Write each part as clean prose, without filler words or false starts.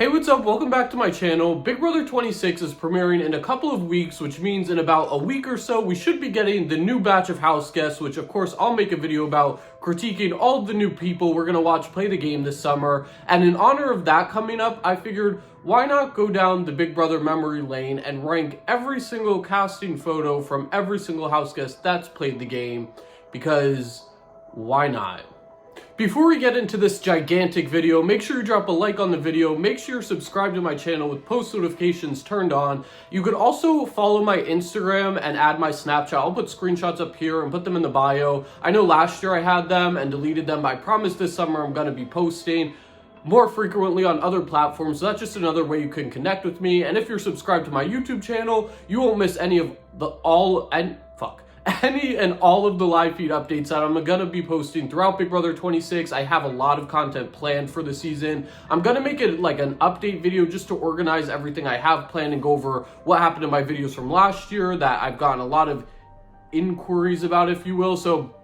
Hey, what's up? Welcome back to my channel. Big Brother 26 is premiering in a couple of weeks, which means in about a week or so, we should be getting the new batch of house guests, which of course I'll make a video about critiquing all of the new people we're gonna watch play the game this summer. And in honor of that coming up, I figured why not go down the Big Brother memory lane and rank every single casting photo from every single house guest that's played the game, because why not? Before we get into this gigantic video, make sure you drop a like on the video, make sure you're subscribed to my channel with post notifications turned on. You could also follow my Instagram and add my Snapchat. I'll put screenshots up here and put them in the bio. I know last year I had them and deleted them, but I promise this summer I'm going to be posting more frequently on other platforms, so that's just another way you can connect with me. And if you're subscribed to my YouTube channel, you won't miss any of the any and all of the live feed updates that I'm gonna be posting throughout Big Brother 26. I have a lot of content planned for the season. I'm gonna make it like an update video just to organize everything I have planned and go over what happened in my videos from last year that I've gotten a lot of inquiries about, if you will. So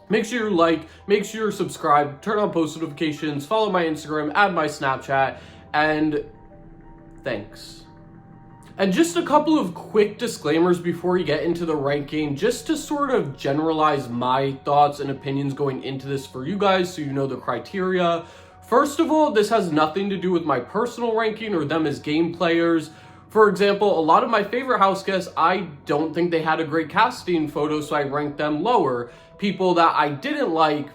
make sure you like, make sure you're subscribed, turn on post notifications, follow my Instagram, add my Snapchat, and thanks. And just a couple of quick disclaimers before we get into the ranking, just to sort of generalize my thoughts and opinions going into this for you guys so you know the criteria. First of all, this has nothing to do with my personal ranking or them as game players. For example, a lot of my favorite house guests, I don't think they had a great casting photo, so I ranked them lower. People that I didn't like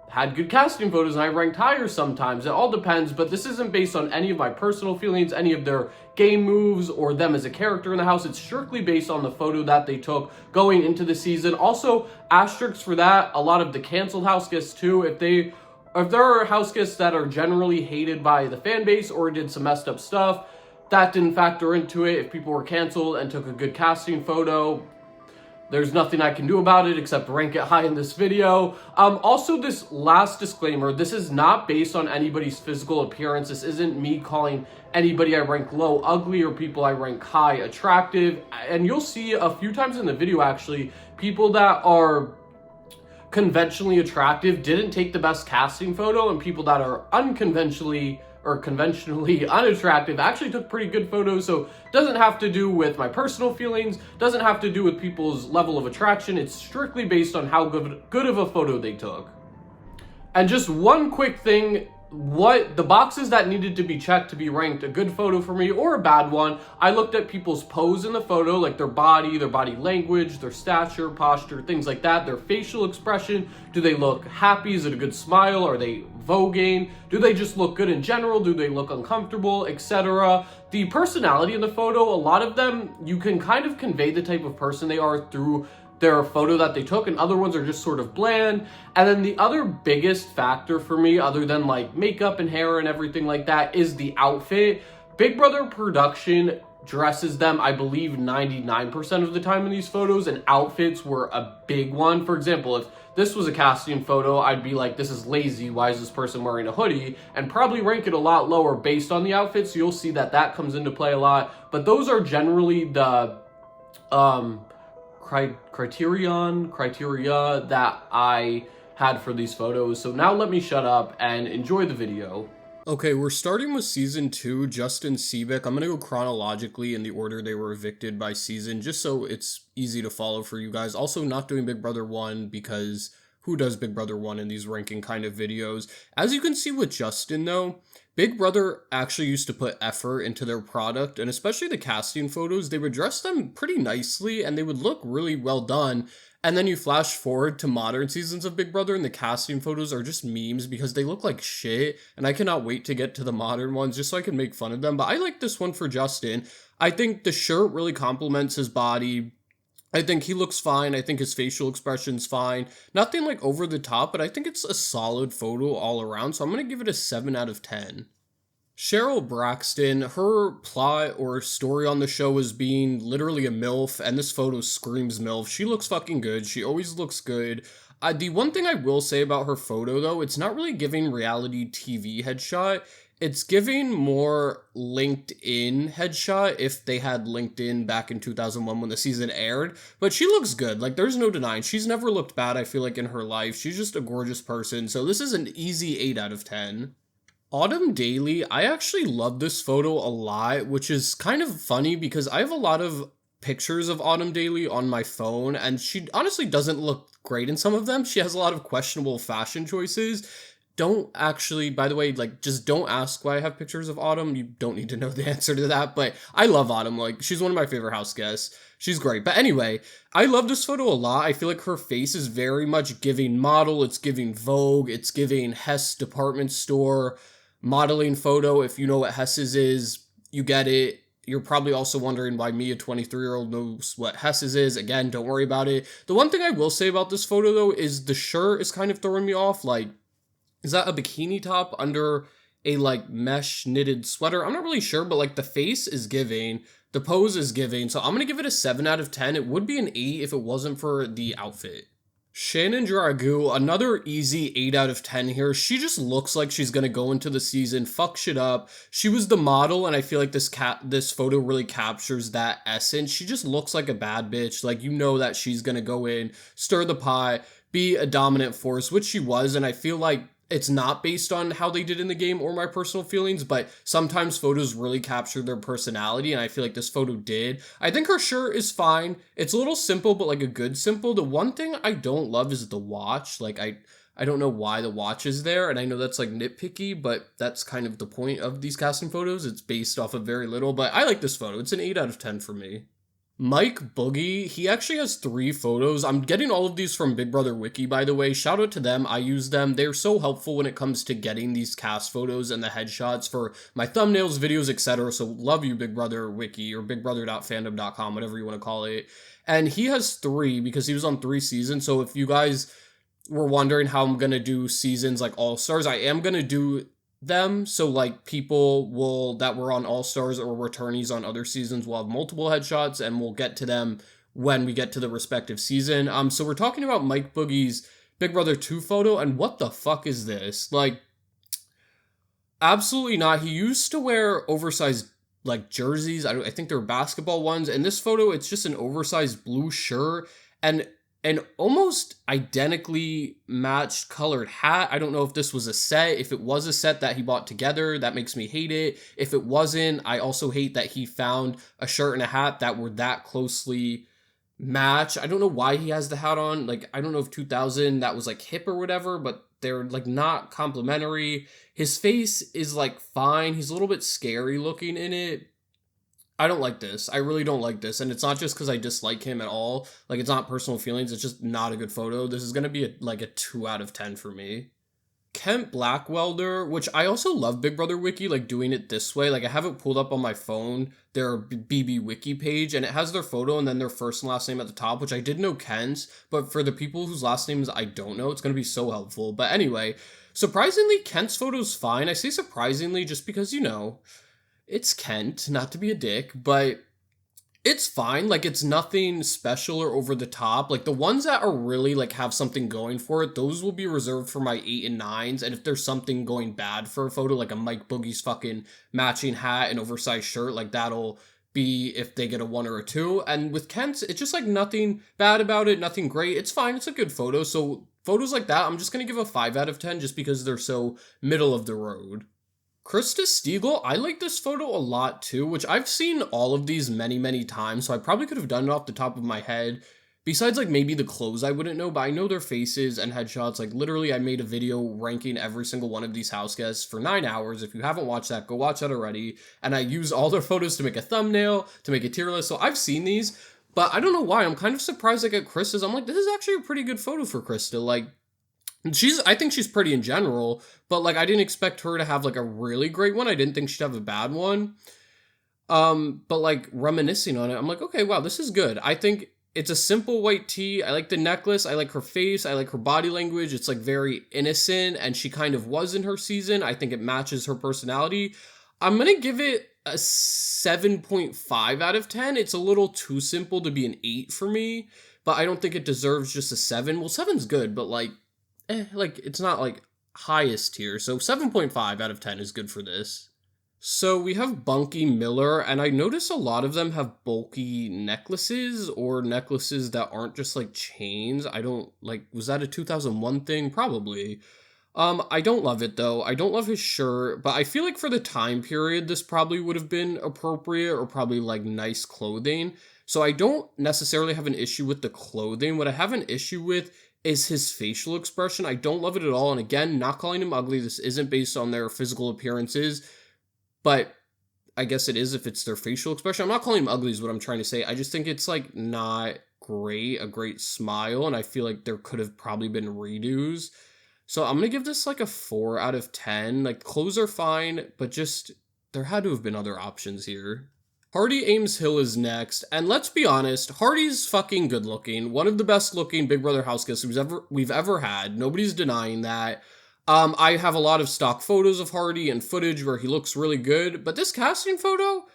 had good casting photos and I ranked higher sometimes. It all depends, but this isn't based on any of my personal feelings, any of their game moves, or them as a character in the house. It's strictly based on the photo that they took going into the season. Also, asterisks for that, a lot of the canceled house guests too, if there are house guests that are generally hated by the fan base or did some messed up stuff, that didn't factor into it. If people were canceled and took a good casting photo, there's nothing I can do about it except rank it high in this video. Also, this last disclaimer, this is not based on anybody's physical appearance. This isn't me calling anybody I rank low ugly or people I rank high attractive. And you'll see a few times in the video, actually, people that are conventionally attractive didn't take the best casting photo, and people that are unconventionally or conventionally unattractive actually took pretty good photos. So it doesn't have to do with my personal feelings, doesn't have to do with people's level of attraction. It's strictly based on how good of a photo they took. And just one quick thing, what the boxes that needed to be checked to be ranked a good photo for me or a bad one, I looked at people's pose in the photo, like their body language, their stature, posture, things like that, their facial expression. Do they look happy? Is it a good smile? Are they voguing? Do they just look good in general? Do they look uncomfortable, etc.? The personality in the photo, a lot of them, you can kind of convey the type of person they are through their photo that they took, and other ones are just sort of bland. And then the other biggest factor for me, other than like makeup and hair and everything like that, is the outfit. Big Brother production dresses them, I believe, 99% of the time in these photos, and outfits were a big one. For example, if this was a casting photo, I'd be like, this is lazy, why is this person wearing a hoodie? And probably rank it a lot lower based on the outfit, so you'll see that that comes into play a lot. But those are generally the criteria that I had for these photos. So now let me shut up and enjoy the video. Okay, we're starting with season 2, Justin Seebeck. I'm gonna go chronologically in the order they were evicted by season, just so it's easy to follow for you guys. Also, not doing Big Brother 1 because who does Big Brother 1 in these ranking kind of videos? As you can see with Justin though, Big Brother actually used to put effort into their product, and especially the casting photos, they would dress them pretty nicely and they would look really well done. And then you flash forward to modern seasons of Big Brother and the casting photos are just memes because they look like shit, and I cannot wait to get to the modern ones just so I can make fun of them. But I like this one for Justin. I think the shirt really complements his body. I think he looks fine. I think his facial expression's fine. Nothing like over the top, but I think it's a solid photo all around, so I'm going to give it a 7 out of 10. Cheryl Braxton, her plot or story on the show is being literally a MILF, and this photo screams MILF. She looks fucking good. She always looks good. The one thing I will say about her photo, though, it's not really giving reality TV headshot. It's giving more LinkedIn headshot if they had LinkedIn back in 2001 when the season aired. But she looks good. Like, there's no denying. She's never looked bad, I feel like, in her life. She's just a gorgeous person. So this is an easy 8 out of 10. Autumn Daily, I actually love this photo a lot, which is kind of funny because I have a lot of pictures of Autumn Daily on my phone, and she honestly doesn't look great in some of them. She has a lot of questionable fashion choices. Don't actually, by the way, like, just don't ask why I have pictures of Autumn. You don't need to know the answer to that, but I love Autumn. Like, she's one of my favorite house guests. She's great. But anyway, I love this photo a lot. I feel like her face is very much giving model, it's giving Vogue, it's giving Hess department store modeling photo. If you know what Hess's is, you get it. You're probably also wondering why me, a 23-year-old, knows what Hess's is. Again, don't worry about it. The one thing I will say about this photo, though, is the shirt is kind of throwing me off. Like, is that a bikini top under a, like, mesh knitted sweater? I'm not really sure, but, like, the face is giving. The pose is giving. So I'm going to give it a 7 out of 10. It would be an 8 if it wasn't for the outfit. Shannon Dragoo, another easy 8 out of 10 here. She just looks like she's gonna go into the season, fuck shit up. She was the model, and I feel like this photo really captures that essence. She just looks like a bad bitch. Like, you know that she's gonna go in, stir the pot, be a dominant force, which she was, and I feel like it's not based on how they did in the game or my personal feelings, but sometimes photos really capture their personality, and I feel like this photo did. I think her shirt is fine. It's a little simple, but like a good simple. The one thing I don't love is the watch. Like, I don't know why the watch is there, and I know that's like nitpicky, but that's kind of the point of these casting photos. It's based off of very little, but I like this photo. It's an 8 out of 10 for me. Mike Boogie, he actually has 3 photos. I'm getting all of these from Big Brother Wiki, by the way. Shout out to them. I use them. They're so helpful when it comes to getting these cast photos and the headshots for my thumbnails, videos, etc. So love you, Big Brother Wiki, or bigbrother.fandom.com, whatever you want to call it. And he has 3 because he was on 3 seasons. So if you guys were wondering how I'm going to do seasons like All Stars, I am going to do them, so like people will that were on All Stars or returnees on other seasons will have multiple headshots, and we'll get to them when we get to the respective season. So we're talking about Mike Boogie's Big Brother 2 photo, and what the fuck is this? Like, absolutely not. He used to wear oversized like jerseys. I think they're basketball ones. In this photo, it's just an oversized blue shirt and an almost identically matched colored hat. I don't know if this was a set. If it was a set that he bought together, that makes me hate it. If it wasn't, I also hate that he found a shirt and a hat that were that closely matched. I don't know why he has the hat on. Like, I don't know if 2000 that was like hip or whatever, but they're like not complimentary. His face is like fine. He's a little bit scary looking in it. I don't like this. I really don't like this. And it's not just because I dislike him at all. Like, it's not personal feelings. It's just not a good photo. This is going to be like a 2 out of 10 for me. Kent Blackwelder, which I also love Big Brother Wiki, like doing it this way. Like, I have it pulled up on my phone, their BB Wiki page, and it has their photo and then their first and last name at the top, which I did know Kent's, but for the people whose last names I don't know, it's going to be so helpful. But anyway, surprisingly, Kent's photo's fine. I say surprisingly just because, you know, it's Kent, not to be a dick, but it's fine. Like, it's nothing special or over the top. Like, the ones that are really, like, have something going for it, those will be reserved for my 8 and 9s. And if there's something going bad for a photo, like a Mike Boogie's fucking matching hat and oversized shirt, like, that'll be if they get a 1 or a 2. And with Kent's, it's just, like, nothing bad about it, nothing great. It's fine. It's a good photo. So photos like that, I'm just going to give a 5 out of 10 just because they're so middle of the road. Krista Stiegel, I like this photo a lot too, which I've seen all of these many, many times, so I probably could have done it off the top of my head. Besides, like, maybe the clothes I wouldn't know, but I know their faces and headshots. Like, literally, I made a video ranking every single one of these house guests for 9 hours. If you haven't watched that, go watch that already. And I used all their photos to make a thumbnail, to make a tier list, so I've seen these, but I don't know why. I'm kind of surprised I get Krista's. I'm like, this is actually a pretty good photo for Krista. Like, I think she's pretty in general, but like I didn't expect her to have like a really great one. I didn't think she'd have a bad one. But like reminiscing on it, I'm like, okay, wow, this is good. I think it's a simple white tee. I like the necklace. I like her face. I like her body language. It's like very innocent, and she kind of was in her season. I think it matches her personality. I'm gonna give it a 7.5 out of 10. It's a little too simple to be an 8 for me, but I don't think it deserves just a 7. Well, 7's good, but like like, it's not, like, highest tier, so 7.5 out of 10 is good for this. So we have Bunky Miller, and I notice a lot of them have bulky necklaces, or necklaces that aren't just, like, chains. I don't, like, was that a 2001 thing? Probably. I don't love it though. I don't love his shirt, but I feel like for the time period, this probably would have been appropriate or probably like nice clothing. So I don't necessarily have an issue with the clothing. What I have an issue with is his facial expression. I don't love it at all. And again, not calling him ugly. This isn't based on their physical appearances, but I guess it is if it's their facial expression. I'm not calling him ugly is what I'm trying to say. I just think it's like not great, a great smile. And I feel like there could have probably been redos. So I'm gonna give this like a 4 out of 10. Like clothes are fine, but just there had to have been other options here. Hardy Ames Hill is next, and let's be honest, Hardy's fucking good looking. One of the best looking Big Brother house guests we've ever had. Nobody's denying that. I have a lot of stock photos of Hardy and footage where he looks really good, but this casting photo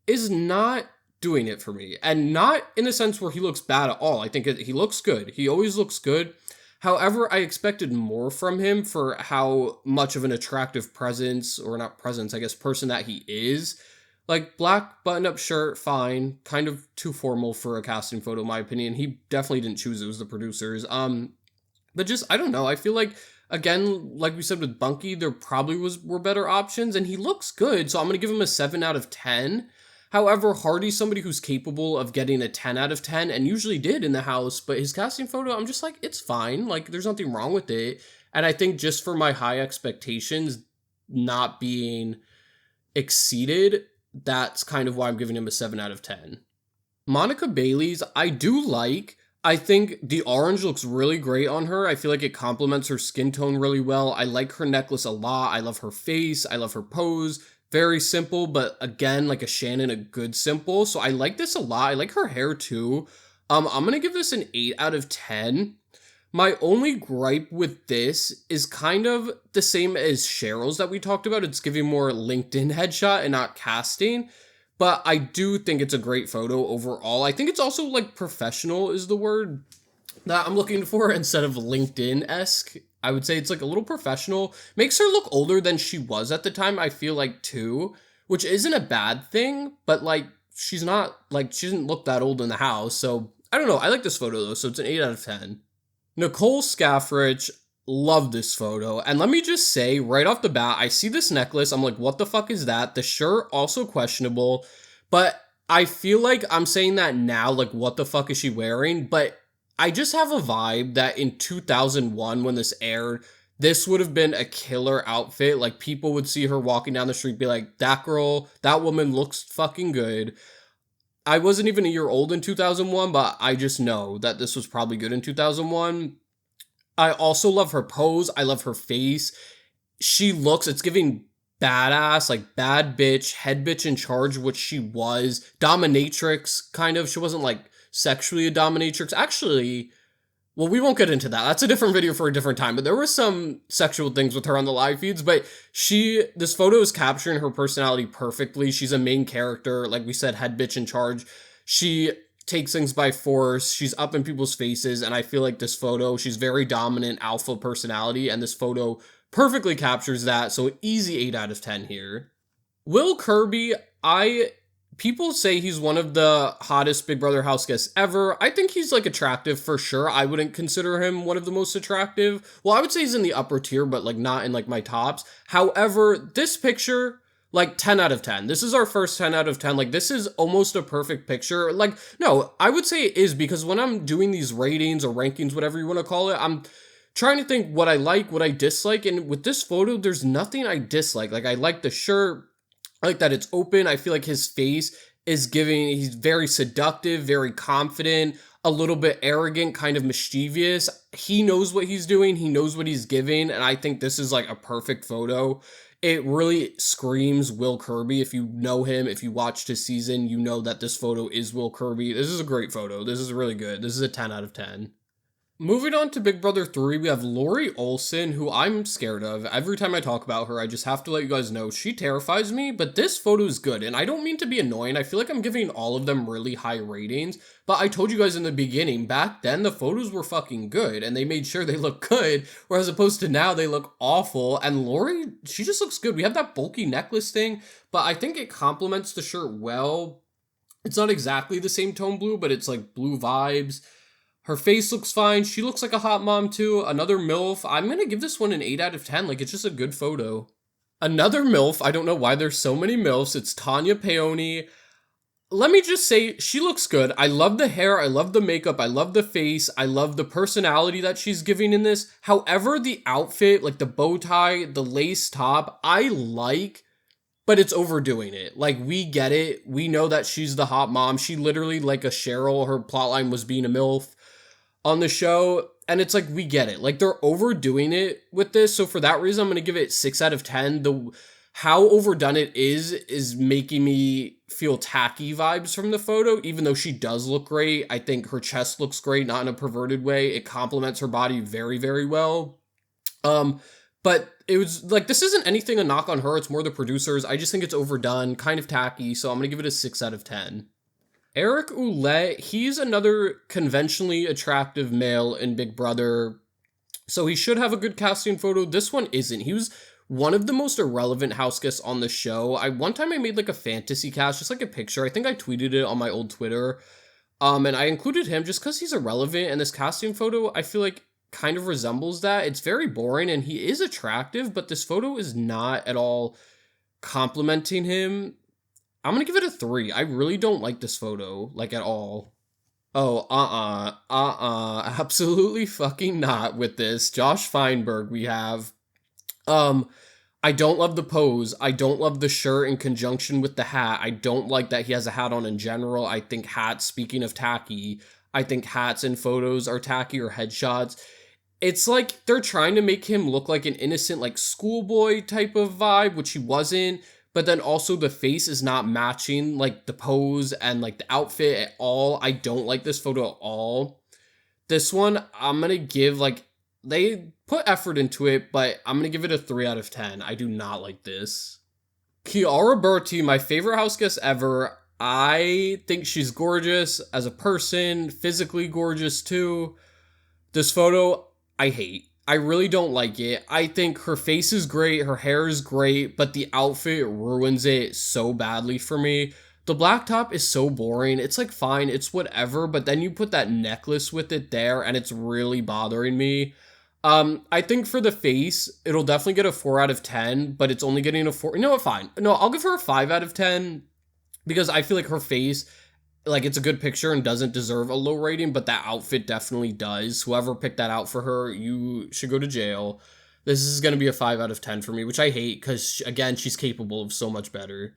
is not doing it for me, and not in the sense where he looks bad at all. I think he looks good. He always looks good. However, I expected more from him for how much of an attractive presence, or not presence, I guess, person that he is. Like, black button-up shirt, fine. Kind of too formal for a casting photo, in my opinion. He definitely didn't choose it. It was the producers. But just, I don't know. I feel like, again, like we said with Bunky, there probably were better options, and he looks good, so I'm going to give him a 7 out of 10. However, Hardy's somebody who's capable of getting a 10 out of 10 and usually did in the house, but his casting photo, I'm just like, it's fine. Like, there's nothing wrong with it. And I think just for my high expectations not being exceeded, that's kind of why I'm giving him a 7 out of 10. Monica Bailey's, I do like. I think the orange looks really great on her. I feel like it complements her skin tone really well. I like her necklace a lot. I love her face. I love her pose. Very simple, but again, like a Shannon, a good simple. So I like this a lot. I like her hair too. I'm going to give this an 8 out of 10. My only gripe with this is kind of the same as Cheryl's that we talked about. It's giving more LinkedIn headshot and not casting. But I do think it's a great photo overall. I think it's also like professional is the word that I'm looking for instead of LinkedIn-esque. I would say it's like a little professional. Makes her look older than she was at the time, I feel like, too. Which isn't a bad thing, but like, she's not, like, she didn't look that old in the house. So, I don't know. I like this photo, though, so it's an 8 out of 10. Nicole Scaffrich, love this photo. And let me just say, right off the bat, I see this necklace. I'm like, what the fuck is that? The shirt, also questionable. But I feel like I'm saying that now, like, what the fuck is she wearing? But I just have a vibe that in 2001, when this aired, this would have been a killer outfit. Like, people would see her walking down the street, be like, that girl, that woman looks fucking good. I wasn't even a year old in 2001, but I just know that this was probably good in 2001. I also love her pose. I love her face. She looks, it's giving badass, like bad bitch, head bitch in charge, which she was. Dominatrix, kind of. She wasn't like sexually a dominatrix. Actually, well, we won't get into that. That's a different video for a different time. But there were some sexual things with her on the live feeds. But this photo is capturing her personality perfectly. She's a main character. Like we said, head bitch in charge. She takes things by force. She's up in people's faces. And I feel like this photo, she's very dominant alpha personality. And this photo perfectly captures that. So easy 8 out of 10 here. Will Kirby, people say he's one of the hottest Big Brother house guests ever. I think he's like attractive for sure. I wouldn't consider him one of the most attractive. Well, I would say he's in the upper tier, but like not in like my tops. However, this picture, like 10 out of 10. This is our first 10 out of 10. Like this is almost a perfect picture. Like, no, I would say it is because when I'm doing these ratings or rankings, whatever you want to call it, I'm trying to think what I like, what I dislike. And with this photo, there's nothing I dislike. Like I like the shirt. I like that it's open. I feel like his face is he's very seductive, very confident, a little bit arrogant, kind of mischievous. He knows what he's doing. He knows what he's giving. And I think this is like a perfect photo. It really screams Will Kirby. If you know him, if you watched his season, you know that this photo is Will Kirby. This is a great photo. This is really good. This is a 10 out of 10. Moving on to Big Brother 3, we have Lori Olson, who I'm scared of. Every time I talk about her, I just have to let you guys know she terrifies me, but this photo is good, and I don't mean to be annoying. I feel like I'm giving all of them really high ratings, but I told you guys in the beginning, back then the photos were fucking good, and they made sure they look good, whereas opposed to now, they look awful, and Lori, she just looks good. We have that bulky necklace thing, but I think it complements the shirt well. It's not exactly the same tone blue, but it's like blue vibes. Her face looks fine. She looks like a hot mom too. Another MILF. I'm gonna give this one an 8 out of 10. Like, it's just a good photo. Another MILF. I don't know why there's so many MILFs. It's Tanya Peony. Let me just say, she looks good. I love the hair, I love the makeup, I love the face, I love the personality that she's giving in this. However, the outfit, like the bow tie, the lace top, I like, but it's overdoing it. Like, we get it. We know that she's the hot mom. She literally, like a Cheryl, her plotline was being a MILF on the show. And it's like, we get it. Like, they're overdoing it with this. So for that reason, I'm going to give it 6 out of 10. How overdone it is making me feel tacky vibes from the photo, even though she does look great. I think her chest looks great, not in a perverted way. It complements her body very, very well. But it was like, this isn't anything a knock on her. It's more the producers. I just think it's overdone, kind of tacky. So I'm going to give it a 6 out of 10. Eric Ouellette, he's another conventionally attractive male in Big Brother. So he should have a good casting photo. This one isn't. He was one of the most irrelevant house guests on the show. One time I made like a fantasy cast, just like a picture. I think I tweeted it on my old Twitter. And I included him just because he's irrelevant. And this casting photo, I feel like kind of resembles that. It's very boring and he is attractive, but this photo is not at all complimenting him. I'm going to give it a 3. I really don't like this photo, like at all. Oh, absolutely fucking not with this. Josh Feinberg we have. I don't love the pose. I don't love the shirt in conjunction with the hat. I don't like that he has a hat on in general. I think hats, speaking of tacky, I think hats in photos are tacky, or headshots. It's like they're trying to make him look like an innocent, like schoolboy type of vibe, which he wasn't. But then also the face is not matching like the pose and like the outfit at all. I don't like this photo at all. This one, I'm going to give like, they put effort into it, but I'm going to give it a 3 out of 10. I do not like this. Kiara Bertie, my favorite house guest ever. I think she's gorgeous as a person, physically gorgeous too. This photo, I hate. I really don't like it. I think her face is great, her hair is great, but the outfit ruins it so badly for me. The black top is so boring. It's like fine, it's whatever, but then you put that necklace with it there and it's really bothering me. I think for the face, it'll definitely get a 4 out of 10, but it's only getting a 4. You know what, fine. No, I'll give her a 5 out of 10 because I feel like her face, like, it's a good picture and doesn't deserve a low rating, but that outfit definitely does. Whoever picked that out for her, you should go to jail. This is going to be a 5 out of 10 for me, which I hate because, again, she's capable of so much better.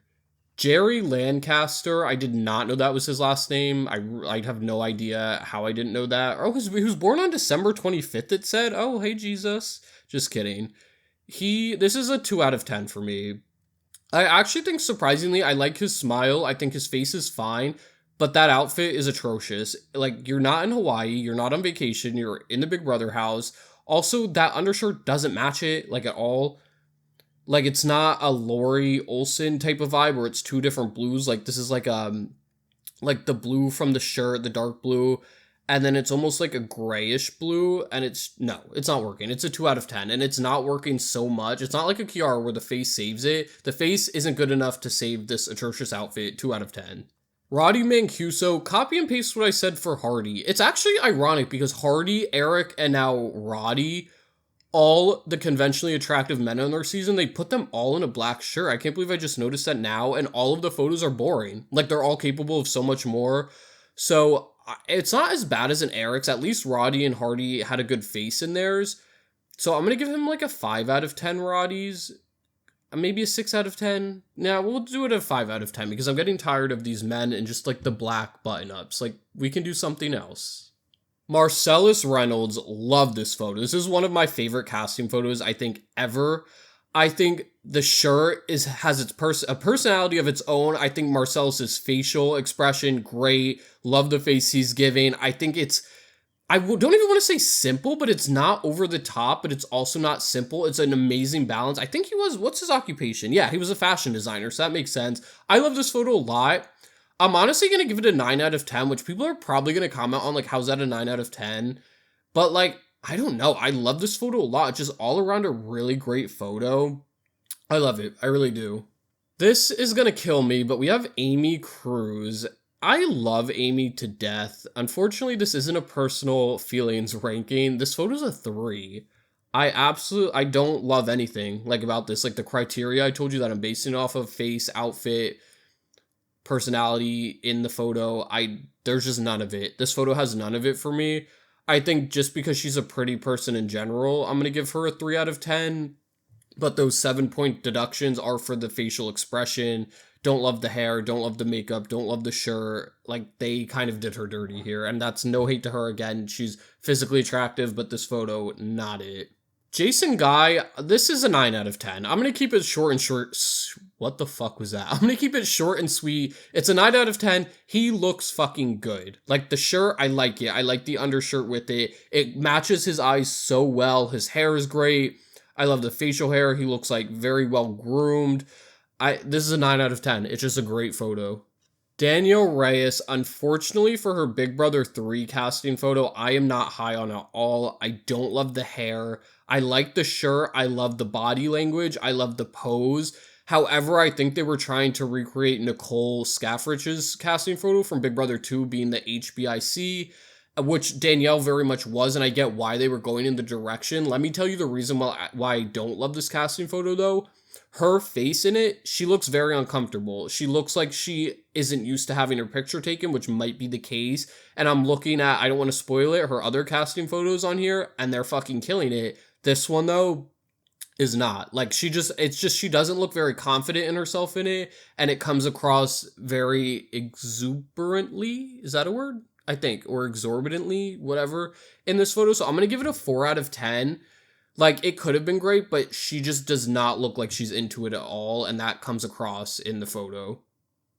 Jerry Lancaster, I did not know that was his last name. I have no idea how I didn't know that. Oh, he was born on December 25th, it said. Oh, hey, Jesus. Just kidding. This is a 2 out of 10 for me. I actually think, surprisingly, I like his smile. I think his face is fine, but that outfit is atrocious. Like, you're not in Hawaii, you're not on vacation, you're in the Big Brother house. Also, that undershirt doesn't match it, like, at all. Like, it's not a Lori Olson type of vibe where it's two different blues. Like, this is like the blue from the shirt, the dark blue, and then it's almost like a grayish blue, and it's not working. It's a 2 out of 10, and it's not working so much. It's not like a Kiara where the face saves it. The face isn't good enough to save this atrocious outfit. 2 out of 10. Roddy Mancuso, copy and paste what I said for Hardy. It's actually ironic because Hardy, Eric, and now Roddy, all the conventionally attractive men on their season, they put them all in a black shirt. I can't believe I just noticed that now, and all of the photos are boring. Like, they're all capable of so much more. So, it's not as bad as an Eric's. At least Roddy and Hardy had a good face in theirs. So, I'm going to give him like a 5 out of 10 Roddy's. Maybe a 6 out of 10. Nah, we'll do it a 5 out of 10 because I'm getting tired of these men and just like the black button-ups. Like, we can do something else. Marcellus Reynolds, love this photo. This is one of my favorite casting photos, I think, ever. I think the shirt has a personality of its own. I think Marcellus's facial expression, great. Love the face he's giving. I think I don't even want to say simple, but it's not over the top, but it's also not simple. It's an amazing balance. I think what's his occupation? Yeah, he was a fashion designer, so that makes sense. I love this photo a lot. I'm honestly going to give it a 9 out of 10, which people are probably going to comment on, like, how's that a 9 out of 10? But, like, I don't know. I love this photo a lot. It's just all around a really great photo. I love it. I really do. This is going to kill me, but we have Amy Cruz. I love Amy to death. Unfortunately, this isn't a personal feelings ranking. This photo's a 3. I don't love anything like about this. Like the criteria I told you that I'm basing it off of: face, outfit, personality in the photo. There's just none of it. This photo has none of it for me. I think just because she's a pretty person in general, I'm gonna give her a 3 out of 10. But those 7-point deductions are for the facial expression. Don't love the hair, don't love the makeup, don't love the shirt. Like, they kind of did her dirty here. And that's no hate to her. Again, she's physically attractive, but this photo, not it. Jason Guy, this is a 9 out of 10. I'm going to keep it short and short. What the fuck was that? I'm going to keep it short and sweet. It's a 9 out of 10. He looks fucking good. Like, the shirt, I like it. I like the undershirt with it. It matches his eyes so well. His hair is great. I love the facial hair. He looks like very well groomed. This is a 9 out of 10. It's just a great photo. Danielle Reyes, unfortunately for her Big Brother 3 casting photo, I am not high on at all. I don't love the hair. I like the shirt. I love the body language. I love the pose. However, I think they were trying to recreate Nicole Scaffrich's casting photo from Big Brother 2 being the HBIC, which Danielle very much was, and I get why they were going in the direction. Let me tell you the reason why I don't love this casting photo, though. Her face in it, she looks very uncomfortable. She looks like she isn't used to having her picture taken, which might be the case. And I'm looking at, I don't want to spoil it, her other casting photos on here, and they're fucking killing it. This one, though, is not. Like, she doesn't look very confident in herself in it, and it comes across very exuberantly. Is that a word? I think, or exorbitantly, whatever, in this photo. So I'm going to give it a 4 out of 10. Like, it could have been great, but she just does not look like she's into it at all, and that comes across in the photo.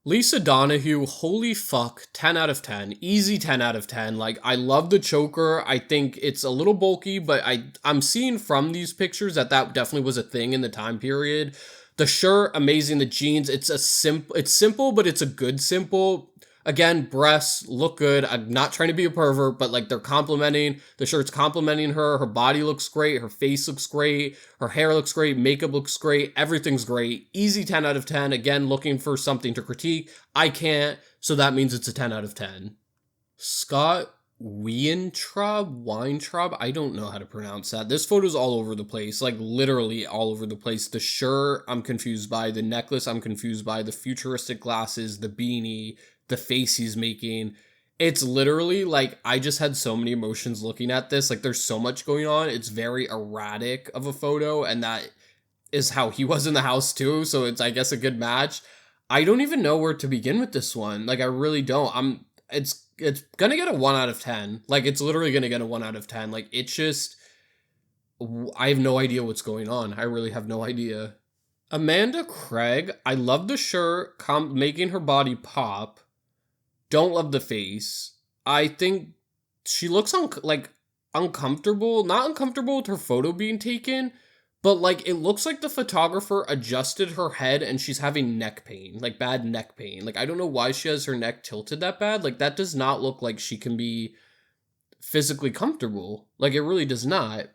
Lisa Donahue, holy fuck, 10 out of 10. Easy 10 out of 10. Like, I love the choker. I think it's a little bulky, but I'm seeing from these pictures that definitely was a thing in the time period. The shirt, amazing. The jeans, it's simple, but it's a good simple. Again, breasts look good. I'm not trying to be a pervert, but like, they're complimenting. The shirt's complimenting her. Her body looks great. Her face looks great. Her hair looks great. Makeup looks great. Everything's great. Easy 10 out of 10. Again, looking for something to critique. I can't, so that means it's a 10 out of 10. Scott Weintraub, I don't know how to pronounce that. This photo's all over the place, like literally all over the place. The shirt, I'm confused by. The necklace, I'm confused by. The futuristic glasses, the beanie, the face he's making. It's literally like, I just had so many emotions looking at this. Like, there's so much going on. It's very erratic of a photo, and that is how he was in the house too. So it's, I guess, a good match. I don't even know where to begin with this one. Like, I really don't. It's gonna get a 1 out of 10. Like, it's literally gonna get a 1 out of 10. Like, it's just, I have no idea what's going on. I really have no idea. Amanda Craig, I love the shirt, making her body pop. Don't love the face. I think she looks uncomfortable. Not uncomfortable with her photo being taken, but like, it looks like the photographer adjusted her head and she's having neck pain, like bad neck pain. Like, I don't know why she has her neck tilted that bad. Like, that does not look like she can be physically comfortable. Like, it really does not.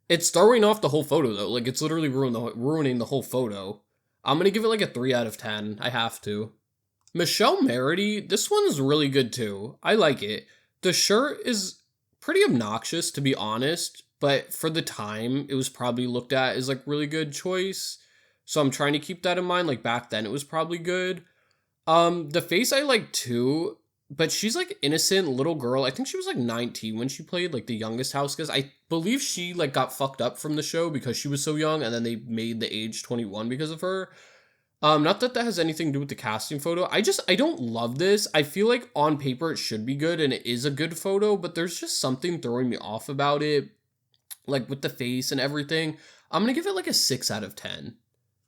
It's throwing off the whole photo though. Like, it's literally ruining the whole photo. I'm going to give it like a 3 out of 10. I have to. Michelle Merity, this one's really good too. I like it. The shirt is pretty obnoxious, to be honest, but for the time, it was probably looked at as like really good choice. So I'm trying to keep that in mind. Like, back then, it was probably good. The face I like too, but she's like innocent little girl. I think she was like 19 when she played, like the youngest house guest. I believe she like got fucked up from the show because she was so young, and then they made the age 21 because of her. Not that has anything to do with the casting photo. I don't love this. I feel like on paper it should be good, and it is a good photo, but there's just something throwing me off about it, like with the face and everything. I'm gonna give it like a 6 out of 10.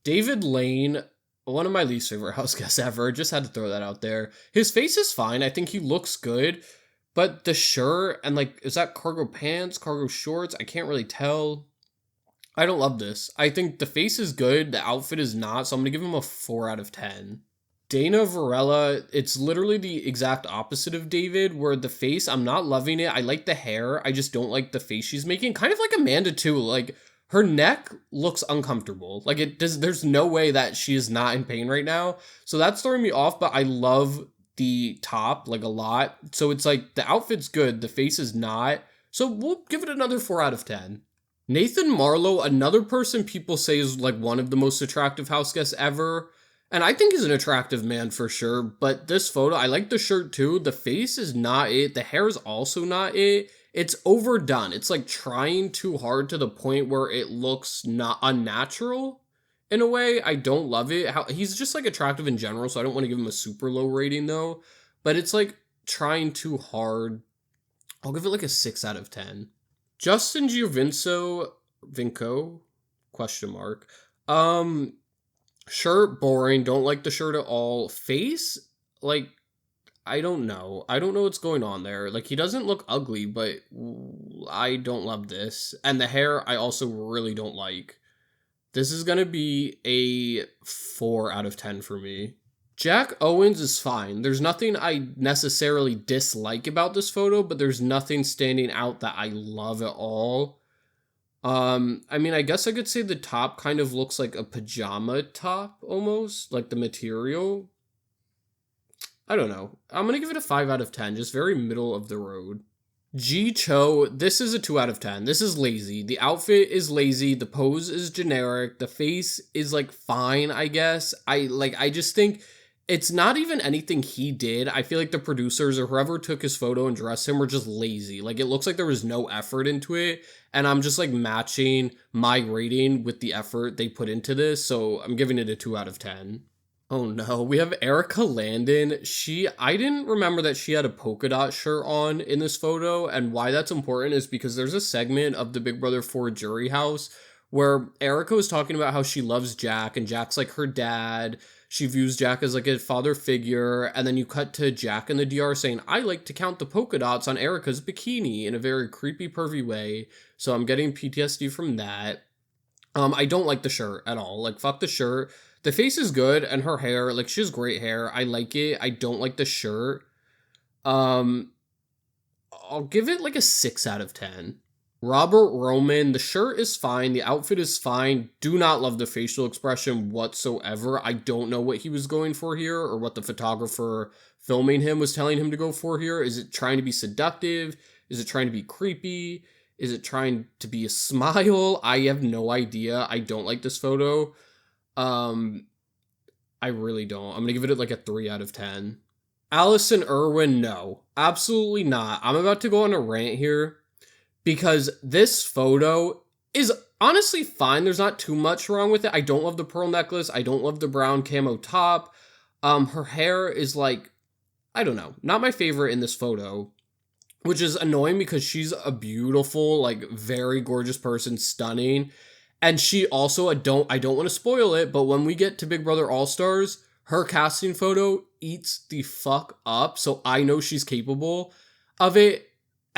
David Lane, one of my least favorite house guests ever. Just had to throw that out there. His face is fine. I think he looks good. But the shirt and like, is that cargo pants, cargo shorts? I can't really tell. I don't love this. I think the face is good. The outfit is not. So I'm going to give him a 4 out of 10. Dana Varela, it's literally the exact opposite of David, where the face, I'm not loving it. I like the hair. I just don't like the face she's making. Kind of like Amanda too. Like, Her neck looks uncomfortable. Like it does, there's no way that she is not in pain right now. So that's throwing me off, but I love the top like a lot. So it's like the outfit's good, the face is not. So we'll give it another 4 out of 10. Nathan Marlowe, another person people say is like one of the most attractive house guests ever. And I think he's an attractive man for sure. But this photo, I like the shirt too. The face is not it. The hair is also not it. It's overdone. It's like trying too hard to the point where it looks not unnatural in a way. I don't love it. He's just like attractive in general, so I don't want to give him a super low rating though. But it's like trying too hard. I'll give it like a 6 out of 10. Justin Vinco, question mark. Shirt, boring. Don't like the shirt at all. Face, like, I don't know. I don't know what's going on there. Like, he doesn't look ugly, but I don't love this. And the hair, I also really don't like. This is gonna be a 4 out of 10 for me. Jack Owens is fine. There's nothing I necessarily dislike about this photo, but there's nothing standing out that I love at all. I mean, I guess I could say the top kind of looks like a pajama top almost, like the material. I don't know. I'm gonna give it a 5 out of 10, just very middle of the road. Ji Cho, this is a 2 out of 10. This is lazy. The outfit is lazy. The pose is generic. The face is like fine, I guess. I just think it's not even anything he did. I feel like the producers or whoever took his photo and dressed him were just lazy. Like, it looks like there was no effort into it. And I'm just like matching my rating with the effort they put into this. So I'm giving it a 2 out of 10. Oh no, we have Erica Landon. I didn't remember that she had a polka dot shirt on in this photo. And why that's important is because there's a segment of the Big Brother 4 Jury House where Erica was talking about how she loves Jack and Jack's like her dad. She views Jack as like a father figure, and then you cut to Jack in the DR saying, I like to count the polka dots on Erica's bikini in a very creepy, pervy way. So I'm getting PTSD from that. I don't like the shirt at all. Like, fuck the shirt. The face is good, and her hair, like, she has great hair. I like it. I don't like the shirt. I'll give it like a 6 out of 10. Robert Roman, the shirt is fine, the outfit is fine, do not love the facial expression whatsoever. I don't know what he was going for here or what the photographer filming him was telling him to go for here. Is it trying to be seductive? Is it trying to be creepy? Is it trying to be a smile? I have no idea. I don't like this photo. I really don't. I'm gonna give it like a 3 out of 10. Allison Irwin, no. Absolutely not. I'm about to go on a rant here. Because this photo is honestly fine. There's not too much wrong with it. I don't love the pearl necklace. I don't love the brown camo top. Her hair is like, I don't know, not my favorite in this photo, which is annoying because she's a beautiful, like very gorgeous person, stunning. And she also, I don't want to spoil it, but when we get to Big Brother All-Stars, her casting photo eats the fuck up. So I know she's capable of it.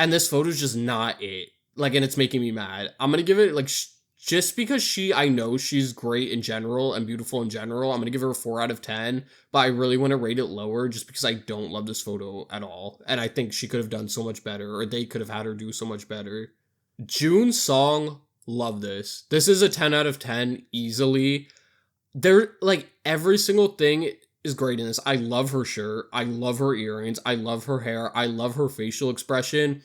And this photo is just not it. Like, and it's making me mad. I'm going to give it, like, just because I know she's great in general and beautiful in general, I'm going to give her a 4 out of 10. But I really want to rate it lower just because I don't love this photo at all. And I think she could have done so much better, or they could have had her do so much better. June Song, love this. This is a 10 out of 10, easily. Like, every single thing is great in this. I love her shirt. I love her earrings. I love her hair. I love her facial expression.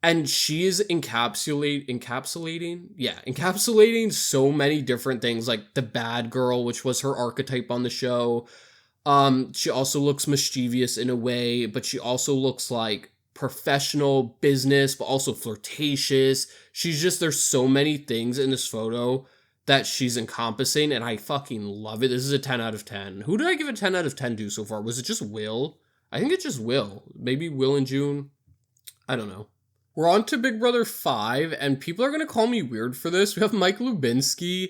And she is encapsulating so many different things, like the bad girl, which was her archetype on the show. She also looks mischievous in a way, but she also looks like professional business, but also flirtatious. There's so many things in this photo that she's encompassing, and I fucking love it. This is a 10 out of 10. Who did I give a 10 out of 10 to so far? Was it just Will? I think it's just Will. Maybe Will and June? I don't know. We're on to Big Brother 5, and people are going to call me weird for this. We have Mike Lubinsky.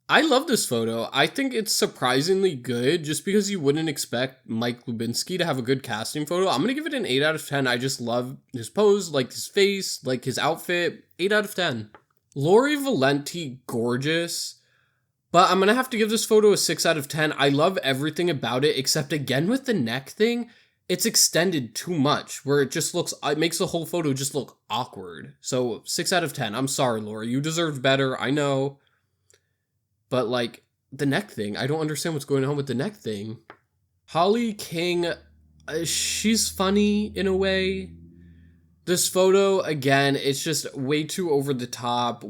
I love this photo. I think it's surprisingly good, just because you wouldn't expect Mike Lubinsky to have a good casting photo. I'm going to give it an 8 out of 10. I just love his pose, like his face, like his outfit. 8 out of 10. Lori Valenti, gorgeous, but I'm going to have to give this photo a 6 out of 10. I love everything about it, except again with the neck thing, it's extended too much where it makes the whole photo just look awkward. So 6 out of 10. I'm sorry, Laura. You deserved better. I know. But like the neck thing, I don't understand what's going on with the neck thing. Holly King, she's funny in a way. This photo, again, it's just way too over the top,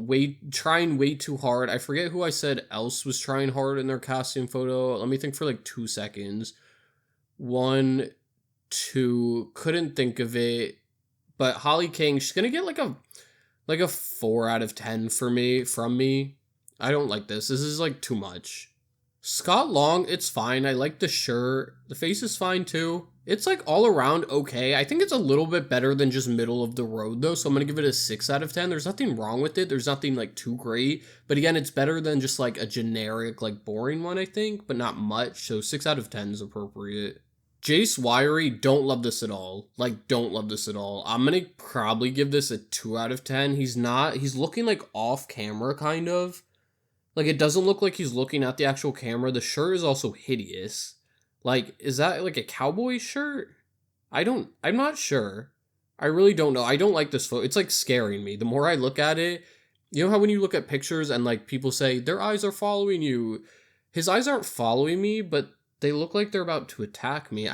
trying way too hard. I forget who I said else was trying hard in their casting photo. Let me think for like 2 seconds. 1, 2, couldn't think of it. But Holly King, she's gonna get like a 4 out of 10 from me. I don't like this. This is like too much. Scott Long, it's fine. I like the shirt. The face is fine too. It's like all around okay. I think it's a little bit better than just middle of the road though, so I'm gonna give it a 6 out of 10. There's nothing wrong with it. There's nothing like too great. But again, it's better than just like a generic, like boring one, I think, but not much. So 6 out of 10 is appropriate. Jace Wiry, don't love this at all. Like, don't love this at all. I'm gonna probably give this a 2 out of 10. He's looking like off camera kind of. Like, it doesn't look like he's looking at the actual camera. The shirt is also hideous. Like, is that like a cowboy shirt? I'm not sure. I really don't know. I don't like this photo. It's like scaring me. The more I look at it, you know how when you look at pictures and like people say their eyes are following you? His eyes aren't following me, but they look like they're about to attack me.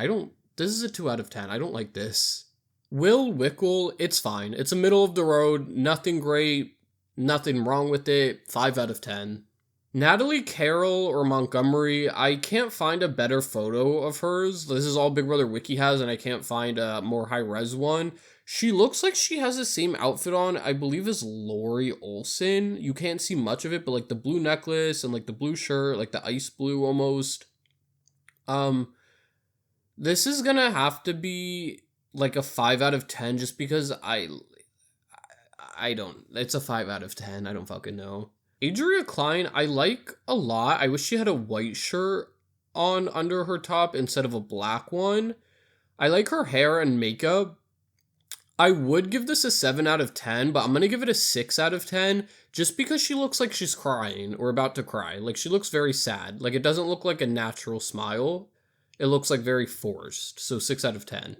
This is a 2 out of 10. I don't like this. Will Wickle, it's fine. It's a middle of the road. Nothing great. Nothing wrong with it. 5 out of 10. Natalie Carroll or Montgomery, I can't find a better photo of hers. This is all Big Brother Wiki has, and I can't find a more high-res one. She looks like she has the same outfit on, I believe, as Lori Olson. You can't see much of it, but like the blue necklace and like the blue shirt, like the ice blue almost. This is gonna have to be like a 5 out of 10 just because it's a 5 out of 10. I don't fucking know. Adria Klein, I like a lot. I wish she had a white shirt on under her top instead of a black one. I like her hair and makeup. I would give this a 7 out of 10, but I'm going to give it a 6 out of 10 just because she looks like she's crying or about to cry. Like, she looks very sad. Like, it doesn't look like a natural smile. It looks like very forced. So 6 out of 10.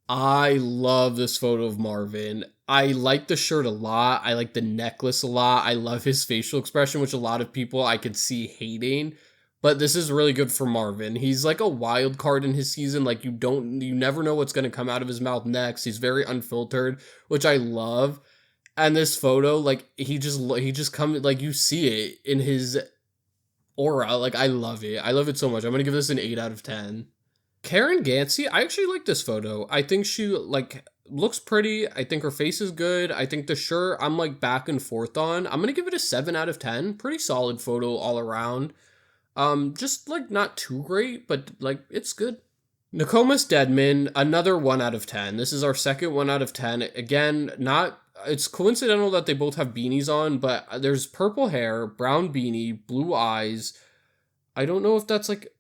I love this photo of Marvin. I like the shirt a lot. I like the necklace a lot. I love his facial expression, which a lot of people I could see hating. But this is really good for Marvin. He's like a wild card in his season. Like you never know what's going to come out of his mouth next. He's very unfiltered, which I love. And this photo, like he just comes, like you see it in his aura. Like I love it. I love it so much. I'm going to give this an 8 out of 10. Karen Gansey, I actually like this photo. I think she like looks pretty. I think her face is good. I think the shirt I'm like back and forth on. I'm gonna give it a 7 out of 10. Pretty solid photo all around. Just like not too great, but like it's good. Nokomis Deadman, another 1 out of 10. This is our second 1 out of 10. Again, it's coincidental that they both have beanies on, but there's purple hair, brown beanie, blue eyes. I don't know if that's like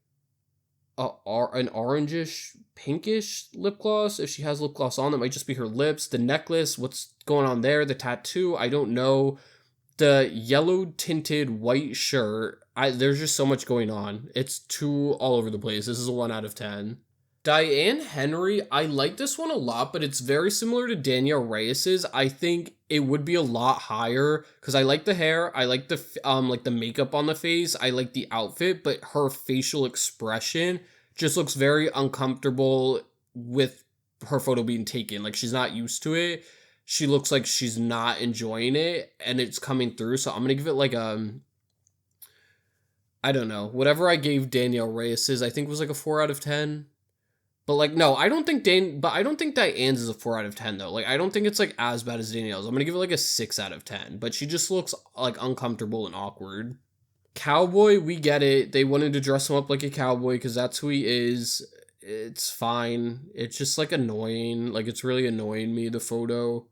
an orangish, pinkish lip gloss. If she has lip gloss on, that might just be her lips. The necklace, what's going on there? The tattoo, I don't know. The yellow tinted white shirt, there's just so much going on. It's too all over the place. This is a 1 out of 10. Diane Henry, I like this one a lot, but it's very similar to Danielle Reyes's. I think it would be a lot higher because I like the hair, I like the makeup on the face, I like the outfit, but her facial expression just looks very uncomfortable with her photo being taken. Like she's not used to it. She looks like she's not enjoying it, and it's coming through. So I'm gonna give it like I don't know, whatever I gave Danielle Reyes's, I think was like a 4 out of 10. But like, no, I don't think Diane's is a 4 out of 10 though. Like, I don't think it's like as bad as Danielle's. I'm gonna give it like a 6 out of 10. But she just looks like uncomfortable and awkward. Cowboy, we get it. They wanted to dress him up like a cowboy because that's who he is. It's fine. It's just like annoying. Like, it's really annoying me, the photo.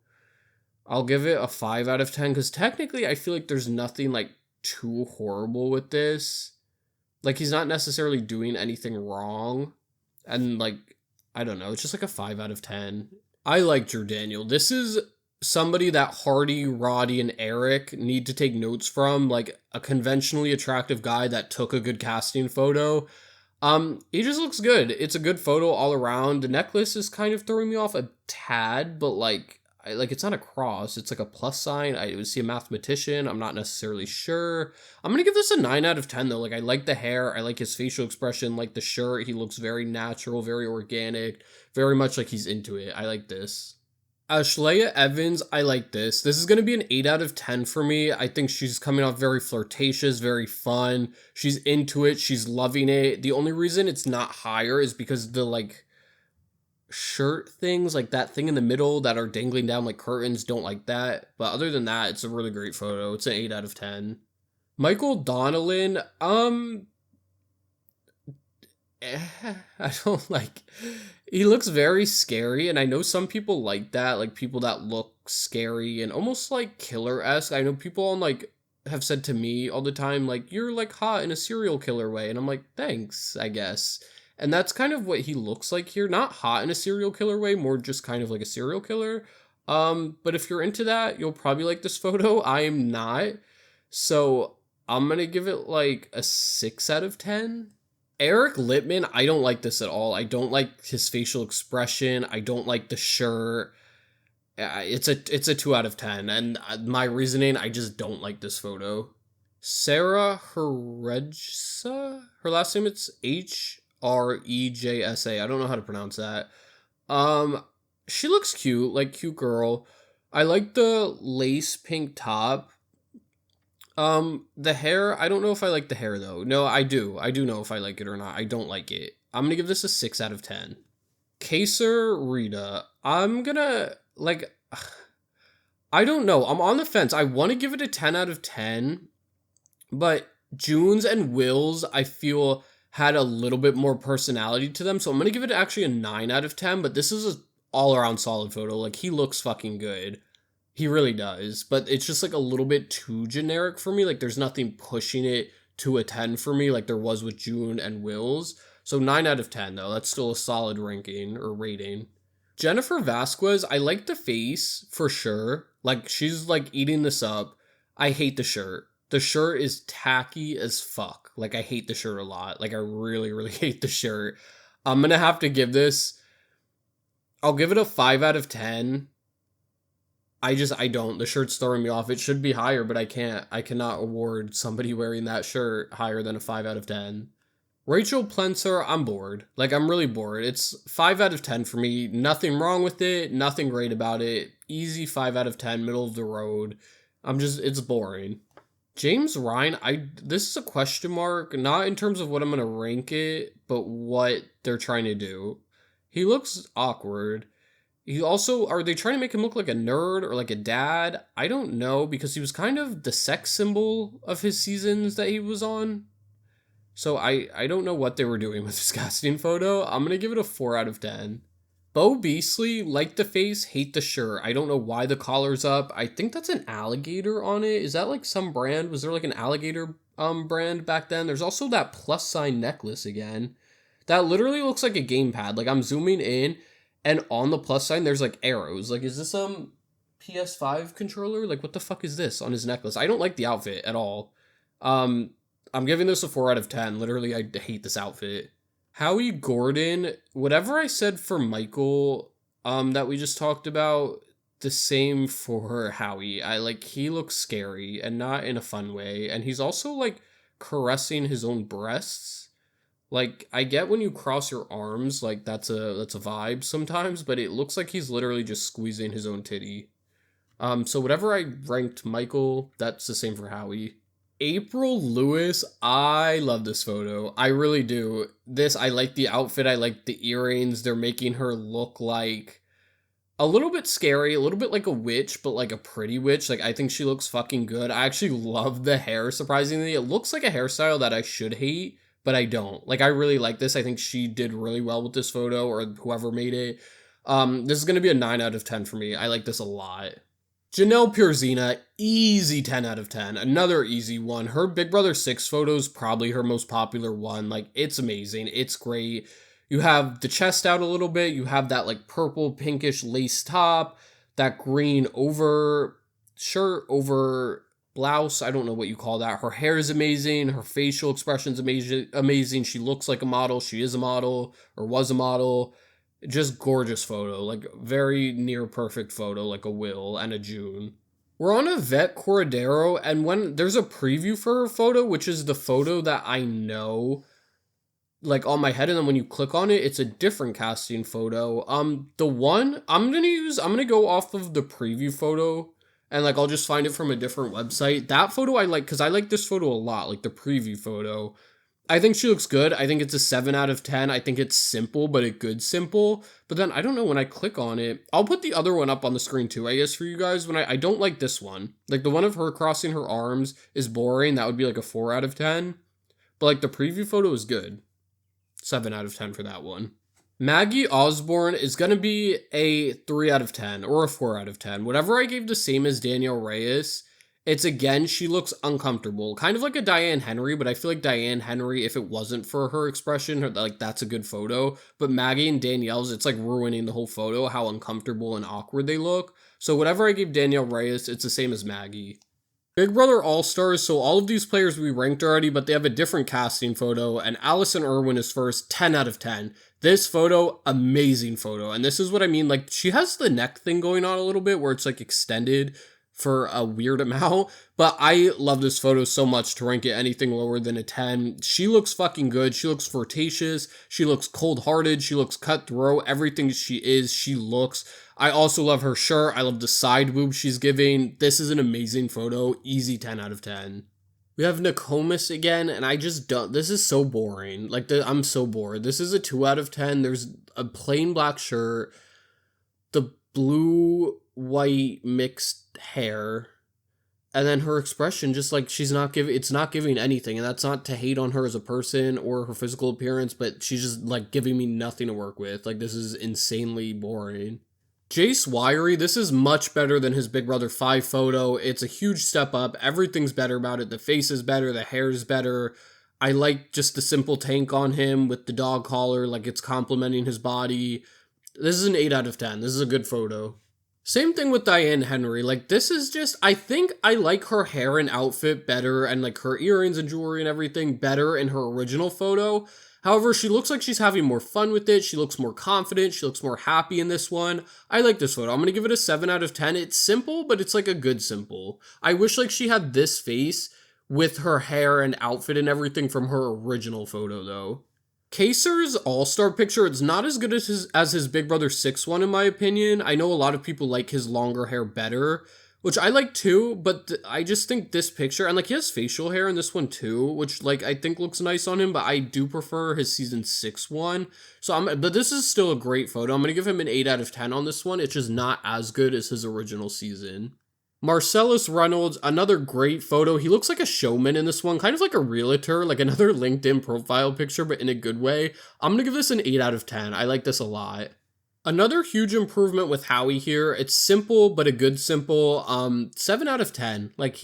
I'll give it a 5 out of 10 because technically I feel like there's nothing like too horrible with this. Like, he's not necessarily doing anything wrong. And like, I don't know, it's just like a 5 out of 10. I like Drew Daniel. This is somebody that Hardy, Roddy, and Eric need to take notes from, like a conventionally attractive guy that took a good casting photo. He just looks good. It's a good photo all around. The necklace is kind of throwing me off a tad, but like, it's not a cross. It's like a plus sign. I would see a mathematician. I'm not necessarily sure. I'm gonna give this a 9 out of 10 though. Like, I like the hair. I like his facial expression. Like the shirt. He looks very natural, very organic, very much like he's into it. I like this. Shalea Evans, I like this. This is going to be an 8 out of 10 for me. I think she's coming off very flirtatious, very fun. She's into it. She's loving it. The only reason it's not higher is because the, like, shirt things, like that thing in the middle that are dangling down like curtains, don't like that. But other than that, it's a really great photo. It's an 8 out of 10. Michael Donnellan, I don't like, he looks very scary, and I know some people like that, like people that look scary and almost like killer-esque. I know people on like have said to me all the time, like, you're like hot in a serial killer way, and I'm like, thanks, I guess. And that's kind of what he looks like here. Not hot in a serial killer way, more just kind of like a serial killer. But if you're into that, you'll probably like this photo. I am not. So I'm gonna give it like a 6 out of 10. Eric Littman, I don't like this at all. I don't like his facial expression. I don't like the shirt. It's a 2 out of 10. And my reasoning, I just don't like this photo. Sarah Herejsa? Her last name, it's Hrejsa. I don't know how to pronounce that. She looks cute, like cute girl. I like the lace pink top. The hair, I don't know if I like the hair though. No, I do. I do know if I like it or not. I don't like it. I'm gonna give this a 6 out of 10. Kaser Rita, I'm gonna, like, I don't know. I'm on the fence. I want to give it a 10 out of 10, but June's and Will's, I feel, had a little bit more personality to them. So I'm gonna give it actually a 9 out of 10, but this is an all-around solid photo. Like, he looks fucking good. He really does, but it's just like a little bit too generic for me. Like, there's nothing pushing it to a 10 for me like there was with June and Will's. So 9 out of 10 though. That's still a solid ranking or rating. Jennifer Vasquez, I like the face for sure. Like, she's like eating this up. I hate the shirt. The shirt is tacky as fuck. Like, I hate the shirt a lot. Like, I really, really hate the shirt. I'm gonna have to give this, I'll give it a 5 out of 10. I don't. The shirt's throwing me off. It should be higher, but I can't. I cannot award somebody wearing that shirt higher than a 5 out of 10. Rachel Plenser, I'm bored. Like, I'm really bored. It's 5 out of 10 for me. Nothing wrong with it. Nothing great about it. Easy 5 out of 10, middle of the road. It's boring. James Ryan, this is a question mark, not in terms of what I'm going to rank it, but what they're trying to do. He looks awkward. He also, are they trying to make him look like a nerd or like a dad? I don't know, because he was kind of the sex symbol of his seasons that he was on. So I don't know what they were doing with this casting photo. I'm going to give it a 4 out of 10. Bo Beasley, like the face, hate the shirt. I don't know why the collar's up. I think that's an alligator on it. Is that like some brand? Was there like an alligator brand back then? There's also that plus sign necklace again. That literally looks like a gamepad. Like, I'm zooming in, and on the plus sign, there's like arrows. Like, is this some PS5 controller? Like, what the fuck is this on his necklace? I don't like the outfit at all. I'm giving this a 4 out of 10. Literally, I hate this outfit. Howie Gordon, whatever I said for Michael, that we just talked about, the same for Howie. He looks scary and not in a fun way. And he's also like caressing his own breasts. Like, I get when you cross your arms, like, that's a vibe sometimes, but it looks like he's literally just squeezing his own titty. So whatever I ranked Michael, that's the same for Howie. April Lewis, I love this photo. I really do. I like the outfit, I like the earrings. They're making her look like a little bit scary, a little bit like a witch, but like a pretty witch. Like, I think she looks fucking good. I actually love the hair, surprisingly. It looks like a hairstyle that I should hate, but I don't. Like, I really like this. I think she did really well with this photo, or whoever made it. This is going to be a 9 out of 10 for me. I like this a lot. Janelle Pierzina, easy 10 out of 10. Another easy one. Her Big Brother 6 photo is probably her most popular one. Like, it's amazing. It's great. You have the chest out a little bit. You have that, like, purple, pinkish lace top. That green shirt over blouse. I don't know what you call that. Her hair is amazing. Her facial expression's amazing. She looks like a model. She is a model or was a model. Just gorgeous photo, like very near perfect photo, like a Will and a June. We're on Yvette Corradero, and when there's a preview for her photo, which is the photo that I know, like on my head, and then when you click on it, it's a different casting photo. The one I'm gonna go off of the preview photo, and like I'll just find it from a different website. That photo I like because I like this photo a lot, like the preview photo. I think she looks good. I think it's a 7 out of 10. I think it's simple, but a good simple. But then I don't know, when I click on it, I'll put the other one up on the screen too, I guess, for you guys. When I don't like this one. Like the one of her crossing her arms is boring. That would be like a 4 out of 10. But like the preview photo is good. 7 out of 10 for that one. Maggie Osborne is going to be a 3 out of 10 or a 4 out of 10. Whatever I gave the same as Danielle Reyes, it's again, she looks uncomfortable. Kind of like a Diane Henry, but I feel like Diane Henry, if it wasn't for her expression, like that's a good photo. But Maggie and Danielle's, it's like ruining the whole photo, how uncomfortable and awkward they look. So whatever I gave Danielle Reyes, it's the same as Maggie. Big Brother All-Stars, so all of these players we ranked already, but they have a different casting photo, and Allison Irwin is first, 10 out of 10. This photo, amazing photo, and this is what I mean, like, she has the neck thing going on a little bit, where it's, like, extended for a weird amount, but I love this photo so much to rank it anything lower than a 10. She looks fucking good, she looks flirtatious, she looks cold-hearted, she looks cutthroat, everything she looks. I also love her shirt. I love the side boob she's giving. This is an amazing photo. Easy 10 out of 10. We have Nokomis again, and I just don't. This is so boring. Like, I'm so bored. This is a 2 out of 10. There's a plain black shirt, the blue-white mixed hair, and then her expression, just like it's not giving anything. And that's not to hate on her as a person or her physical appearance, but she's just, like, giving me nothing to work with. Like, this is insanely boring. Jace Wiry, this is much better than his Big Brother 5 photo. It's a huge step up. Everything's better about it. The face is better. The hair is better. I like just the simple tank on him with the dog collar. Like, it's complementing his body. This is an 8 out of 10. This is a good photo. Same thing with Diane Henry. Like, this is just, I think I like her hair and outfit better, and like her earrings and jewelry and everything better in her original photo. However, she looks like she's having more fun with it. She looks more confident. She looks more happy in this one. I like this photo. I'm going to give it a 7 out of 10. It's simple, but it's like a good simple. I wish like she had this face with her hair and outfit and everything from her original photo though. Kaysar's all-star picture, it's not as good as his Big Brother 6 one in my opinion. I know a lot of people like his longer hair better, which I like too, but I just think this picture, and like he has facial hair in this one too, which like I think looks nice on him, but I do prefer his season 6 one. But this is still a great photo. I'm going to give him an 8 out of 10 on this one. It's just not as good as his original season. Marcellus Reynolds, another great photo. He looks like a showman in this one, kind of like a realtor, like another LinkedIn profile picture, but in a good way. I'm going to give this an 8 out of 10. I like this a lot. Another huge improvement with Howie here. It's simple, but a good simple. 7 out of 10. Like,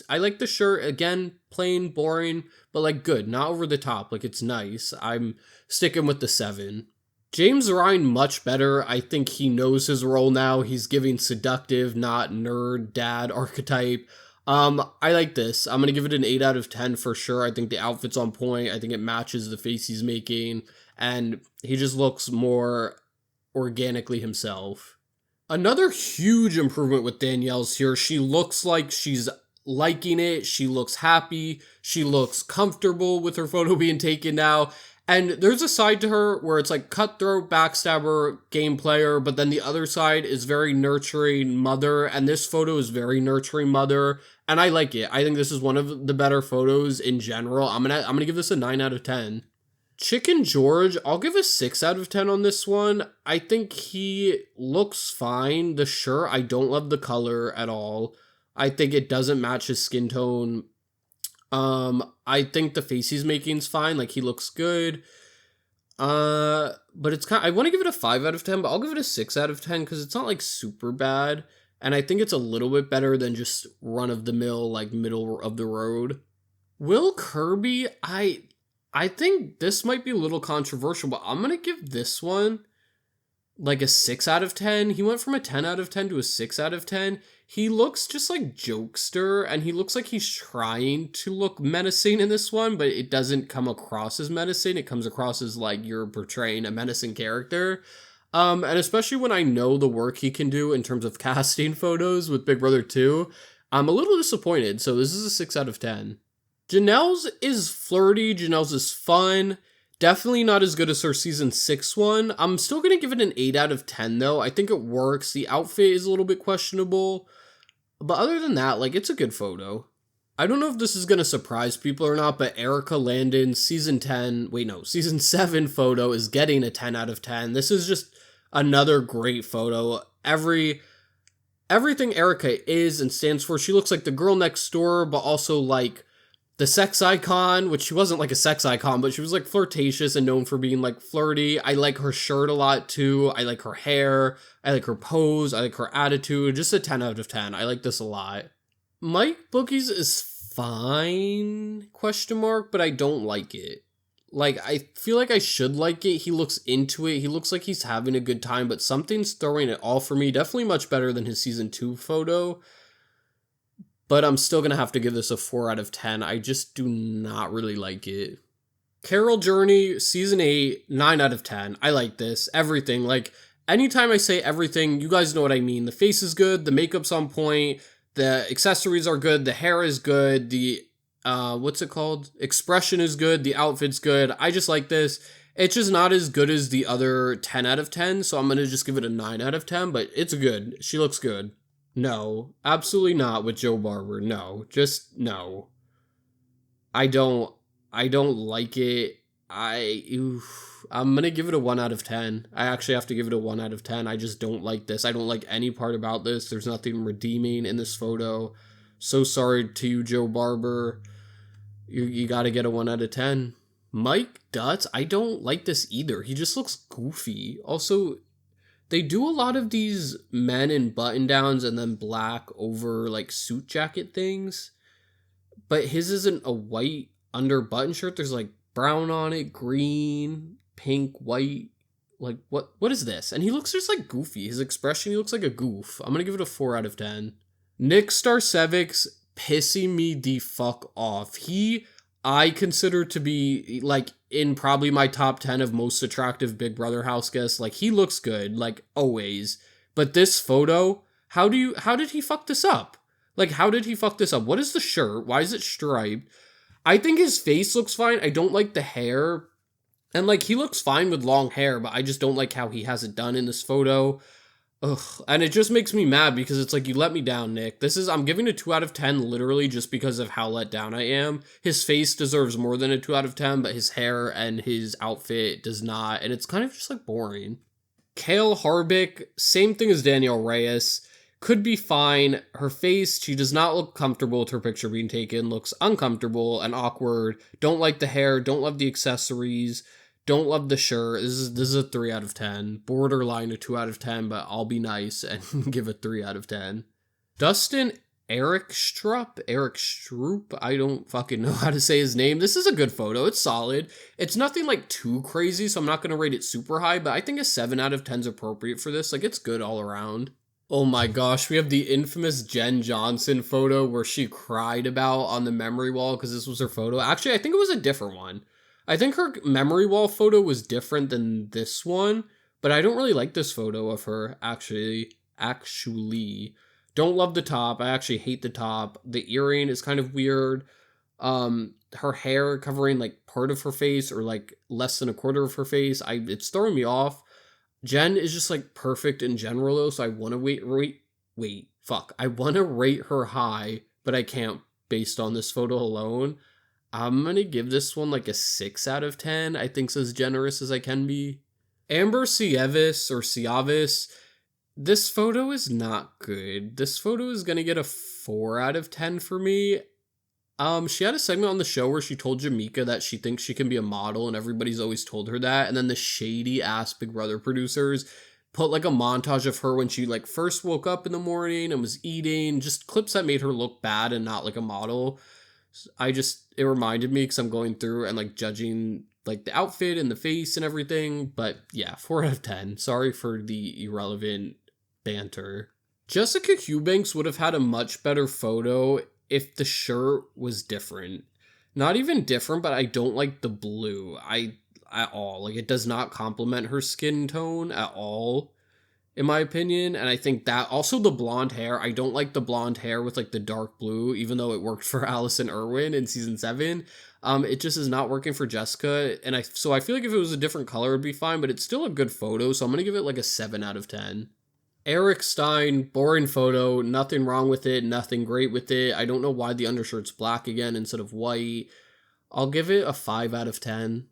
I like the shirt. Again, plain, boring, but like good. Not over the top. Like, it's nice. I'm sticking with the 7. James Ryan, much better. I think he knows his role now. He's giving seductive, not nerd, dad archetype. I like this. I'm going to give it an 8 out of 10 for sure. I think the outfit's on point. I think it matches the face he's making. And he just looks more organically himself. Another huge improvement with Danielle's here. She looks like she's liking it. She looks happy. She looks comfortable with her photo being taken now. And there's a side to her where it's like cutthroat, backstabber, game player, but then the other side is very nurturing mother, and this photo is very nurturing mother, and I like it. I think this is one of the better photos in general. I'm gonna give this a 9 out of 10. Chicken George, I'll give a 6 out of 10 on this one. I think he looks fine. The shirt, I don't love the color at all. I think it doesn't match his skin tone. I think the face he's making is fine. Like, he looks good. But it's I want to give it a 5 out of 10, but I'll give it a 6 out of 10 because it's not like super bad. And I think it's a little bit better than just run of the mill, like middle of the road. Will Kirby, I think this might be a little controversial, but I'm going to give this one like a 6 out of 10. He went from a 10 out of 10 to a 6 out of 10. He looks just like jokester, and he looks like he's trying to look menacing in this one, but it doesn't come across as menacing. It comes across as like you're portraying a menacing character. And especially when I know the work he can do in terms of casting photos with Big Brother 2, I'm a little disappointed. So this is a 6 out of 10. Janelle's is flirty. Janelle's is fun. Definitely not as good as her season 6 one. I'm still going to give it an 8 out of 10 though. I think it works. The outfit is a little bit questionable. But other than that, like, it's a good photo. I don't know if this is going to surprise people or not, but Erica Landon's season 7 photo is getting a 10 out of 10. This is just another great photo. Everything Erica is and stands for, she looks like the girl next door, but also like the sex icon, which she wasn't like a sex icon, but she was like flirtatious and known for being like flirty. I like her shirt a lot too. I like her hair. I like her pose. I like her attitude. Just a 10 out of 10. I like this a lot. Mike Bookies is fine, question mark, but I don't like it. Like, I feel like I should like it. He looks into it. He looks like he's having a good time, but something's throwing it off for me. Definitely much better than his season 2 photo. But I'm still going to have to give this a 4 out of 10. I just do not really like it. Carol Journey, season 8, 9 out of 10. I like this. Everything. Like, anytime I say everything, you guys know what I mean. The face is good. The makeup's on point. The accessories are good. The hair is good. The, what's it called? Expression is good. The outfit's good. I just like this. It's just not as good as the other 10 out of 10. So I'm going to just give it a 9 out of 10. But it's good. She looks good. No, absolutely not with Joe Barber. No, just no. I don't like it. I'm gonna give it a 1 out of 10. I actually have to give it a 1 out of 10. I just don't like this. I don't like any part about this. There's nothing redeeming in this photo. So sorry to you, Joe Barber. You gotta get a 1 out of 10. Mike Dutz, I don't like this either. He just looks goofy. Also, they do a lot of these men in button downs and then black over like suit jacket things. But his isn't a white under button shirt. There's like brown on it, green, pink, white. Like what is this? And he looks just like goofy. His expression, he looks like a goof. I'm gonna give it a 4 out of 10. Nick Starcevics pissing me the fuck off. I consider to be like in probably my top 10 of most attractive Big Brother house guests. Like, he looks good, like always. But this photo, how did he fuck this up? Like, how did he fuck this up? What is the shirt? Why is it striped? I think his face looks fine. I don't like the hair. And like, he looks fine with long hair, but I just don't like how he has it done in this photo. Ugh, and it just makes me mad because it's like, you let me down, Nick. I'm giving a 2 out of 10 literally just because of how let down I am. His face deserves more than a 2 out of 10, but his hair and his outfit does not, and it's kind of just like boring. Kale Harbick, same thing as Danielle Reyes. Could be fine. Her face, she does not look comfortable with her picture being taken, looks uncomfortable and awkward. Don't like the hair, don't love the accessories. Don't love the shirt. This is a 3 out of 10. Borderline a 2 out of 10, but I'll be nice and give a 3 out of 10. Dustin Eric Strupp, I don't fucking know how to say his name. This is a good photo. It's solid. It's nothing like too crazy, so I'm not going to rate it super high, but I think a 7 out of 10 is appropriate for this. Like, it's good all around. Oh my gosh, we have the infamous Jen Johnson photo where she cried about on the memory wall because this was her photo. Actually, I think it was a different one. I think her memory wall photo was different than this one, but I don't really like this photo of her, actually. Don't love the top. I actually hate the top. The earring is kind of weird. Her hair covering like part of her face or like less than a quarter of her face. It's throwing me off. Jen is just like perfect in general though, so I want to I want to rate her high, but I can't based on this photo alone. I'm going to give this one like a 6 out of 10. I think it's as generous as I can be. Amber Ciavis, this photo is not good. This photo is going to get a 4 out of 10 for me. She had a segment on the show where she told Jamaica that she thinks she can be a model and everybody's always told her that. And then the shady ass Big Brother producers put like a montage of her when she like first woke up in the morning and was eating, just clips that made her look bad and not like a model. It reminded me because I'm going through and like judging like the outfit and the face and everything. But yeah, 4 out of 10. Sorry for the irrelevant banter. Jessica Eubanks would have had a much better photo if the shirt was different. Not even different, but I don't like the blue. At all. Like, it does not complement her skin tone at all, in my opinion. And I think that also the blonde hair, I don't like the blonde hair with like the dark blue, even though it worked for Allison Irwin in season 7. It just is not working for Jessica. And so I feel like if it was a different color, it'd be fine, but it's still a good photo. So I'm going to give it like a 7 out of 10. Eric Stein, boring photo, nothing wrong with it, nothing great with it. I don't know why the undershirt's black again instead of white. I'll give it a 5 out of 10.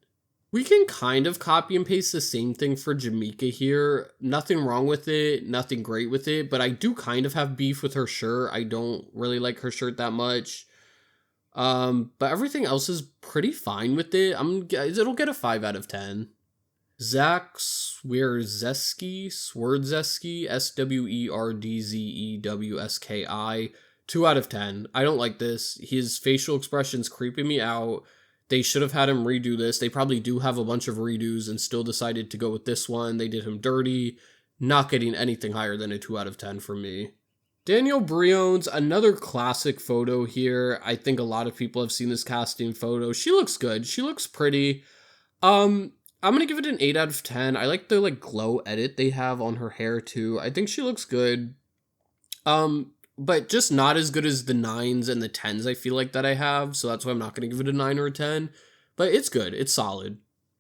We can kind of copy and paste the same thing for Jamaica here. Nothing wrong with it, nothing great with it, but I do kind of have beef with her shirt. I don't really like her shirt that much. But everything else is pretty fine with it. It'll get a 5 out of 10. Zach Swerdzeski, Swerdzeski, 2 out of 10. I don't like this. His facial expression's creeping me out. They should have had him redo this. They probably do have a bunch of redos and still decided to go with this one. They did him dirty. Not getting anything higher than a 2 out of 10 for me. Danielle Briones, another classic photo here. I think a lot of people have seen this casting photo. She looks good. She looks pretty. I'm going to give it an 8 out of 10. I like the like glow edit they have on her hair too. I think she looks good. But just not as good as the 9s and the 10s I feel like that I have. So that's why I'm not going to give it a 9 or a 10. But it's good. It's solid.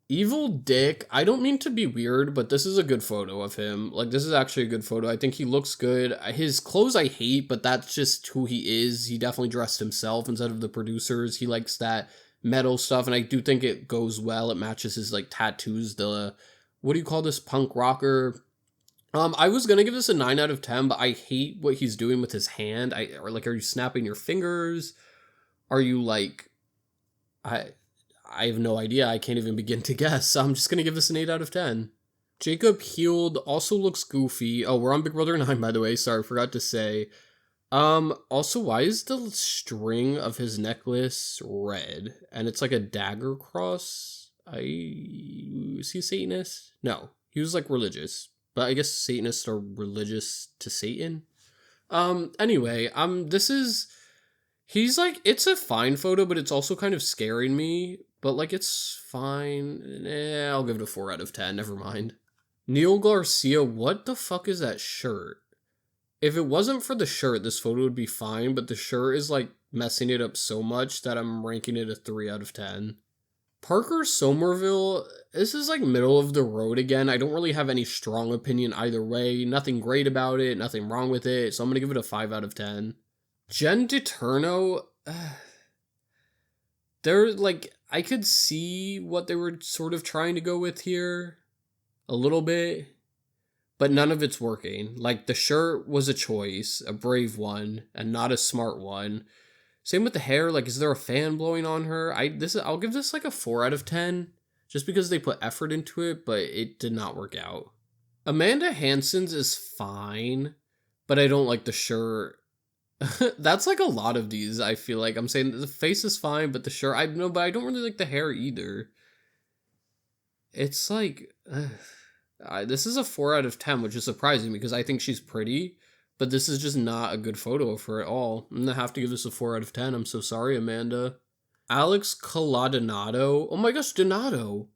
Evil Dick, I don't mean to be weird, but this is a good photo of him. Like, this is actually a good photo. I think he looks good. His clothes I hate, but that's just who he is. He definitely dressed himself instead of the producers. He likes that metal stuff, and I do think it goes well. It matches his like tattoos, the what do you call this, punk rocker. I was gonna give this a 9 out of 10, but I hate what he's doing with his hand. Are you snapping your fingers? Are you like I have no idea. I can't even begin to guess. So I'm just gonna give this an 8 out of 10. Jacob Heald also looks goofy. Oh, we're on Big Brother 9, by the way. Sorry, forgot to say. Also, why is the string of his necklace red? And it's like a dagger cross? Is he a Satanist? No, he was like religious. But I guess Satanists are religious to Satan. Anyway, he's like, it's a fine photo, but it's also kind of scaring me. But like, it's fine. I'll give it a 4 out of 10. Never mind. Neil Garcia, what the fuck is that shirt? If it wasn't for the shirt, this photo would be fine, but the shirt is like messing it up so much that I'm ranking it a 3 out of 10. Parker Somerville, this is like middle of the road again. I don't really have any strong opinion either way. Nothing great about it, nothing wrong with it, so I'm going to give it a 5 out of 10. Jen DeTurno, they're like, I could see what they were sort of trying to go with here a little bit. But none of it's working. Like, the shirt was a choice, a brave one, and not a smart one. Same with the hair. Like, is there a fan blowing on her? I'll give this like a 4 out of 10, just because they put effort into it, but it did not work out. Amanda Hansen's is fine, but I don't like the shirt. That's like a lot of these, I feel like. I'm saying the face is fine, but the shirt, I know, but I don't really like the hair either. It's like... this is a 4 out of 10, which is surprising because I think she's pretty, but this is just not a good photo of her at all. I'm gonna have to give this a 4 out of 10. I'm so sorry, Amanda. Alex Coladonado. Oh my gosh, Donato.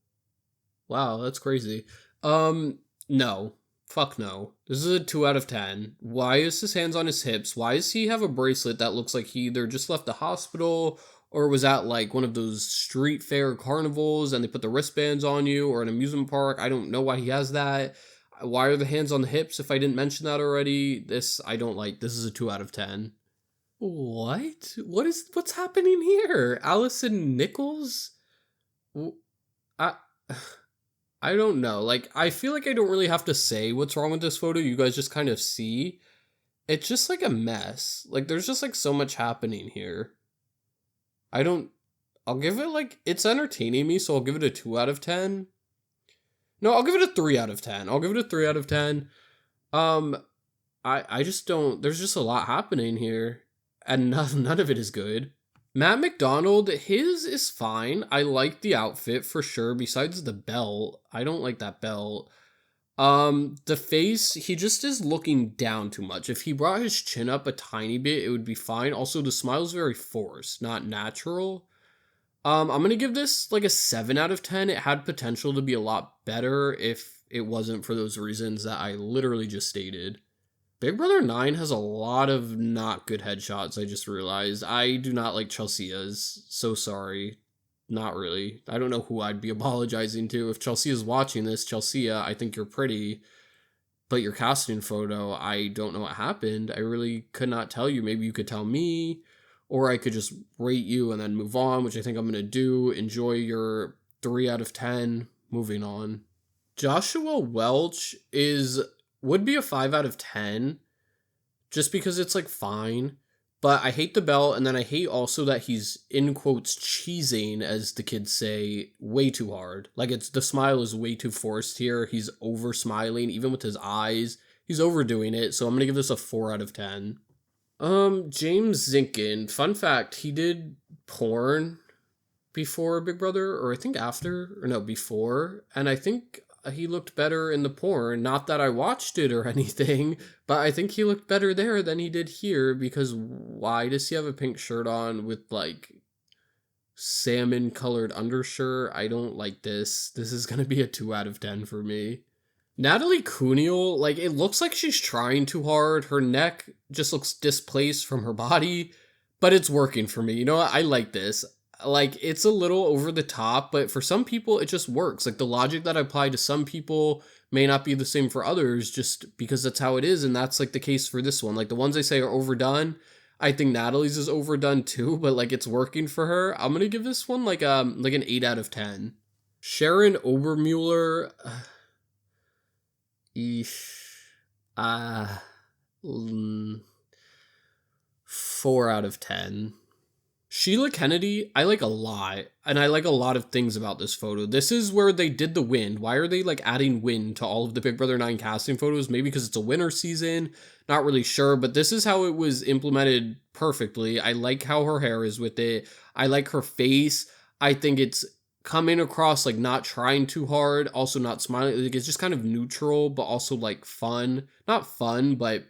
Wow, that's crazy. No. Fuck no. This is a 2 out of 10. Why is his hands on his hips? Why does he have a bracelet that looks like he either just left the hospital or was at like one of those street fair carnivals and they put the wristbands on you, or an amusement park? I don't know why he has that. Why are the hands on the hips if I didn't mention that already? I don't like. This is a 2 out of 10. What? What's happening here? Allison Nichols? I don't know. Like, I feel like I don't really have to say what's wrong with this photo. You guys just kind of see. It's just like a mess. Like, there's just like so much happening here. I'll give it like, it's entertaining me, so I'll give it a 2 out of 10. No, I'll give it a 3 out of 10. I'll give it a 3 out of 10. I just don't, there's just a lot happening here, and none of it is good. Matt McDonald, his is fine. I like the outfit for sure. Besides the belt, I don't like that belt. The face, he just is looking down too much. If he brought his chin up a tiny bit, it would be fine. Also, the smile's very forced, not natural. I'm gonna give this like a 7 out of 10. It had potential to be a lot better if it wasn't for those reasons that I literally just stated. Big Brother 9 has a lot of not good headshots, I just realized. I do not like Chelsea's. So sorry. Not really. I don't know who I'd be apologizing to. If Chelsea is watching this, Chelsea, I think you're pretty, but your casting photo, I don't know what happened. I really could not tell you. Maybe you could tell me, or I could just rate you and then move on, which I think I'm going to do. Enjoy your 3 out of 10. Moving on. Joshua Welch would be a 5 out of 10 just because it's like fine, but I hate the belt, and then I hate also that he's in quotes cheesing, as the kids say, way too hard. Like, it's the smile is way too forced here. He's over smiling even with his eyes. He's overdoing it, so I'm going to give this a 4 out of 10. James Zinkin, fun fact, he did porn before Big Brother, or I think after, or no, before, and I think he looked better in the porn. Not that I watched it or anything, but I think he looked better there than he did here, because why does he have a pink shirt on with like salmon colored undershirt? I don't like this. This is gonna be a 2 out of 10 for me. Natalie Cuniel, like, it looks like she's trying too hard. Her neck just looks displaced from her body, but it's working for me. You know what? I like this. Like, it's a little over the top, but for some people, it just works. Like, the logic that I apply to some people may not be the same for others, just because that's how it is, and that's, like, the case for this one. Like, the ones I say are overdone, I think Natalie's is overdone too, but, like, it's working for her. I'm gonna give this one, like an 8 out of 10. Sharon Obermuller... Uh, 4 out of 10. Sheila Kennedy, I like a lot, and I like a lot of things about this photo. This is where they did the wind. Why are they like adding wind to all of the Big Brother 9 casting photos? Maybe because it's a winter season, not really sure, but this is how it was implemented perfectly. I like how her hair is with it. I like her face. I think it's coming across like not trying too hard, also not smiling. Like, it's just kind of neutral, but also like fun. Not fun, but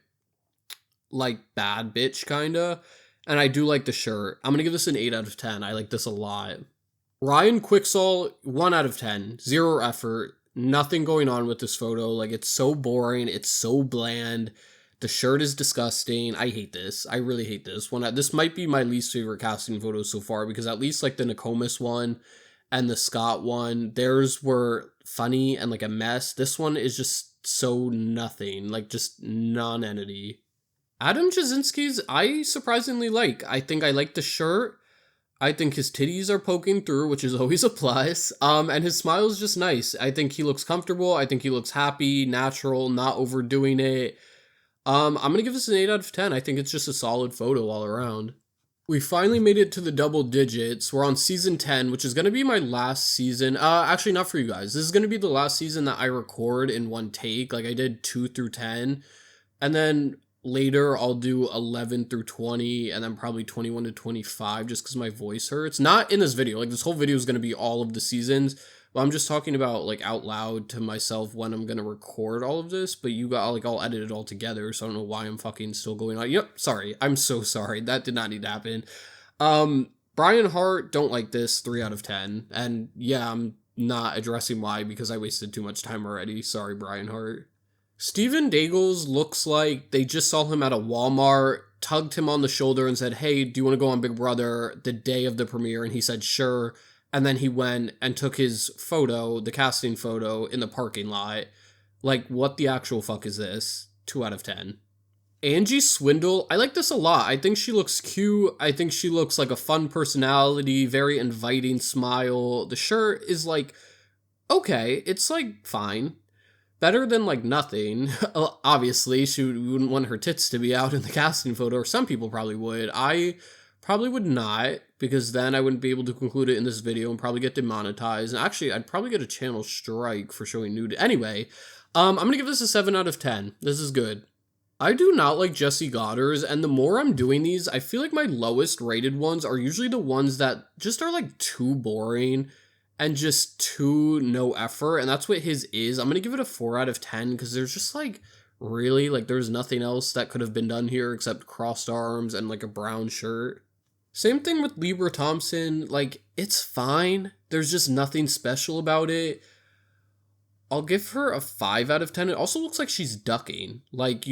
like bad bitch kinda. And I do like the shirt. I'm gonna give this an 8 out of 10. I like this a lot. Ryan Quixall, 1 out of 10. Zero effort. Nothing going on with this photo. Like, it's so boring. It's so bland. The shirt is disgusting. I hate this. I really hate this one. This might be my least favorite casting photo so far, because at least like the Nokomis one and the Scott one, theirs were funny and like a mess. This one is just so nothing. Like, just non-entity. Adam Jasinski's, I surprisingly like. I think I like the shirt. I think his titties are poking through, which is always a plus. And his smile is just nice. I think he looks comfortable. I think he looks happy, natural, not overdoing it. I'm gonna give this an 8 out of 10. I think it's just a solid photo all around. We finally made it to the double digits. We're on season 10, which is gonna be my last season. Actually, not for you guys. This is gonna be the last season that I record in one take. Like, I did 2 through 10, and then later I'll do 11 through 20, and then probably 21 to 25, just because my voice hurts. Not in this video. Like, this whole video is going to be all of the seasons, but I'm just talking about like out loud to myself when I'm going to record all of this. But you got like, I'll edit it all together, so I don't know why I'm fucking still going on. Yep, sorry. I'm so sorry. That did not need to happen. Brian Hart, don't like this. 3 out of 10. And yeah, I'm not addressing why, because I wasted too much time already. Sorry, Brian Hart. Steven Dagels looks like they just saw him at a Walmart, tugged him on the shoulder and said, hey, do you want to go on Big Brother the day of the premiere? And he said, sure. And then he went and took his photo, the casting photo, in the parking lot. Like, what the actual fuck is this? 2 out of 10. Angie Swindle, I like this a lot. I think she looks cute. I think she looks like a fun personality, very inviting smile. The shirt is like, okay, it's like fine. Better than like nothing. Obviously, she wouldn't want her tits to be out in the casting photo, or some people probably would. I probably would not, because then I wouldn't be able to conclude it in this video and probably get demonetized. And actually, I'd probably get a channel strike for showing nudity. Anyway, I'm gonna give this a 7 out of 10. This is good. I do not like Jesse Goddard's, and the more I'm doing these, I feel like my lowest rated ones are usually the ones that just are like too boring and just too no effort, and that's what his is. I'm gonna give it a 4 out of 10 because there's just like really like there's nothing else that could have been done here except crossed arms and like a brown shirt. Same thing with Libra Thompson, like it's fine. There's just nothing special about it. I'll give her a 5 out of 10. It also looks like she's ducking. Like,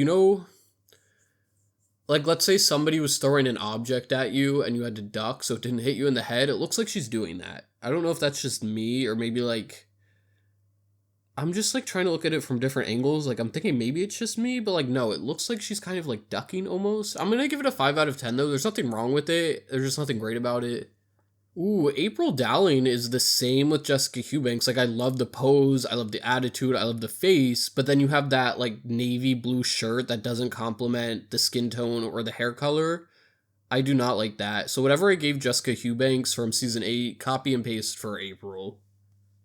like let's say somebody was throwing an object at you and you had to duck so it didn't hit you in the head. It looks like she's doing that. I don't know if that's just me or maybe like I'm just like trying to look at it from different angles. Like I'm thinking maybe it's just me, but like no, it looks like she's kind of like ducking almost. I'm going to give it a 5 out of 10 though. There's nothing wrong with it. There's just nothing great about it. Ooh, April Dowling is the same with Jessica Eubanks. Like, I love the pose, I love the attitude, I love the face, but then you have that, like, navy blue shirt that doesn't complement the skin tone or the hair color. I do not like that. So, whatever I gave Jessica Eubanks from season 8, copy and paste for April.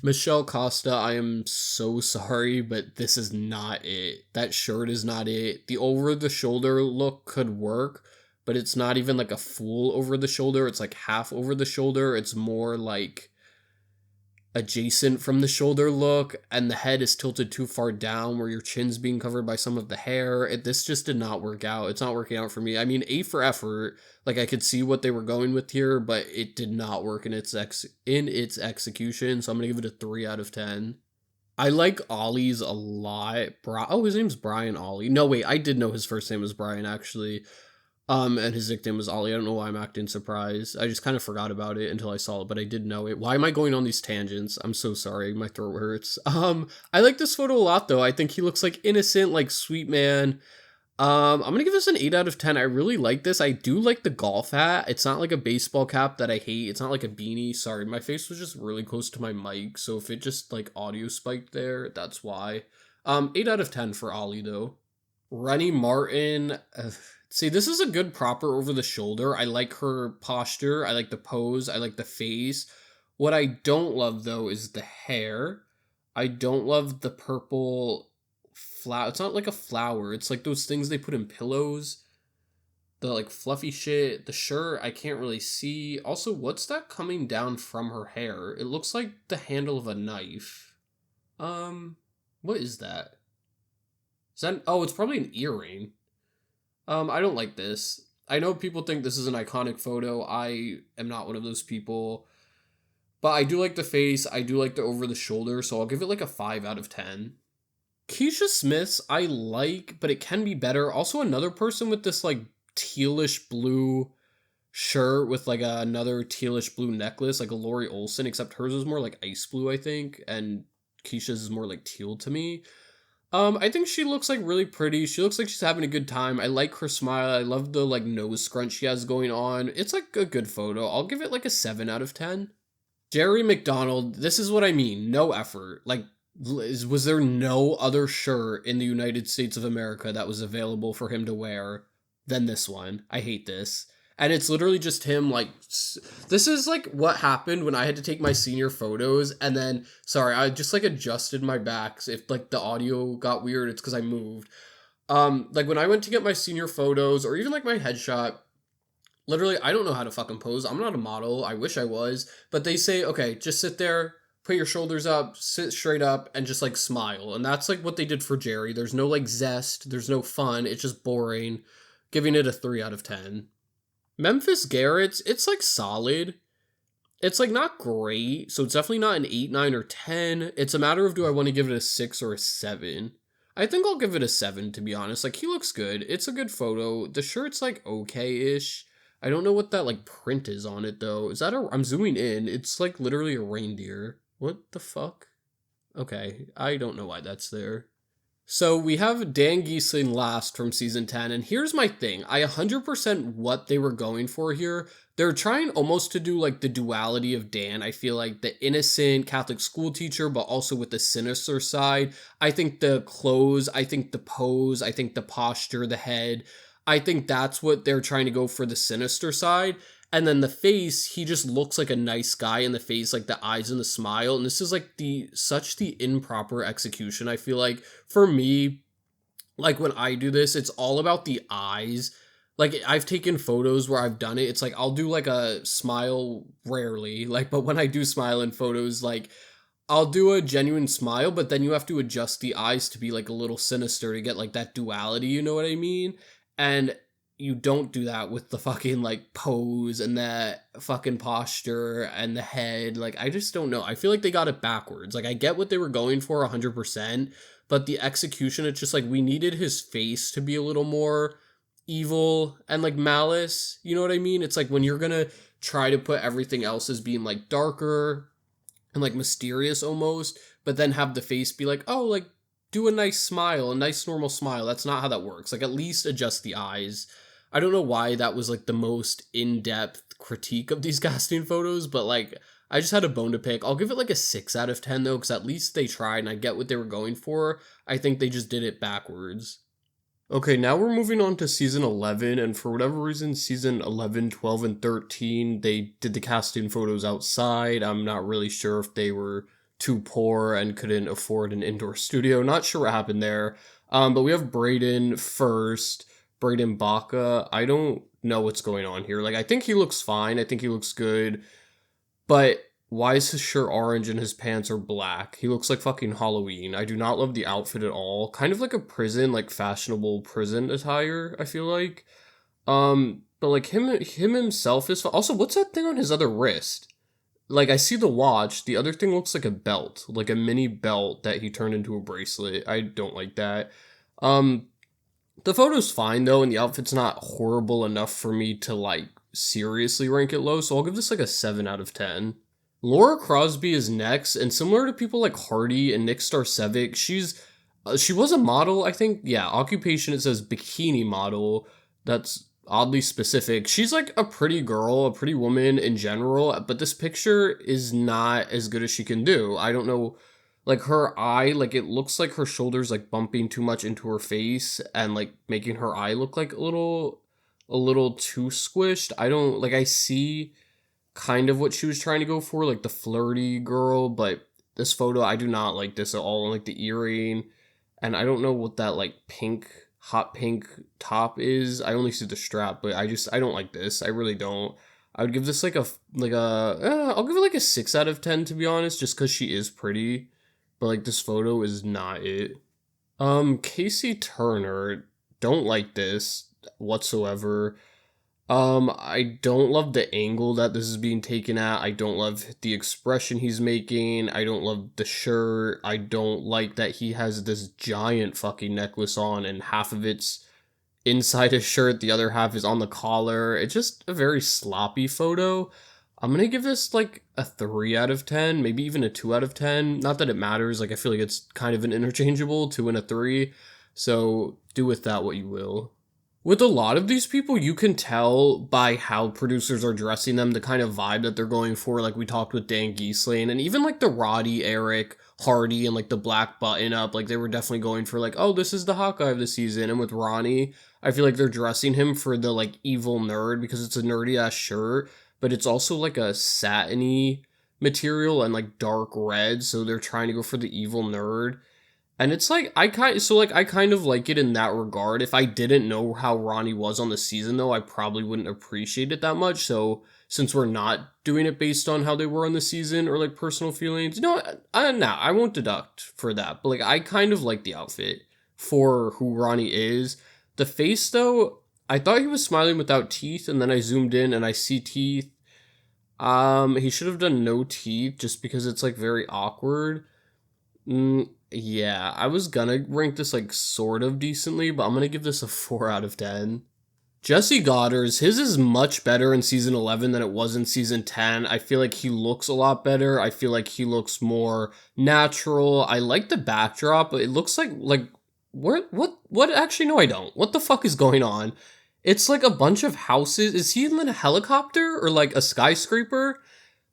Michelle Costa, I am so sorry, but this is not it. That shirt is not it. The over the shoulder look could work, but it's not even like a full over the shoulder. It's like half over the shoulder. It's more like adjacent from the shoulder look, and the head is tilted too far down where your chin's being covered by some of the hair. This just did not work out. It's not working out for me. I mean, A for effort. Like I could see what they were going with here, but it did not work in its execution. So I'm gonna give it a 3 out of 10. I like Ollie's a lot. Oh, his name's Brian Ollie. No, wait, I did know his first name was Brian actually. And his nickname was Ollie. I don't know why I'm acting surprised. I just kind of forgot about it until I saw it, but I did know it. Why am I going on these tangents? I'm so sorry. My throat hurts. I like this photo a lot though. I think he looks like innocent, like sweet man. I'm gonna give this an 8 out of 10. I really like this. I do like the golf hat. It's not like a baseball cap that I hate. It's not like a beanie. Sorry, my face was just really close to my mic, so if it just like audio spiked there, that's why. 8 out of 10 for Ollie though. Rennie Martin. See, this is a good proper over the shoulder. I like her posture. I like the pose. I like the face. What I don't love, though, is the hair. I don't love the purple flower. It's not like a flower. It's like those things they put in pillows. The, like, fluffy shit. The shirt, I can't really see. Also, what's that coming down from her hair? It looks like the handle of a knife. What is that? Is that... Oh, it's probably an earring. I don't like this. I know people think this is an iconic photo. I am not one of those people. But I do like the face. I do like the over the shoulder. So I'll give it like a 5 out of 10. Keisha Smith's I like, but it can be better. Also another person with this like tealish blue shirt with like another tealish blue necklace, like a Lori Olson, except hers is more like ice blue, I think. And Keisha's is more like teal to me. I think she looks like really pretty. She looks like she's having a good time. I like her smile. I love the like nose scrunch she has going on. It's like a good photo. I'll give it like a 7 out of 10. Jerry McDonald, this is what I mean. No effort. Like, was there no other shirt in the United States of America that was available for him to wear than this one? I hate this. And it's literally just him, like, this is, like, what happened when I had to take my senior photos, and then, sorry, I just, like, adjusted my back. If, like, the audio got weird, it's because I moved. Like, when I went to get my senior photos, or even, like, my headshot, literally, I don't know how to fucking pose. I'm not a model. I wish I was. But they say, okay, just sit there, put your shoulders up, sit straight up, and just, like, smile. And that's, like, what they did for Jerry. There's no, like, zest. There's no fun. It's just boring. Giving it a 3 out of 10. Memphis Garrett's, it's like solid. It's like not great, so it's definitely not an 8, 9, or 10. It's a matter of do I want to give it a 6 or a 7. I think I'll give it a 7, to be honest. Like, he looks good. It's a good photo. The shirt's like okay-ish. I don't know what that like print is on it though. Is that I'm zooming in. It's like literally a reindeer. What the fuck? Okay, I don't know why that's there. So we have Dan Gheesling last from season 10, and here's my thing. I 100% what they were going for here. They're trying almost to do like the duality of Dan. I feel like the innocent Catholic school teacher, but also with the sinister side. I think the clothes, I think the pose, I think the posture, the head. I think that's what they're trying to go for, the sinister side. And then the face, he just looks like a nice guy in the face, like the eyes and the smile. And this is like the improper execution, I feel like. For me, like when I do this, it's all about the eyes. Like I've taken photos where I've done it. It's like I'll do like a smile rarely, like but when I do smile in photos, like I'll do a genuine smile, but then you have to adjust the eyes to be like a little sinister to get like that duality, you know what I mean? And you don't do that with the fucking like pose and that fucking posture and the head. Like I just don't know. I feel like they got it backwards. Like I get what they were going for 100%, but the execution, it's just like we needed his face to be a little more evil and like malice. You know what I mean? It's like when you're gonna try to put everything else as being like darker and like mysterious almost, but then have the face be like, oh, like do a nice smile, a nice normal smile. That's not how that works. Like at least adjust the eyes. I don't know why that was like the most in-depth critique of these casting photos, but like I just had a bone to pick. I'll give it like a 6 out of 10 though, because at least they tried and I get what they were going for. I think they just did it backwards. Okay, now we're moving on to season 11, and for whatever reason, season 11, 12, and 13, they did the casting photos outside. I'm not really sure if they were too poor and couldn't afford an indoor studio. Not sure what happened there. But we have Brayden first, Brayden Baca. I don't know what's going on here. Like, I think he looks fine. I think he looks good. But why is his shirt orange and his pants are black? He looks like fucking Halloween. I do not love the outfit at all. Kind of like a prison, like fashionable prison attire, I feel like. But like him himself is also, what's that thing on his other wrist? Like I see the watch, the other thing looks like a belt, like a mini belt that he turned into a bracelet. I don't like that. Um the photo's fine though, and the outfit's not horrible enough for me to like seriously rank it low, so I'll give this like a 7 out of 10. Laura Crosby is next, and similar to people like Hardy and Nick Starcevic, she was a model, I think. Yeah, occupation, it says bikini model. That's oddly specific. She's like a pretty girl, a pretty woman in general, but this picture is not as good as she can do. I don't know, like her eye, like it looks like her shoulders like bumping too much into her face and like making her eye look like a little too squished. I don't like I see kind of what she was trying to go for, like the flirty girl, but this photo, I do not like this at all. And like the earring, and I don't know what that like hot pink top is. I only see the strap, but I don't like this. I really don't. I would give this I'll give it like a 6 out of 10 to be honest, just because she is pretty, but like this photo is not it. Casey Turner, don't like this whatsoever. I don't love the angle that this is being taken at. I don't love the expression he's making. I don't love the shirt. I don't like that he has this giant fucking necklace on and half of it's inside his shirt, the other half is on the collar. It's just a very sloppy photo. I'm gonna give this like a 3 out of 10, maybe even a 2 out of 10. Not that it matters, like I feel like it's kind of an interchangeable 2 and a 3. So do with that what you will. With a lot of these people, you can tell by how producers are dressing them, the kind of vibe that they're going for. Like we talked with Dan Gheesling, and even like the Roddy, Eric, Hardy, and like the black button up, like they were definitely going for like, oh, this is the Hawkeye of the season. And with Ronnie, I feel like they're dressing him for the like evil nerd because it's a nerdy ass shirt, but it's also like a satiny material and like dark red, so they're trying to go for the evil nerd. And it's like I kind of like it in that regard. If I didn't know how Ronnie was on the season though, I probably wouldn't appreciate it that much. So since we're not doing it based on how they were on the season or like personal feelings, I won't deduct for that. But like I kind of like the outfit for who Ronnie is. The face though, I thought he was smiling without teeth, and then I zoomed in and I see teeth. He should have done no teeth just because it's like very awkward. Yeah, I was gonna rank this like sort of decently, but I'm gonna give this a 4 out of 10. Jesse Goddard's, his is much better in season 11 than it was in season 10. I feel like he looks a lot better. I feel like he looks more natural. I like the backdrop, but it looks like what actually no I don't. What the fuck is going on? It's like a bunch of houses. Is he in a helicopter or like a skyscraper?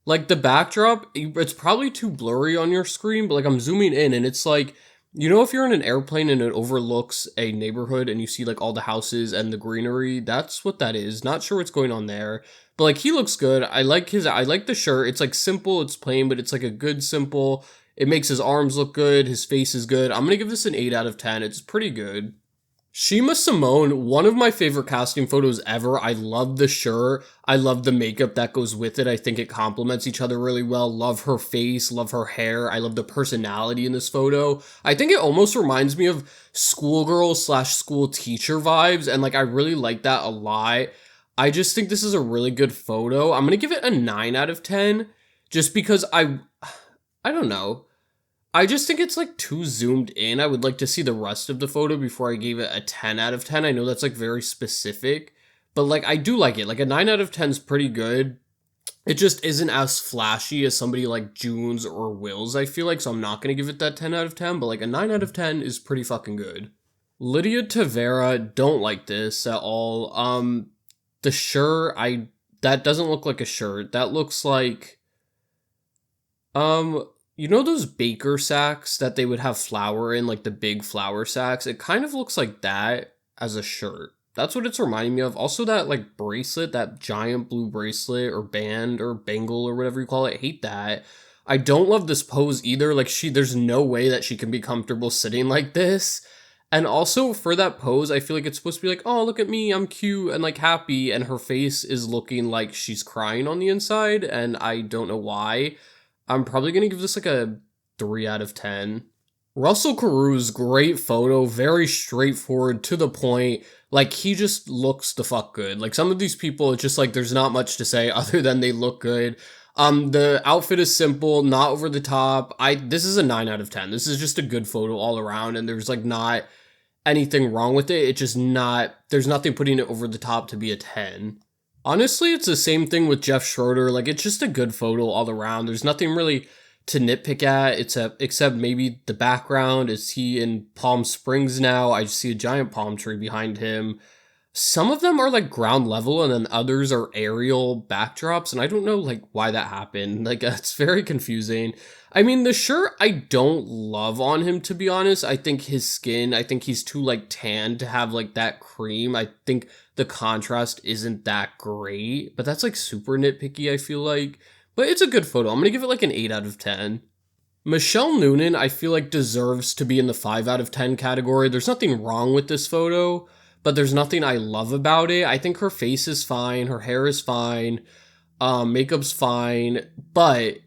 Like the backdrop, it's probably too blurry on your screen, but like I'm zooming in and it's like, you know, if you're in an airplane and it overlooks a neighborhood and you see like all the houses and the greenery, that's what that is. Not sure what's going on there, but like he looks good. I like the shirt. It's like simple, it's plain, but it's like a good simple. It makes his arms look good. His face is good. I'm going to give this an 8 out of 10. It's pretty good. Shima Simone, one of my favorite casting photos ever. I love the shirt. I love the makeup that goes with it. I think it complements each other really well. Love her face, love her hair. I love the personality in this photo. I think it almost reminds me of schoolgirl slash school teacher vibes. And like, I really like that a lot. I just think this is a really good photo. I'm going to give it a 9 out of 10 just because I don't know. I just think it's like too zoomed in. I would like to see the rest of the photo before I gave it a 10 out of 10. I know that's like very specific, but like I do like it. Like a 9 out of 10 is pretty good. It just isn't as flashy as somebody like June's or Will's, I feel like, so I'm not going to give it that 10 out of 10, but like a 9 out of 10 is pretty fucking good. Lydia Tavera, don't like this at all. The shirt, that doesn't look like a shirt. That looks like you know those baker sacks that they would have flour in, like the big flour sacks? It kind of looks like that as a shirt. That's what it's reminding me of. Also, that like bracelet, that giant blue bracelet or band or bangle or whatever you call it. I hate that. I don't love this pose either. Like there's no way that she can be comfortable sitting like this. And also for that pose, I feel like it's supposed to be like, oh, look at me, I'm cute and like happy. And her face is looking like she's crying on the inside. And I don't know why. I'm probably going to give this like a 3 out of 10. Russell Carews, great photo, very straightforward, to the point. Like, he just looks the fuck good. Like, some of these people, it's just like, there's not much to say other than they look good. The outfit is simple, not over the top. This is a 9 out of 10. This is just a good photo all around, and there's like not anything wrong with it. It's just not, there's nothing putting it over the top to be a 10. Honestly, it's the same thing with Jeff Schroeder. Like, it's just a good photo all around. There's nothing really to nitpick at, except maybe the background. Is he in Palm Springs now? I see a giant palm tree behind him. Some of them are like ground level, and then others are aerial backdrops, and I don't know like why that happened. Like, it's very confusing. I mean, the shirt I don't love on him, to be honest. I think his skin, I think he's too like tan to have like that cream. I think the contrast isn't that great, but that's like super nitpicky, I feel like. But it's a good photo. I'm gonna give it like an 8 out of 10. Michelle Noonan, I feel like, deserves to be in the 5 out of 10 category. There's nothing wrong with this photo, but there's nothing I love about it. I think her face is fine, her hair is fine, makeup's fine, but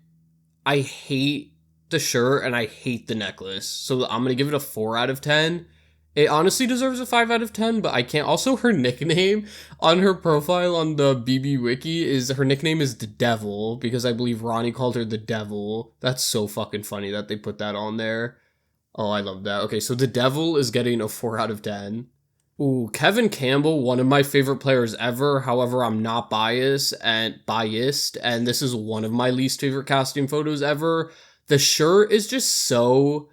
I hate the shirt and I hate the necklace. So I'm gonna give it a 4 out of 10. It honestly deserves a 5 out of 10, but I can't. Also, her nickname on her profile on the BB Wiki her nickname is the Devil, because I believe Ronnie called her the Devil. That's so fucking funny that they put that on there. Oh, I love that. Okay, so the Devil is getting a 4 out of 10. Ooh, Kevin Campbell, one of my favorite players ever. However, I'm not biased, and this is one of my least favorite casting photos ever. The shirt is just so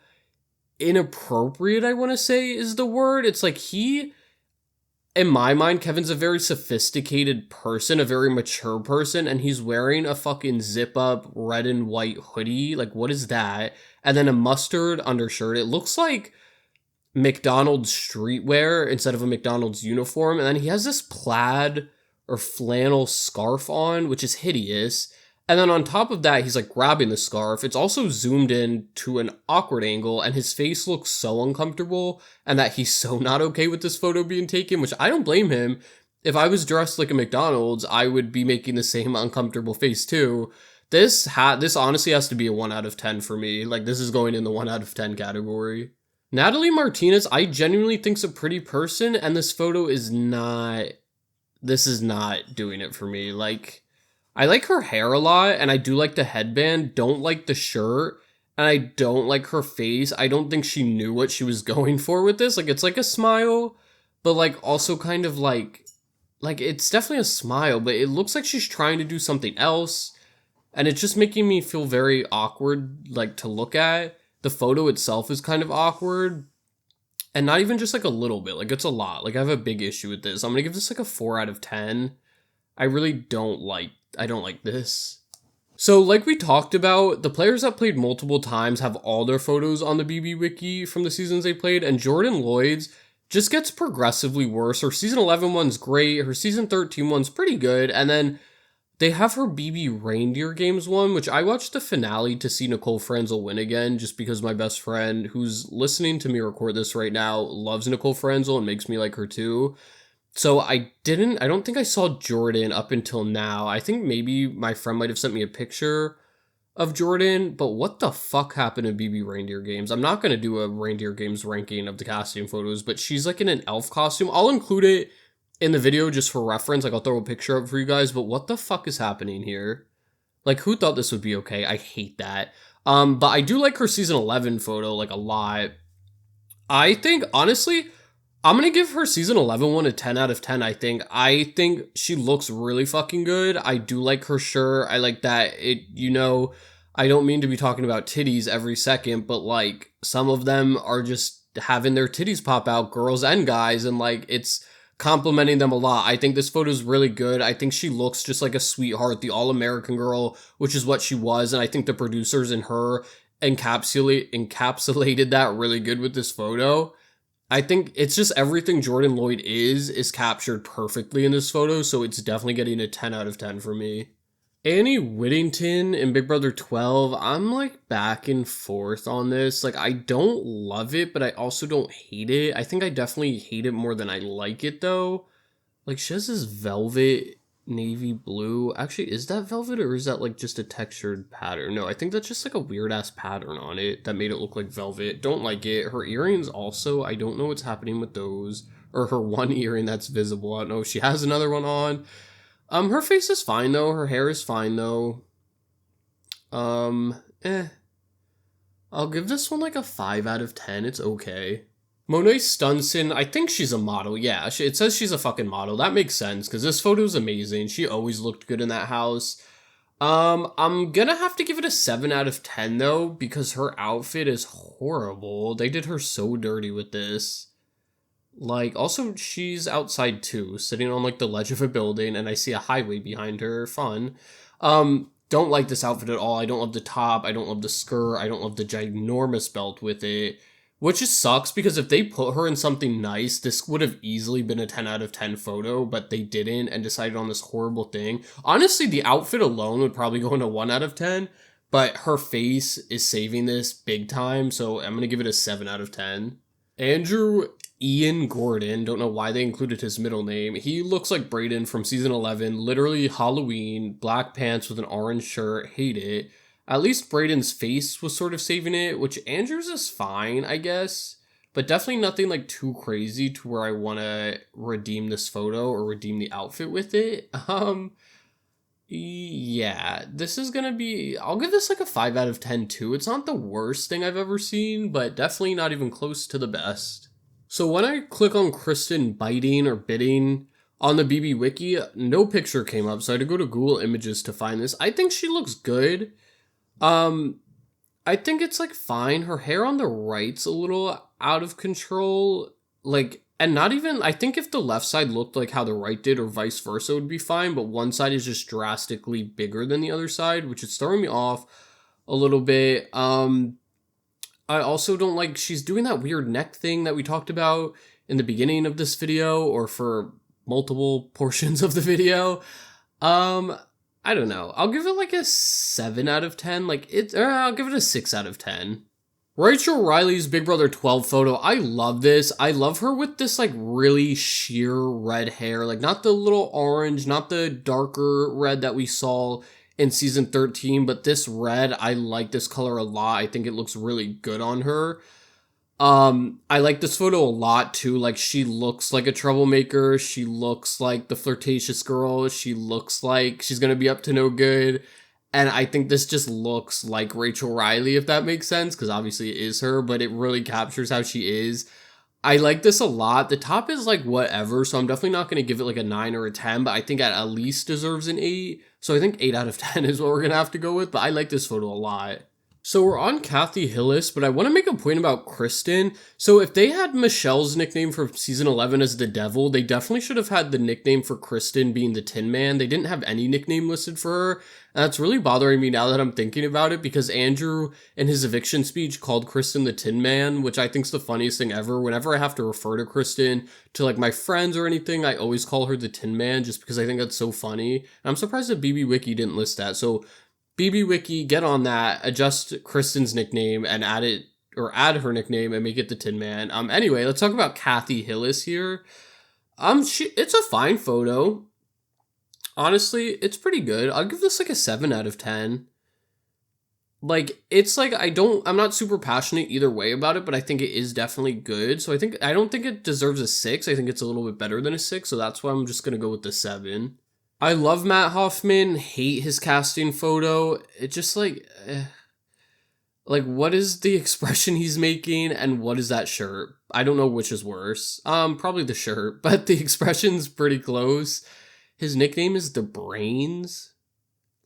inappropriate, I want to say is the word. It's like in my mind, Kevin's a very sophisticated person, a very mature person, and he's wearing a fucking zip up red and white hoodie. Like, what is that? And then a mustard undershirt. It looks like McDonald's streetwear instead of a McDonald's uniform. And then he has this plaid or flannel scarf on, which is hideous. And then on top of that, he's like grabbing the scarf. It's also zoomed in to an awkward angle, and his face looks so uncomfortable, and that he's so not okay with this photo being taken, which I don't blame him. If I was dressed like a McDonald's, I would be making the same uncomfortable face too. This honestly has to be a 1 out of 10 for me. Like, this is going in the 1 out of 10 category. Natalie Martinez, I genuinely think's a pretty person, and this photo is not doing it for me. Like, I like her hair a lot, and I do like the headband, don't like the shirt, and I don't like her face. I don't think she knew what she was going for with this. Like, it's like a smile, but like also kind of like it's definitely a smile, but it looks like she's trying to do something else, and it's just making me feel very awkward, like, to look at. The photo itself is kind of awkward, and not even just like a little bit, like it's a lot. Like, I have a big issue with this. I'm gonna give this like a 4 out of 10. I don't like this. So like we talked about, the players that played multiple times have all their photos on the BB Wiki from the seasons they played, and Jordan Lloyd's just gets progressively worse. Her season 11 one's great, her season 13 one's pretty good, and then They have her BB Reindeer Games one, which I watched the finale to see Nicole Franzel win again, just because my best friend, who's listening to me record this right now, loves Nicole Franzel and makes me like her too. So I don't think I saw Jordan up until now. I think maybe my friend might have sent me a picture of Jordan, but what the fuck happened to BB Reindeer Games? I'm not going to do a Reindeer Games ranking of the costume photos, but she's like in an elf costume. I'll include it in the video just for reference. Like, I'll throw a picture up for you guys, but what the fuck is happening here? Like, who thought this would be okay? I hate that. But I do like her season 11 photo, like, a lot. I think, honestly, I'm going to give her season 11 one a 10 out of 10, I think. I think she looks really fucking good. I do like her shirt. I like that I don't mean to be talking about titties every second, but like some of them are just having their titties pop out, girls and guys, and like it's complimenting them a lot. I think this photo is really good. I think she looks just like a sweetheart, the all-American girl, which is what she was, and I think the producers and her encapsulated that really good with this photo. I think it's just everything Jordan Lloyd is captured perfectly in this photo, so it's definitely getting a 10 out of 10 for me. Annie Whittington in Big Brother 12, I'm like back and forth on this. Like, I don't love it, but I also don't hate it. I think I definitely hate it more than I like it though. Like, she has this velvet navy blue. Actually, is that velvet or is that like just a textured pattern? No, I think that's just like a weird ass pattern on it that made it look like velvet. Don't like it. Her earrings also, I don't know what's happening with those. Or her one earring that's visible. I don't know if she has another one on. Her face is fine though. Her hair is fine though. I'll give this one like a 5 out of 10. It's okay. Monet Stunson, I think she's a model. Yeah, it says she's a fucking model. That makes sense because this photo is amazing. She always looked good in that house. I'm gonna have to give it a 7 out of 10 though because her outfit is horrible. They did her so dirty with this. Like, also, she's outside too, sitting on, like, the ledge of a building, and I see a highway behind her. Fun. Don't like this outfit at all. I don't love the top. I don't love the skirt. I don't love the ginormous belt with it. Which just sucks, because if they put her in something nice, this would have easily been a 10 out of 10 photo, but they didn't, and decided on this horrible thing. Honestly, the outfit alone would probably go into 1 out of 10, but her face is saving this big time, so I'm gonna give it a 7 out of 10. Andrew Ian Gordon, don't know why they included his middle name. He looks like Brayden from season 11, literally Halloween, black pants with an orange shirt, hate it. At least Brayden's face was sort of saving it, which Andrew's is fine, I guess. But definitely nothing like too crazy to where I want to redeem this photo or redeem the outfit with it. Yeah, this is gonna be, I'll give this like a 5 out of 10 too. It's not the worst thing I've ever seen, but definitely not even close to the best. So when I click on Kristen biting or bidding on the BB Wiki, no picture came up, so I had to go to Google Images to find this. I think she looks good. I think it's like fine. Her hair on the right's a little out of control. Like, and not even, I think if the left side looked like how the right did or vice versa, it would be fine, but one side is just drastically bigger than the other side, which is throwing me off a little bit. I also don't like, she's doing that weird neck thing that we talked about in the beginning of this video or for multiple portions of the video. I don't know. I'll give it like a 7 out of 10. I'll give it a 6 out of 10. Rachel Riley's Big Brother 12 photo. I love this. I love her with this like really sheer red hair. Like not the little orange, not the darker red that we saw in season 13, but this red, I like this color a lot. I think it looks really good on her. I like this photo a lot too. Like she looks like a troublemaker. She looks like the flirtatious girl. She looks like she's gonna be up to no good. And I think this just looks like Rachel Riley, if that makes sense, because obviously it is her, but it really captures how she is. I like this a lot. The top is like whatever, so I'm definitely not going to give it like a 9 or a 10, but I think it at least deserves an 8. So I think 8 out of 10 is what we're going to have to go with, but I like this photo a lot. So we're on Kathy Hillis, but I want to make a point about Kristen. So if they had Michelle's nickname for season 11 as the Devil, they definitely should have had the nickname for Kristen being the Tin Man. They didn't have any nickname listed for her. And that's really bothering me now that I'm thinking about it, because Andrew in his eviction speech called Kristen the Tin Man, which I think is the funniest thing ever. Whenever I have to refer to Kristen to like my friends or anything, I always call her the Tin Man just because I think that's so funny. And I'm surprised that BB Wiki didn't list that. So BB Wiki, get on that, adjust Kristen's nickname and add it, or add her nickname and make it the Tin Man. Anyway, let's talk about Kathy Hillis here. It's a fine photo. Honestly, it's pretty good. I'll give this like a 7 out of 10. Like, it's like, I'm not super passionate either way about it, but I think it is definitely good. So I don't think it deserves a 6. I think it's a little bit better than a 6. So that's why I'm just going to go with the 7. I love Matt Hoffman, hate his casting photo. It just like what is the expression he's making and what is that shirt? I don't know which is worse. Probably the shirt, but the expression's pretty close. His nickname is The Brains.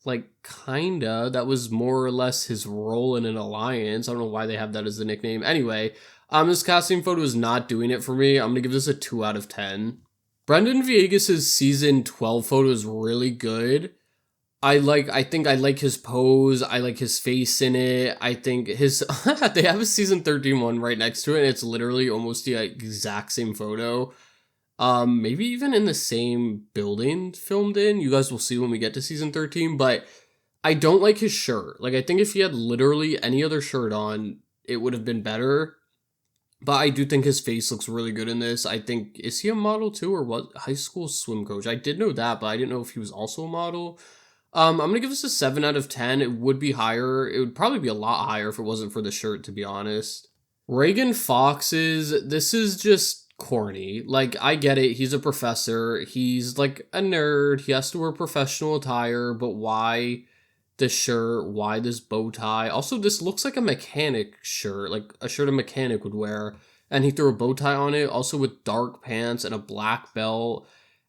Like, kinda. That was more or less his role in an alliance. I don't know why they have that as the nickname. Anyway, this casting photo is not doing it for me. I'm gonna give this a 2 out of 10. Brendan Viegas' season 12 photo is really good. I think I like his pose. I like his face in it. I think his, they have a season 13 one right next to it, and it's literally almost the exact same photo. Maybe even in the same building filmed in. You guys will see when we get to season 13, but I don't like his shirt. Like, I think if he had literally any other shirt on, it would have been better. But I do think his face looks really good in this. I think, is he a model too, or what? High school swim coach? I did know that, but I didn't know if he was also a model. I'm going to give this a 7 out of 10. It would be higher. It would probably be a lot higher if it wasn't for the shirt, to be honest. Reagan Fox's, this is just corny. Like, I get it. He's a professor. He's like a nerd. He has to wear professional attire, but why this shirt? Why this bow tie? Also, this looks like a mechanic shirt, like a shirt a mechanic would wear. And he threw a bow tie on it, also with dark pants and a black belt.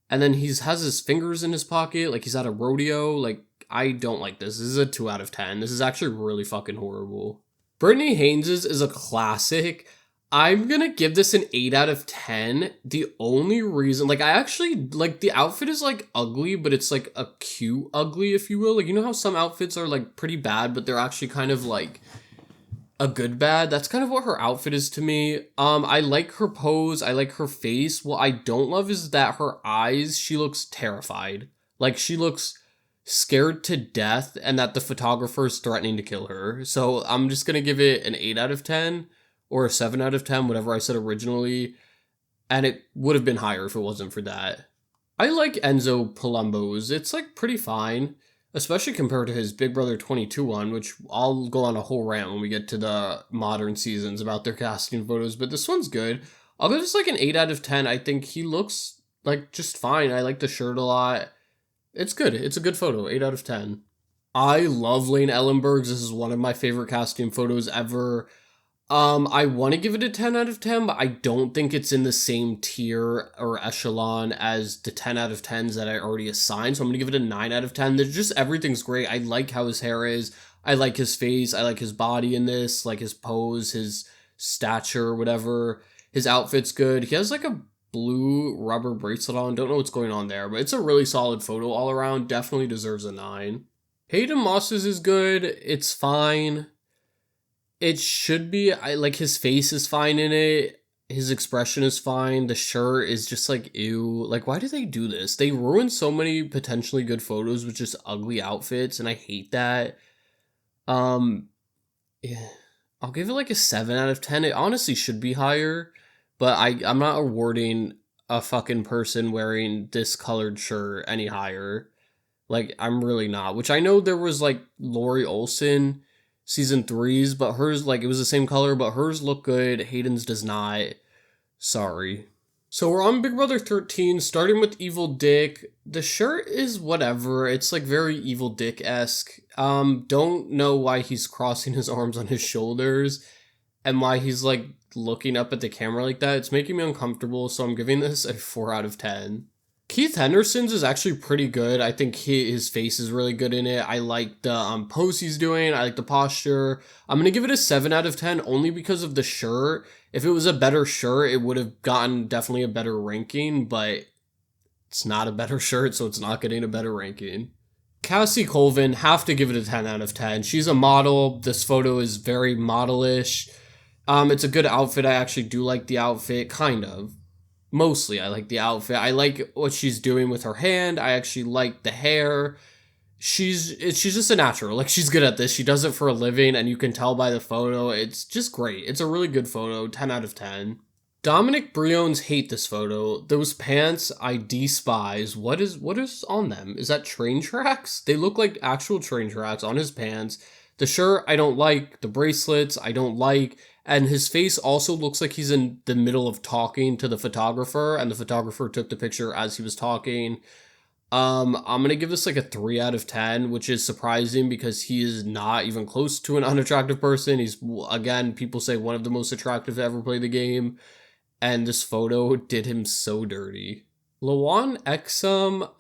And then has his fingers in his pocket, like he's at a rodeo. Like, I don't like this. This is a 2 out of 10. This is actually really fucking horrible. Brittany Haynes's is a classic. I'm gonna give this an 8 out of 10. The only reason, like, I actually, like, the outfit is, like, ugly, but it's, like, a cute ugly, if you will. Like, you know how some outfits are, like, pretty bad, but they're actually kind of, like, a good bad? That's kind of what her outfit is to me. I like her pose. I like her face. What I don't love is that her eyes, she looks terrified. Like, she looks scared to death, and that the photographer is threatening to kill her. So I'm just gonna give it an 8 out of 10. Or a 7 out of 10, whatever I said originally, and it would have been higher if it wasn't for that. I like Enzo Palumbo's. It's, like, pretty fine, especially compared to his Big Brother 22 one, which I'll go on a whole rant when we get to the modern seasons about their casting photos, but this one's good. I'll give this, like, an 8 out of 10. I think he looks, like, just fine. I like the shirt a lot. It's good. It's a good photo. 8 out of 10. I love Lane Ellenberg's. This is one of my favorite casting photos ever. I want to give it a 10 out of 10, but I don't think it's in the same tier or echelon as the 10 out of 10s that I already assigned. So I'm going to give it a 9 out of 10. There's just, everything's great. I like how his hair is. I like his face. I like his body in this, like his pose, his stature, whatever. His outfit's good. He has like a blue rubber bracelet on. Don't know what's going on there, but it's a really solid photo all around. Definitely deserves a 9. Hayden Moss's is good. It's fine. It should be. I like his face is fine in it. His expression is fine. The shirt is just like, ew. Like, why do they do this? They ruin so many potentially good photos with just ugly outfits, and I hate that. Yeah. I'll give it like a 7 out of 10. It honestly should be higher, but I'm not awarding a fucking person wearing this colored shirt any higher. Like, I'm really not. Which I know there was like Lori Olson season 3's, but hers, like, it was the same color, but hers looked good. Hayden's does not. Sorry. So we're on Big Brother 13, starting with Evil Dick. The shirt is whatever. It's like very Evil Dick-esque. Don't know why he's crossing his arms on his shoulders and why he's like looking up at the camera like that. It's making me uncomfortable, so I'm giving this a 4 out of 10. Keith Henderson's is actually pretty good. I think his face is really good in it. I like the pose he's doing. I like the posture. I'm going to give it a 7 out of 10 only because of the shirt. If it was a better shirt, it would have gotten definitely a better ranking, but it's not a better shirt, so it's not getting a better ranking. Cassie Colvin, have to give it a 10 out of 10. She's a model. This photo is very modelish. It's a good outfit. I actually do like the outfit, kind of. Mostly, I like the outfit. I like what she's doing with her hand. I actually like the hair. She's just a natural. Like, she's good at this. She does it for a living, and you can tell by the photo. It's just great. It's a really good photo. 10 out of 10. Dominic Briones hate this photo. Those pants I despise. What is on them? Is that train tracks? They look like actual train tracks on his pants. The shirt I don't like. The bracelets I don't like. And his face also looks like he's in the middle of talking to the photographer, and the photographer took the picture as he was talking. I'm gonna give this like a 3 out of 10, which is surprising because he is not even close to an unattractive person. He's, again, people say one of the most attractive to ever play the game, and this photo did him so dirty. Lawan Exum,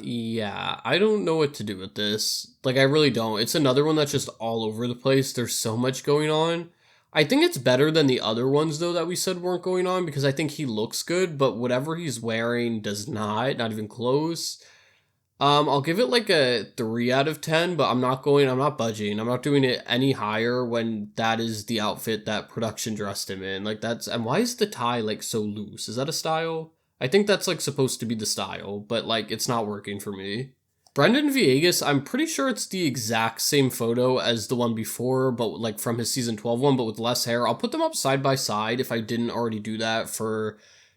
yeah, I don't know what to do with this. Like, I really don't. It's another one that's just all over the place. There's so much going on. I think it's better than the other ones, though, that we said weren't going on, because I think he looks good, but whatever he's wearing does not even close. I'll give it like a 3 out of 10, but I'm not budging. I'm not doing it any higher when that is the outfit that production dressed him in. Like, and why is the tie like so loose? Is that a style? I think that's like supposed to be the style, but like it's not working for me. Brendan Villegas, I'm pretty sure it's the exact same photo as the one before, but like from his season 12 one, but with less hair. I'll put them up side by side if I didn't already do that for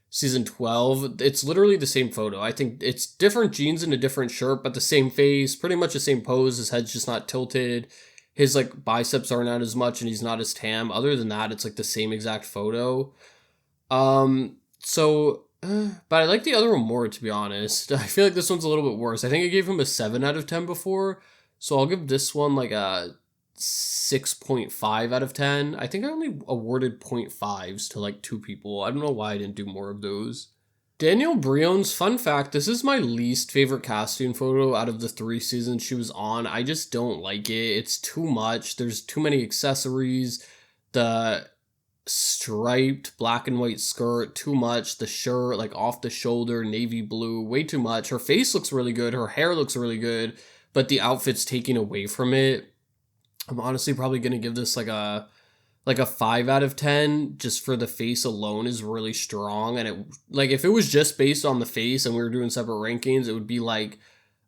season 12. It's literally the same photo. I think it's different jeans and a different shirt, but the same face, pretty much the same pose. His head's just not tilted. His like biceps aren't out as much, and he's not as tam. Other than that, it's like the same exact photo. But I like the other one more, to be honest. I feel like this one's a little bit worse. I think I gave him a 7 out of 10 before, so I'll give this one like a 6.5 out of 10. I think I only awarded 0.5s to like 2 people. I don't know why I didn't do more of those. Danielle Briones, fun fact, this is my least favorite casting photo out of the 3 seasons she was on. I just don't like it. It's too much. There's too many accessories. The striped black and white skirt, too much. The shirt, like off the shoulder, navy blue, way too much. Her face looks really good. Her hair looks really good, but the outfit's taking away from it. I'm honestly probably going to give this like a 5 out of 10 just for the face alone is really strong. And it, like, if it was just based on the face and we were doing separate rankings, it would be like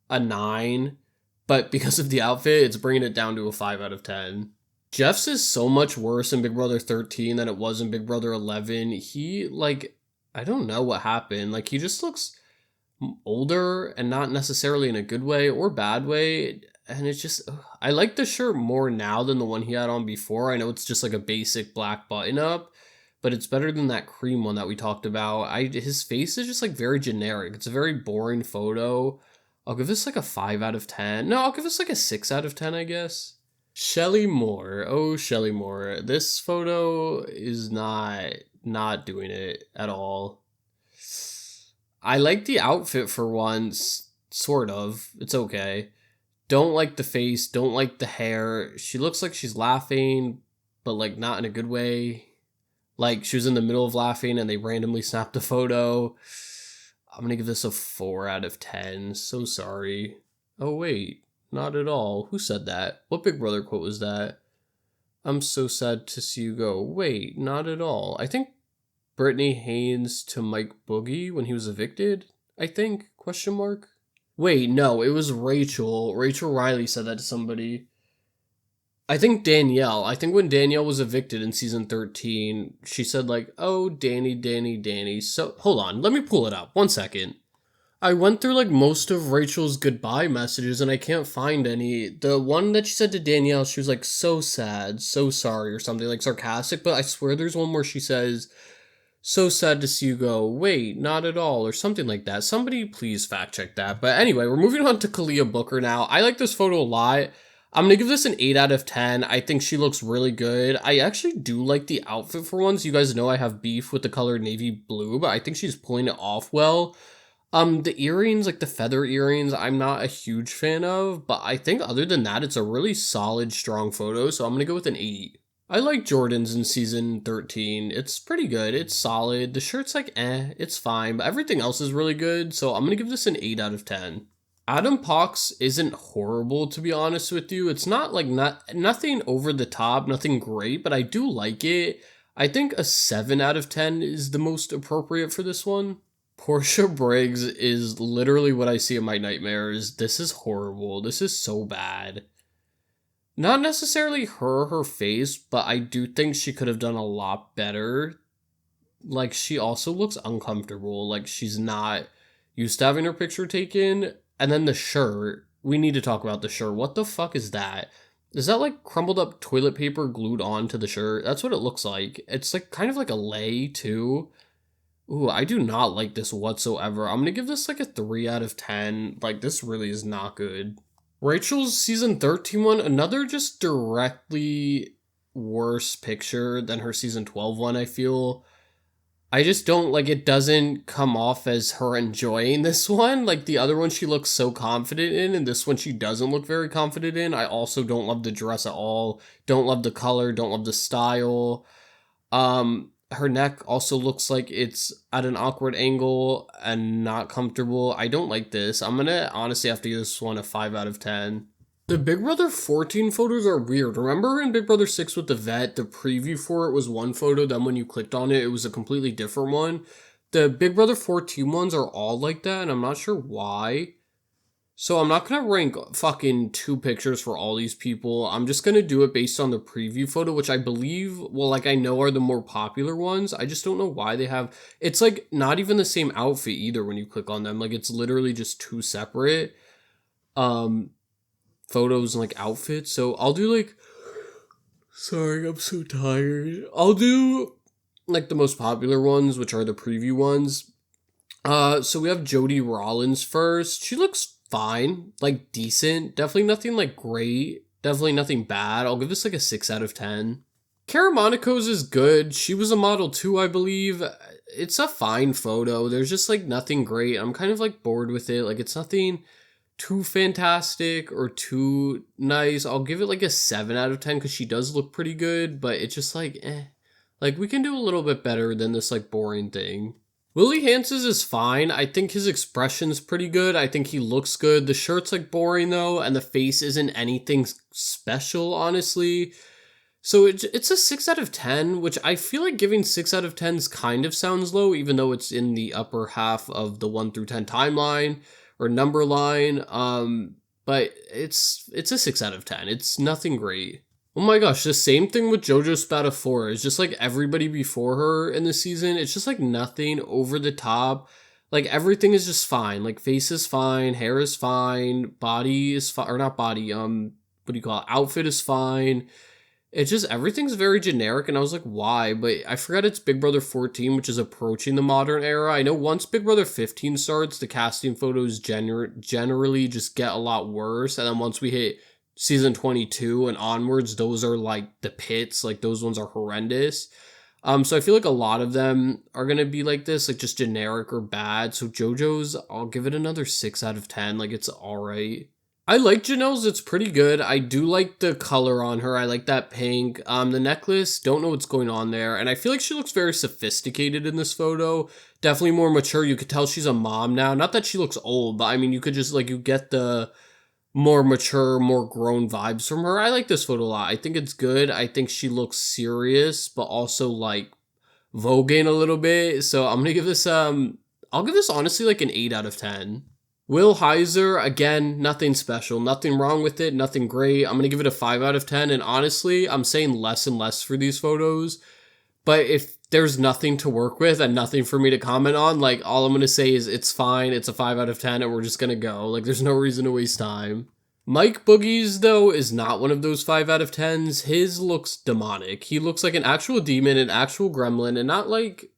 a 9. But because of the outfit, it's bringing it down to a 5 out of 10. Jeff's is so much worse in Big Brother 13 than it was in Big Brother 11. He, like, I don't know what happened. Like, he just looks older and not necessarily in a good way or bad way. And it's just, I like the shirt more now than the one he had on before. I know it's just like a basic black button up, but it's better than that cream one that we talked about. His face is just like very generic. It's a very boring photo. I'll give this like a 5 out of 10. No, I'll give this like a 6 out of 10, I guess. Shelly Moore. Oh, Shelly Moore. This photo is not doing it at all. I like the outfit for once, sort of. It's okay. Don't like the face, don't like the hair. She looks like she's laughing, but like not in a good way. Like she was in the middle of laughing and they randomly snapped a photo. I'm gonna give this a 4 out of 10. So sorry. Oh wait, not at all. Who said that? What Big Brother quote was that? I'm so sad to see you go. Wait, not at all. I think Brittany Haynes to Mike Boogie when he was evicted, I think, question mark. Wait, no, it was Rachel. Rachel Riley said that to somebody. I think Danielle. I think when Danielle was evicted in season 13, she said like, oh, Danny. So, hold on, let me pull it up. 1 second. I went through like most of Rachel's goodbye messages and I can't find any. The one that she said to Danielle, she was like, so sad, so sorry or something like sarcastic, but I swear there's one where she says, so sad to see you go. Wait, not at all, or something like that. Somebody please fact check that. But anyway, we're moving on to Kalia Booker now. I like this photo a lot. I'm going to give this an 8 out of 10. I think she looks really good. I actually do like the outfit for once. You guys know I have beef with the color navy blue, but I think she's pulling it off well. The earrings, like the feather earrings, I'm not a huge fan of, but I think other than that, it's a really solid, strong photo, so I'm gonna go with an 8. I like Jordan's in season 13. It's pretty good. It's solid. The shirt's like it's fine, but everything else is really good, so I'm gonna give this an 8 out of 10. Adam Pox isn't horrible, to be honest with you. It's not like nothing over the top, nothing great, but I do like it. I think a 7 out of 10 is the most appropriate for this one. Portia Briggs is literally what I see in my nightmares. This is horrible. This is so bad. Not necessarily her face, but I do think she could have done a lot better. Like, she also looks uncomfortable. Like, she's not used to having her picture taken. And then the shirt. We need to talk about the shirt. What the fuck is that? Is that like crumbled up toilet paper glued onto the shirt? That's what it looks like. It's like kind of like a lei too. Ooh, I do not like this whatsoever. I'm gonna give this like a 3 out of 10. Like, this really is not good. Rachel's season 13 one, another just directly worse picture than her season 12 one, I feel. I just don't like it doesn't come off as her enjoying this one. Like the other one she looks so confident in, and this one she doesn't look very confident in. I also don't love the dress at all. Don't love the color, don't love the style. Her neck also looks like it's at an awkward angle and not comfortable. I don't like this. I'm gonna honestly have to give this one a 5 out of 10. The Big Brother 14 photos are weird. Remember in Big Brother 6 with the vet, the preview for it was one photo, then when you clicked on it, it was a completely different one. The Big Brother 14 ones are all like that, and I'm not sure why. So I'm not going to rank fucking 2 pictures for all these people. I'm just going to do it based on the preview photo, which I believe, well, like I know are the more popular ones. I just don't know why they have, it's like not even the same outfit either when you click on them. Like it's literally just 2 separate photos and like outfits. So I'll do like, sorry, I'm so tired. I'll do like the most popular ones, which are the preview ones. So we have Jody Rollins first. She looks fine, like decent. Definitely nothing like great. Definitely nothing bad. I'll give this like a 6 out of 10. Cara Monaco's is good. She was a model too, I believe. It's a fine photo. There's just like nothing great. I'm kind of like bored with it. Like it's nothing too fantastic or too nice. I'll give it like a 7 out of 10 because she does look pretty good, but it's just like, Like we can do a little bit better than this like boring thing. Willie Hanses is fine. I think his expression's pretty good. I think he looks good. The shirt's like boring though, and the face isn't anything special, honestly. So it's a 6 out of 10, which I feel like giving 6 out of 10s kind of sounds low, even though it's in the upper half of the 1 through 10 timeline or number line. But it's a 6 out of 10. It's nothing great. Oh my gosh, the same thing with JoJo Spatafor. It's just like everybody before her in the season. It's just like nothing over the top. Like everything is just fine. Like face is fine, hair is fine, body is fine, or not body, what do you call it? Outfit is fine. It's just everything's very generic, and I was like, why? But I forgot it's Big Brother 14, which is approaching the modern era. I know once Big Brother 15 starts, the casting photos generally just get a lot worse, and then once we hit season 22 and onwards, those are like the pits, like those ones are horrendous. So I feel like a lot of them are gonna be like this, like just generic or bad. So JoJo's, I'll give it another 6 out of 10. Like it's alright. I like Janelle's, it's pretty good. I do like the color on her. I like that pink. The necklace, don't know what's going on there. And I feel like she looks very sophisticated in this photo. Definitely more mature. You could tell she's a mom now. Not that she looks old, but I mean, you could just like, you get the more mature, more grown vibes from her. I like this photo a lot. I think it's good. I think she looks serious, but also like voguing a little bit. So I'm gonna give this I'll give this honestly like an 8 out of 10. Will Heiser, again, nothing special, nothing wrong with it, nothing great. I'm gonna give it a 5 out of 10. And honestly, I'm saying less and less for these photos. But if there's nothing to work with and nothing for me to comment on, like all I'm going to say is it's fine. It's a 5 out of 10 and we're just going to go. Like there's no reason to waste time. Mike Boogie's though is not one of those 5 out of 10s. His looks demonic. He looks like an actual demon, an actual gremlin, and not like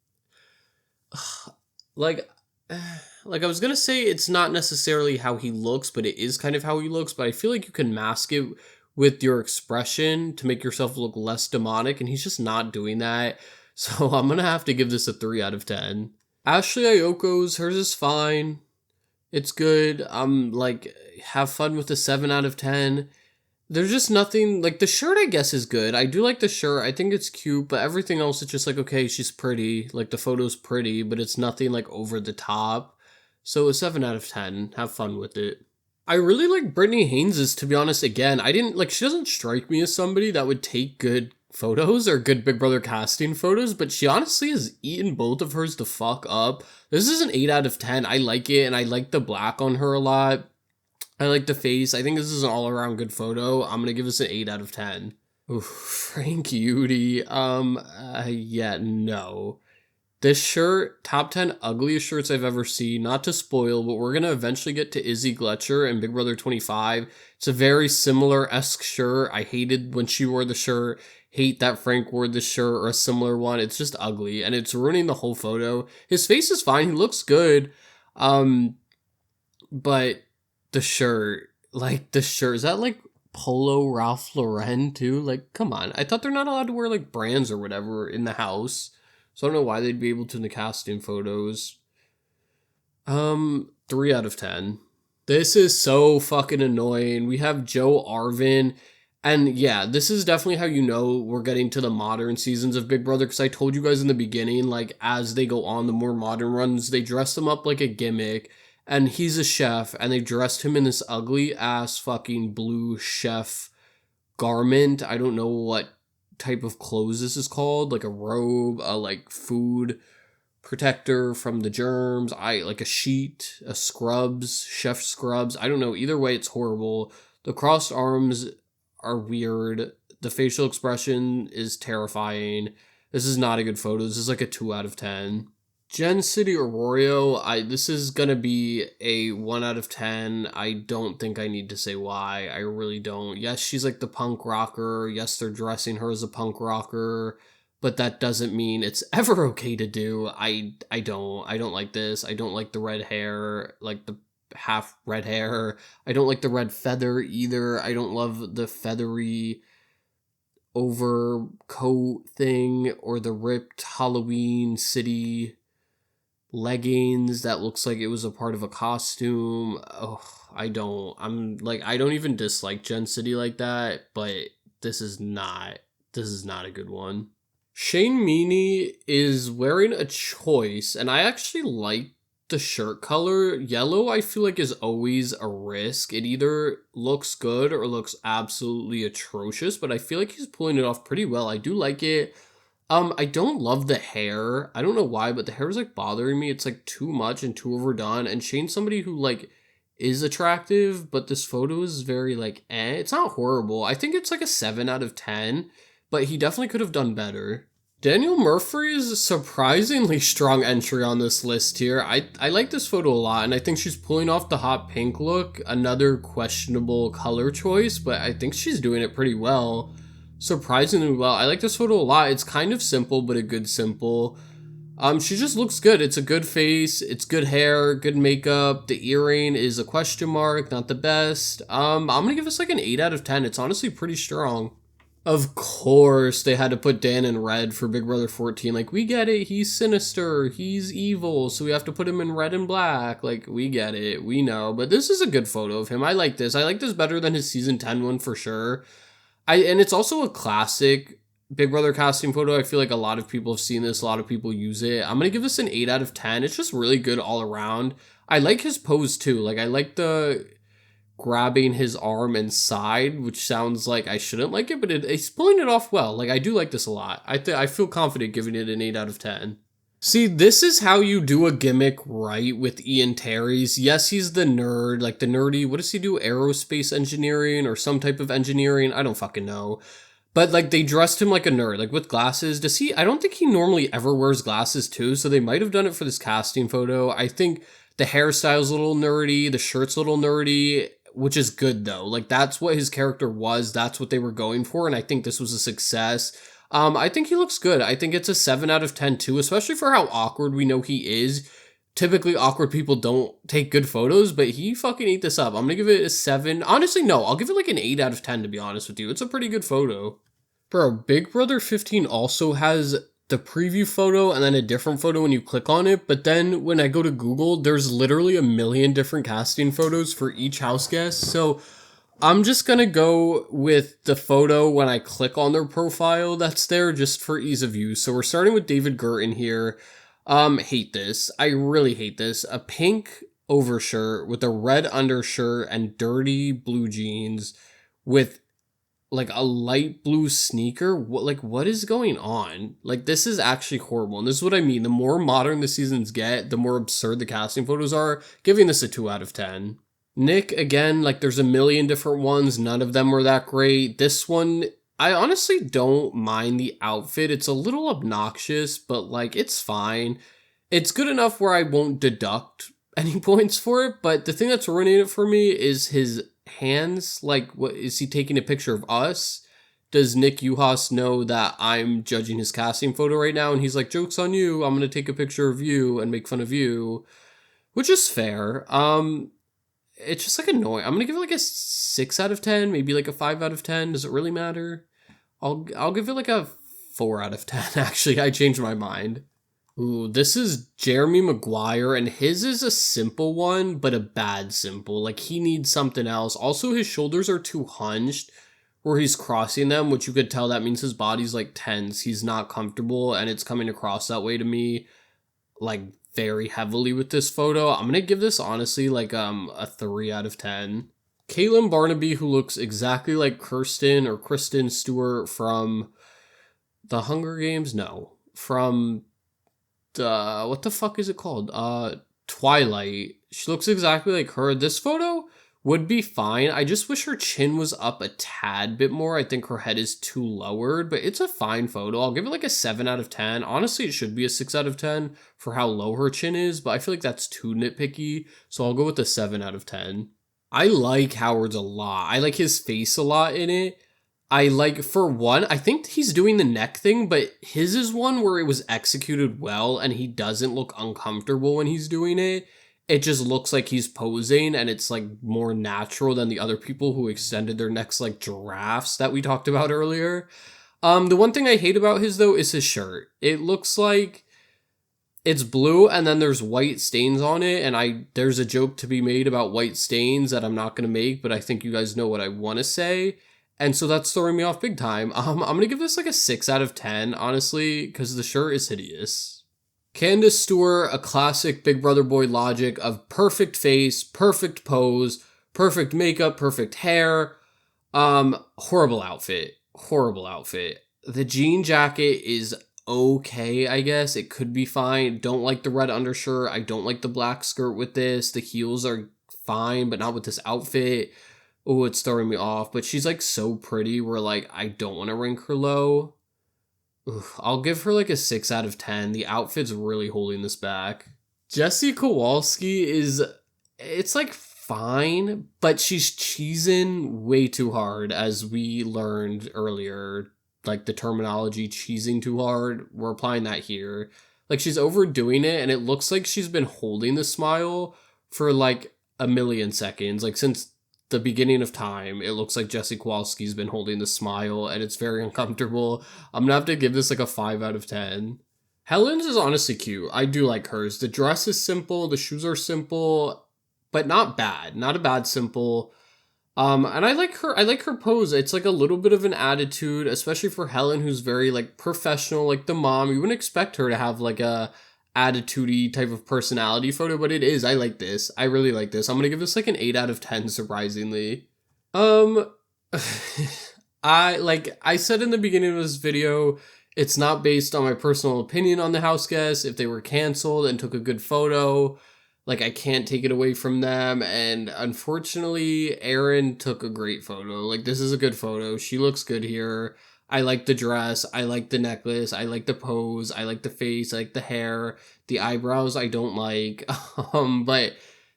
like I was going to say it's not necessarily how he looks, but it is kind of how he looks, but I feel like you can mask it with your expression to make yourself look less demonic, and he's just not doing that. So I'm gonna have to give this a 3 out of 10. Ashley Ayoko's, hers is fine. It's good. Like, have fun with a 7 out of 10. There's just nothing, like, the shirt, I guess, is good. I do like the shirt. I think it's cute, but everything else, it's just like, okay, she's pretty. Like, the photo's pretty, but it's nothing, like, over the top. So a 7 out of 10. Have fun with it. I really like Brittany Haynes's, to be honest. Again, I didn't, like, she doesn't strike me as somebody that would take good photos or good Big Brother casting photos, but she honestly has eaten both of hers the fuck up. This is an 8 out of 10. I like it, and I like the black on her a lot. I like the face. I think this is an all-around good photo. I'm gonna give this an 8 out of 10. Oof, Frank Udy. Yeah, no. This shirt, top 10 ugliest shirts I've ever seen. Not to spoil, but we're gonna eventually get to Izzy Gletcher and Big Brother 25. It's a very similar-esque shirt. I hated when she wore the shirt. Hate that Frank wore the shirt or a similar one. It's just ugly, and it's ruining the whole photo. His face is fine. He looks good. But the shirt, is that like Polo Ralph Lauren too? Like, come on. I thought they're not allowed to wear like brands or whatever in the house. So I don't know why they'd be able to in the casting photos. 3 out of 10. This is so fucking annoying. We have Joe Arvin. And yeah, this is definitely how you know we're getting to the modern seasons of Big Brother, because I told you guys in the beginning, like, as they go on the more modern runs, they dress them up like a gimmick, and he's a chef, and they dressed him in this ugly-ass fucking blue chef garment. I don't know what type of clothes this is called, like a robe, a, like, food protector from the germs, like a sheet, a scrubs, chef scrubs, I don't know, either way, it's horrible. The crossed arms are weird. The facial expression is terrifying. This is not a good photo. This is like a 2 out of 10. Jen City Arroyo, this is gonna be a 1 out of 10. I don't think I need to say why. I really don't. Yes, she's like the punk rocker. Yes, they're dressing her as a punk rocker, but that doesn't mean it's ever okay to do. I don't like this. I don't like the red hair, like the half red hair. I don't like the red feather either. I don't love the feathery overcoat thing or the ripped Halloween City leggings that looks like it was a part of a costume. Oh, I don't even dislike Gen City like that, but this is not a good one. Shane Meany is wearing a choice, and I actually like the shirt color. Yellow, I feel like, is always a risk. It either looks good or looks absolutely atrocious, but I feel like he's pulling it off pretty well. I do like it. I don't love the hair. I don't know why, but the hair is like bothering me. It's like too much and too overdone. And Shane's somebody who like is attractive, but this photo is very like It's not horrible. I think it's like a 7 out of 10, but he definitely could have done better. Daniel Murphy's surprisingly strong entry on this list here. I like this photo a lot, and I think she's pulling off the hot pink look. Another questionable color choice, but I think she's doing it pretty well. Surprisingly well. I like this photo a lot. It's kind of simple, but a good simple. She just looks good. It's a good face. It's good hair, good makeup. The earring is a question mark, not the best. I'm gonna give this like an 8 out of 10. It's honestly pretty strong. Of course, they had to put Dan in red for Big Brother 14. Like, we get it. He's sinister. He's evil. So we have to put him in red and black. Like, we get it. We know. But this is a good photo of him. I like this. I like this better than his season 10 one for sure. And it's also a classic Big Brother casting photo. I feel like a lot of people have seen this. A lot of people use it. I'm going to give this an 8 out of 10. It's just really good all around. I like his pose too. Like, I like the grabbing his arm and side, which sounds like I shouldn't like it, but it's pulling it off well. Like, I do like this a lot. I feel confident giving it an 8 out of 10. See, this is how you do a gimmick right with Ian Terry's. Yes, he's the nerd, like the nerdy, what does he do? Aerospace engineering or some type of engineering? I don't fucking know. But like they dressed him like a nerd, like with glasses. I don't think he normally ever wears glasses too, so they might have done it for this casting photo. I think the hairstyle's a little nerdy, the shirt's a little nerdy, which is good though. Like that's what his character was, that's what they were going for, and I think this was a success. I think he looks good. I think it's a 7 out of 10 too, especially for how awkward we know he is. Typically, awkward people don't take good photos, but he fucking ate this up. I'm gonna give it a 7. Honestly, no, I'll give it like an 8 out of 10 to be honest with you. It's a pretty good photo. Bro, Big Brother 15 also has the preview photo and then a different photo when you click on it. But then when I go to Google, there's literally a million different casting photos for each house guest. So I'm just gonna go with the photo when I click on their profile that's there just for ease of use. So we're starting with David Gurton here. Hate this. I really hate this. A pink overshirt with a red undershirt and dirty blue jeans with like a light blue sneaker. What is going on? Like, this is actually horrible. And this is what I mean. The more modern the seasons get, the more absurd the casting photos are. Giving this a 2 out of 10. Nick, again, like there's a million different ones. None of them were that great. This one, I honestly don't mind the outfit. It's a little obnoxious, but like it's fine. It's good enough where I won't deduct any points for it, but the thing that's ruining it for me is his hands. Like, what is he taking a picture of us? Does Nick Uhas know that I'm judging his casting photo right now? And he's like, joke's on you, I'm gonna take a picture of you and make fun of you, which is fair. It's just like annoying. I'm gonna give it like a 6 out of 10, maybe like a 5 out of 10. Does it really matter? I'll give it like a 4 out of 10. Actually, I changed my mind. Ooh, this is Jeremy Maguire, and his is a simple one, but a bad simple. Like, he needs something else. Also, his shoulders are too hunched where he's crossing them, which you could tell that means his body's like tense. He's not comfortable, and it's coming across that way to me, like, very heavily with this photo. I'm gonna give this honestly like a 3 out of 10. Caitlin Barnaby, who looks exactly like Kristen Stewart from the Hunger Games, no, from what the fuck is it called? Twilight. She looks exactly like her. This photo would be fine. I just wish her chin was up a tad bit more. I think her head is too lowered, but it's a fine photo. I'll give it like a 7 out of 10. Honestly, it should be a 6 out of 10 for how low her chin is, but I feel like that's too nitpicky, so I'll go with a 7 out of 10. I like Howard's a lot. I like his face a lot in it. I like, for one, I think he's doing the neck thing, but his is one where it was executed well and he doesn't look uncomfortable when he's doing it. It just looks like he's posing and it's like more natural than the other people who extended their necks like giraffes that we talked about earlier. The one thing I hate about his though is his shirt. It looks like it's blue and then there's white stains on it, and there's a joke to be made about white stains that I'm not going to make, but I think you guys know what I want to say. And so that's throwing me off big time. I'm going to give this like a 6 out of 10, honestly, because the shirt is hideous. Candace Stewart, a classic Big Brother boy logic of perfect face, perfect pose, perfect makeup, perfect hair. Horrible outfit. Horrible outfit. The jean jacket is okay, I guess. It could be fine. Don't like the red undershirt. I don't like the black skirt with this. The heels are fine, but not with this outfit. Oh, it's throwing me off. But she's like so pretty where like I don't want to rank her low. I'll give her like a 6 out of 10. The outfit's really holding this back. Jessie Kowalski it's like fine, but she's cheesing way too hard, as we learned earlier. Like the terminology cheesing too hard, we're applying that here. Like, she's overdoing it, and it looks like she's been holding the smile for like a million seconds. Like, since the beginning of time, it looks like Jessie Kowalski's been holding the smile, and it's very uncomfortable. I'm gonna have to give this like a 5 out of 10. Helen's is honestly cute. I do like hers. The dress is simple, the shoes are simple, but not bad. Not a bad simple. And I like her pose. It's like a little bit of an attitude, especially for Helen, who's very like professional, like the mom. You wouldn't expect her to have like a attitude-y type of personality photo, but it is. I like this. I really like this. I'm gonna give this like an 8 out of 10, surprisingly. I said in the beginning of this video, it's not based on my personal opinion on the house guests. If they were canceled and took a good photo, like, I can't take it away from them. And unfortunately, Erin took a great photo. Like, this is a good photo. She looks good here. I like the dress. I like the necklace. I like the pose. I like the face. I like the hair. The eyebrows I don't like. But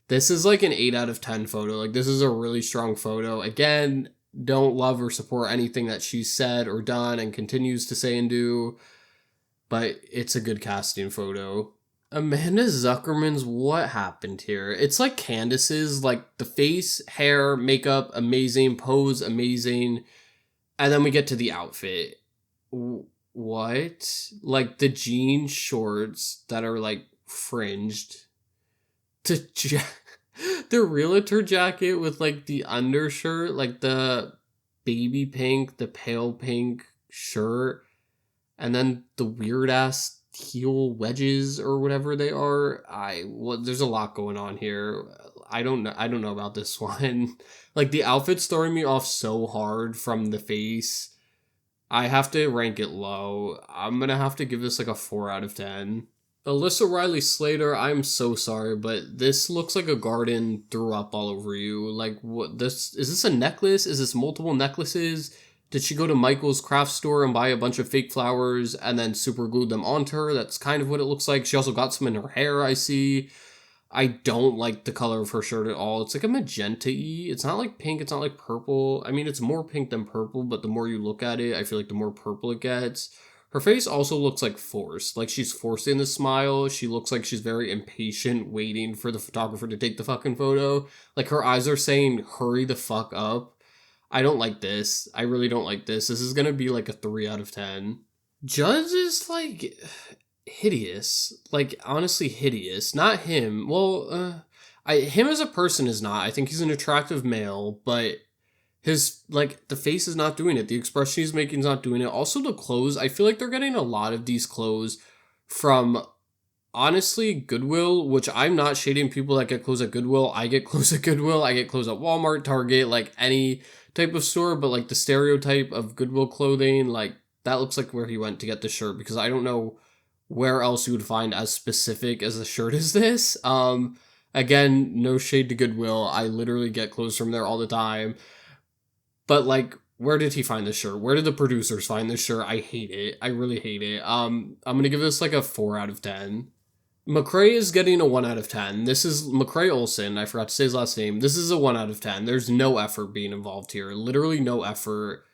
this is like an 8 out of 10 photo. Like, this is a really strong photo. Again, don't love or support anything that she's said or done and continues to say and do, but it's a good casting photo. Amanda Zuckerman's What Happened Here? It's like Candace's, like the face, hair, makeup, amazing, pose, amazing. And then we get to the outfit. what? Like the jean shorts that are like fringed. The the realtor jacket with like the undershirt, like the baby pink, the pale pink shirt, and then the weird ass heel wedges or whatever they are. There's a lot going on here. I don't know about this one. Like the outfit's throwing me off so hard from the face. I have to rank it low. I'm gonna have to give this like a 4 out of 10. Alyssa Riley Slater, I'm so sorry, but this looks like a garden threw up all over you. Like, what? This is this a necklace? Is this multiple necklaces? Did she go to Michael's craft store and buy a bunch of fake flowers and then super glued them onto her? That's kind of what it looks like. She also got some in her hair, I see. I don't like the color of her shirt at all. It's like a magenta-y. It's not like pink, it's not like purple. I mean, it's more pink than purple, but the more you look at it, I feel like the more purple it gets. Her face also looks like forced. Like she's forcing the smile. She looks like she's very impatient, waiting for the photographer to take the fucking photo. Like her eyes are saying, hurry the fuck up. I don't like this. I really don't like this. This is gonna be like a 3 out of 10. Judge is like hideous. Like honestly hideous. Not him. Well, him as a person is not. I think he's an attractive male, but his, like, the face is not doing it. The expression he's making is not doing it. Also, the clothes, I feel like they're getting a lot of these clothes from, honestly, Goodwill, which I'm not shading people that get clothes at Goodwill. I get clothes at Goodwill. I get clothes at Walmart, Target, like, any type of store. But, like, the stereotype of Goodwill clothing, like, that looks like where he went to get the shirt. Because I don't know where else you would find as specific as a shirt as this. Again, no shade to Goodwill. I literally get clothes from there all the time. But, like, where did he find this shirt? Where did the producers find this shirt? I hate it. I really hate it. I'm gonna give this, like, a 4 out of 10. McCrae is getting a 1 out of 10. This is McCrae Olsen. I forgot to say his last name. This is a 1 out of 10. There's no effort being involved here. Literally no effort.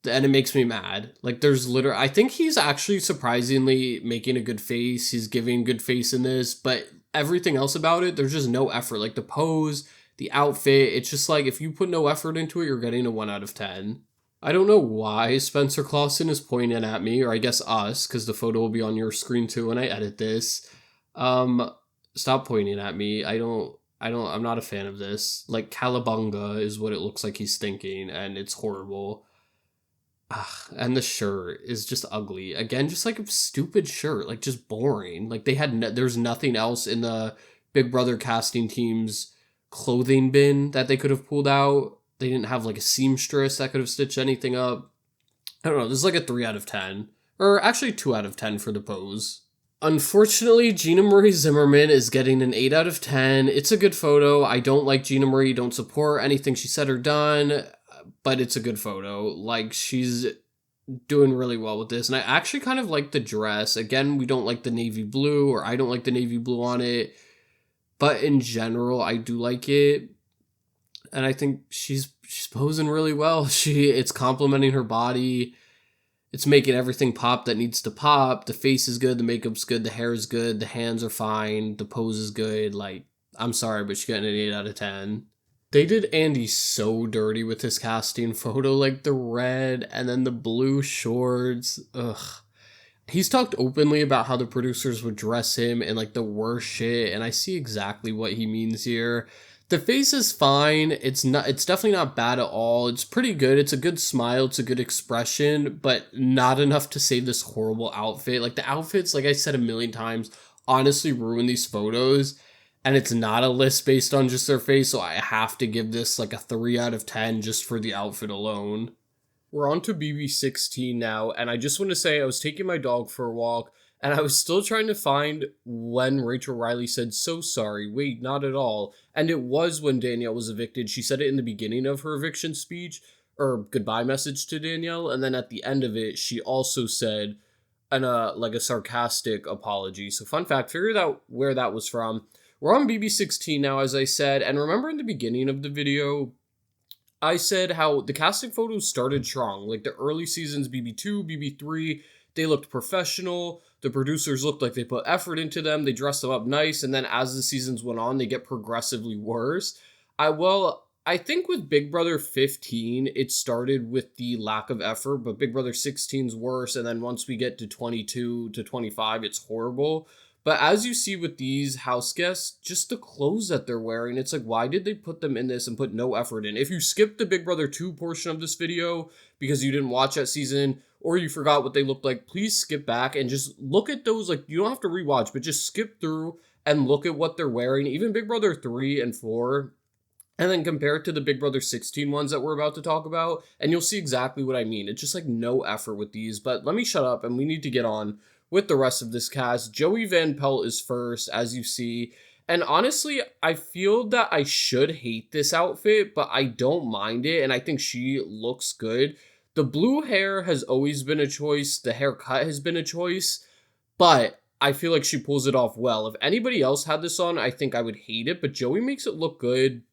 And it makes me mad. Like, there's literally... I think he's actually surprisingly making a good face. He's giving good face in this. But everything else about it, there's just no effort. Like, the pose... the outfit, it's just like, if you put no effort into it, you're getting a 1 out of 10. I don't know why Spencer Clausen is pointing at me, or I guess us, because the photo will be on your screen too when I edit this. Stop pointing at me. I'm not a fan of this. Like, Calabunga is what it looks like he's thinking, and it's horrible. And the shirt is just ugly. Again, just like a stupid shirt, like just boring. Like there's nothing else in the Big Brother casting team's clothing bin that they could have pulled out. They didn't have like a seamstress that could have stitched anything up. I don't know. This is like a 3 out of 10. Or actually 2 out of 10 for the pose. Unfortunately, Gina Marie Zimmerman is getting an 8 out of 10. It's a good photo. I don't like Gina Marie. Don't support anything she said or done. But it's a good photo. Like, she's doing really well with this. And I actually kind of like the dress. Again, we don't like the navy blue. Or I don't like the navy blue on it. But in general, I do like it. And I think she's posing really well. It's complimenting her body. It's making everything pop that needs to pop. The face is good. The makeup's good. The hair is good. The hands are fine. The pose is good. Like, I'm sorry, but she's getting an 8 out of 10. They did Andy so dirty with this casting photo. Like, the red and then the blue shorts. Ugh. He's talked openly about how the producers would dress him in, like, the worst shit, and I see exactly what he means here. The face is fine. It's definitely not bad at all. It's pretty good. It's a good smile. It's a good expression, but not enough to save this horrible outfit. Like, the outfits, like I said a million times, honestly ruin these photos, and it's not a list based on just their face, so I have to give this, like, a 3 out of 10 just for the outfit alone. We're on to BB16 now, and I just want to say I was taking my dog for a walk, and I was still trying to find when Rachel Riley said, "So sorry, wait, not at all." And it was when Danielle was evicted. She said it in the beginning of her eviction speech, or goodbye message to Danielle, and then at the end of it, she also said like a sarcastic apology. So fun fact, figured out where that was from. We're on BB16 now, as I said, and remember in the beginning of the video, I said how the casting photos started strong. Like the early seasons, BB2, BB3, they looked professional. The producers looked like they put effort into them. They dressed them up nice. And then as the seasons went on, they get progressively worse. I think with Big Brother 15, it started with the lack of effort, but Big Brother 16's worse. And then once we get to 22 to 25, it's horrible. But as you see with these house guests, just the clothes that they're wearing, it's like, why did they put them in this and put no effort in? If you skipped the Big Brother 2 portion of this video because you didn't watch that season or you forgot what they looked like, please skip back and just look at those. Like, you don't have to rewatch, but just skip through and look at what they're wearing. Even Big Brother 3 and 4, and then compare it to the Big Brother 16 ones that we're about to talk about, and you'll see exactly what I mean. It's just like no effort with these. But let me shut up and we need to get on with the rest of this cast. Joey Van Pelt is first, as you see. And honestly, I feel that I should hate this outfit, but I don't mind it, and I think she looks good. The blue hair has always been a choice, the haircut has been a choice, but I feel like she pulls it off well. If anybody else had this on, I think I would hate it, but Joey makes it look good.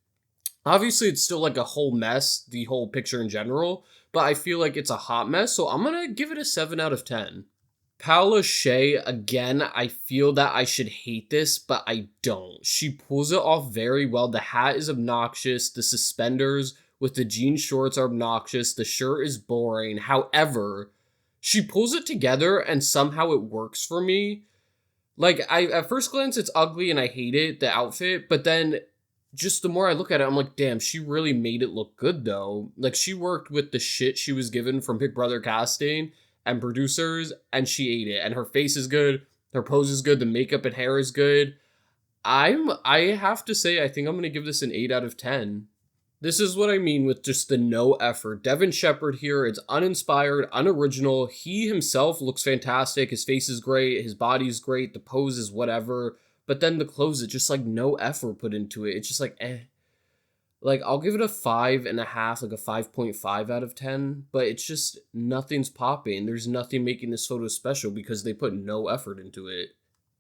Obviously, it's still like a whole mess, the whole picture in general, but I feel like it's a hot mess, so I'm gonna give it a 7 out of 10. Paula Shea, again, I feel that I should hate this, but I don't. She pulls it off very well. The hat is obnoxious. The suspenders with the jean shorts are obnoxious. The shirt is boring. However, she pulls it together and somehow it works for me. Like, at first glance, it's ugly and I hate it, the outfit, but then just the more I look at it, I'm like, damn, she really made it look good, though. Like, she worked with the shit she was given from Big Brother casting and producers, and she ate it. And her face is good, her pose is good, the makeup and hair is good. I have to say, I think I'm going to give this an 8 out of 10. This is what I mean with just the no effort. Devin Shepard here, it's uninspired, unoriginal. He himself looks fantastic. His face is great, his body's great, the pose is whatever. But then the clothes, it's just like no effort put into it. It's just like, eh. Like, I'll give it a 5.5, like a 5.5 out of 10. But it's just, nothing's popping. There's nothing making this photo special because they put no effort into it.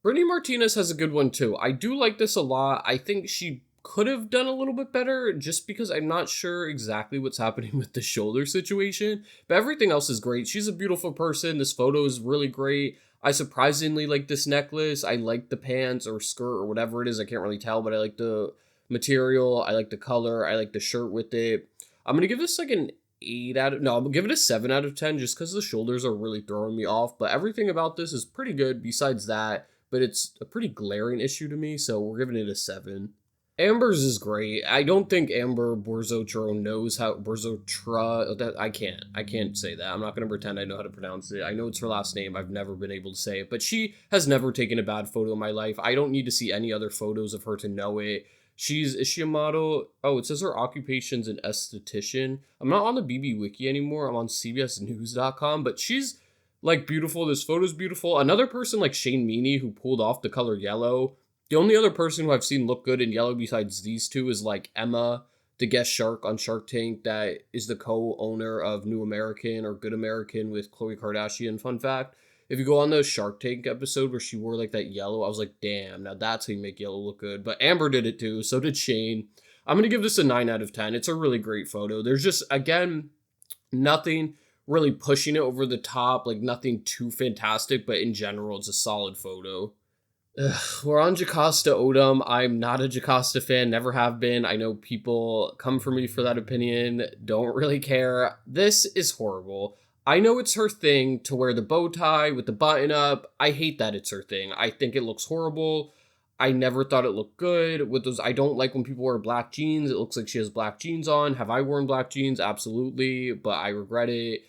Brittany Martinez has a good one too. I do like this a lot. I think she could have done a little bit better just because I'm not sure exactly what's happening with the shoulder situation. But everything else is great. She's a beautiful person. This photo is really great. I surprisingly like this necklace. I like the pants or skirt or whatever it is. I can't really tell, but I like the material. I like the color. I like the shirt with it. I'm going to give this like an 8 out of... No, I'm going to give it a 7 out of 10 just because the shoulders are really throwing me off. But everything about this is pretty good besides that. But it's a pretty glaring issue to me, so we're giving it a 7. Amber's is great. I don't think Amber Borzotra knows how Borzotra. I can't say that. I'm not going to pretend I know how to pronounce it. I know it's her last name. I've never been able to say it, but she has never taken a bad photo in my life. I don't need to see any other photos of her to know it. Is she a model? Oh, it says her occupation's an esthetician. I'm not on the BB Wiki anymore. I'm on CBSNews.com, but she's like beautiful. This photo's beautiful. Another person like Shane Meany who pulled off the color yellow. The only other person who I've seen look good in yellow besides these two is like Emma, the guest shark on Shark Tank that is the co-owner of New American or Good American with Khloe Kardashian. Fun fact, if you go on the Shark Tank episode where she wore like that yellow, I was like, damn, now that's how you make yellow look good. But Amber did it too, so did Shane. I'm going to give this a 9 out of 10. It's a really great photo. There's just, again, nothing really pushing it over the top, like nothing too fantastic, but in general, it's a solid photo. We're on Jocasta Odom. I'm not a Jocasta fan, never have been. I know people come for me for that opinion, don't really care. This is horrible. I know it's her thing to wear the bow tie with the button up. I hate that it's her thing. I think it looks horrible. I never thought it looked good. With those, I don't like when people wear black jeans. It looks like she has black jeans on. Have I worn black jeans? Absolutely, but I regret it.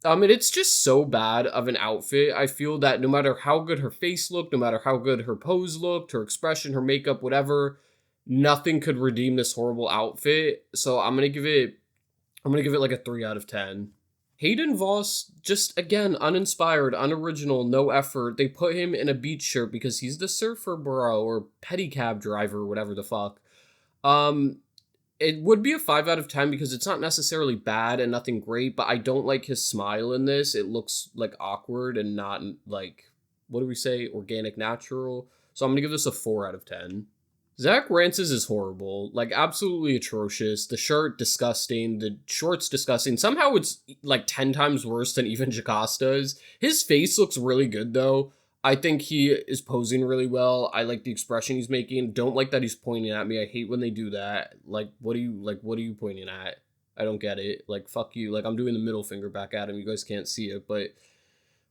And it's just so bad of an outfit. I feel that no matter how good her face looked, no matter how good her pose looked, her expression, her makeup, whatever, nothing could redeem this horrible outfit. So I'm gonna give it like a 3 out of 10. Hayden Voss, just again, uninspired, unoriginal, no effort. They put him in a beach shirt because he's the surfer bro or pedicab driver, whatever the fuck. It would be a 5 out of 10 because it's not necessarily bad and nothing great, but I don't like his smile in this. It looks like awkward and not like, what do we say, organic, natural. So I'm going to give this a 4 out of 10. Zach Rances is horrible, like absolutely atrocious. The shirt, disgusting. The shorts, disgusting. Somehow it's like 10 times worse than even Jocasta's. His face looks really good though. I think he is posing really well. I like the expression he's making. Don't like that he's pointing at me. I hate when they do that. Like, what are you pointing at? I don't get it. Like, fuck you. Like, I'm doing the middle finger back at him. You guys can't see it, but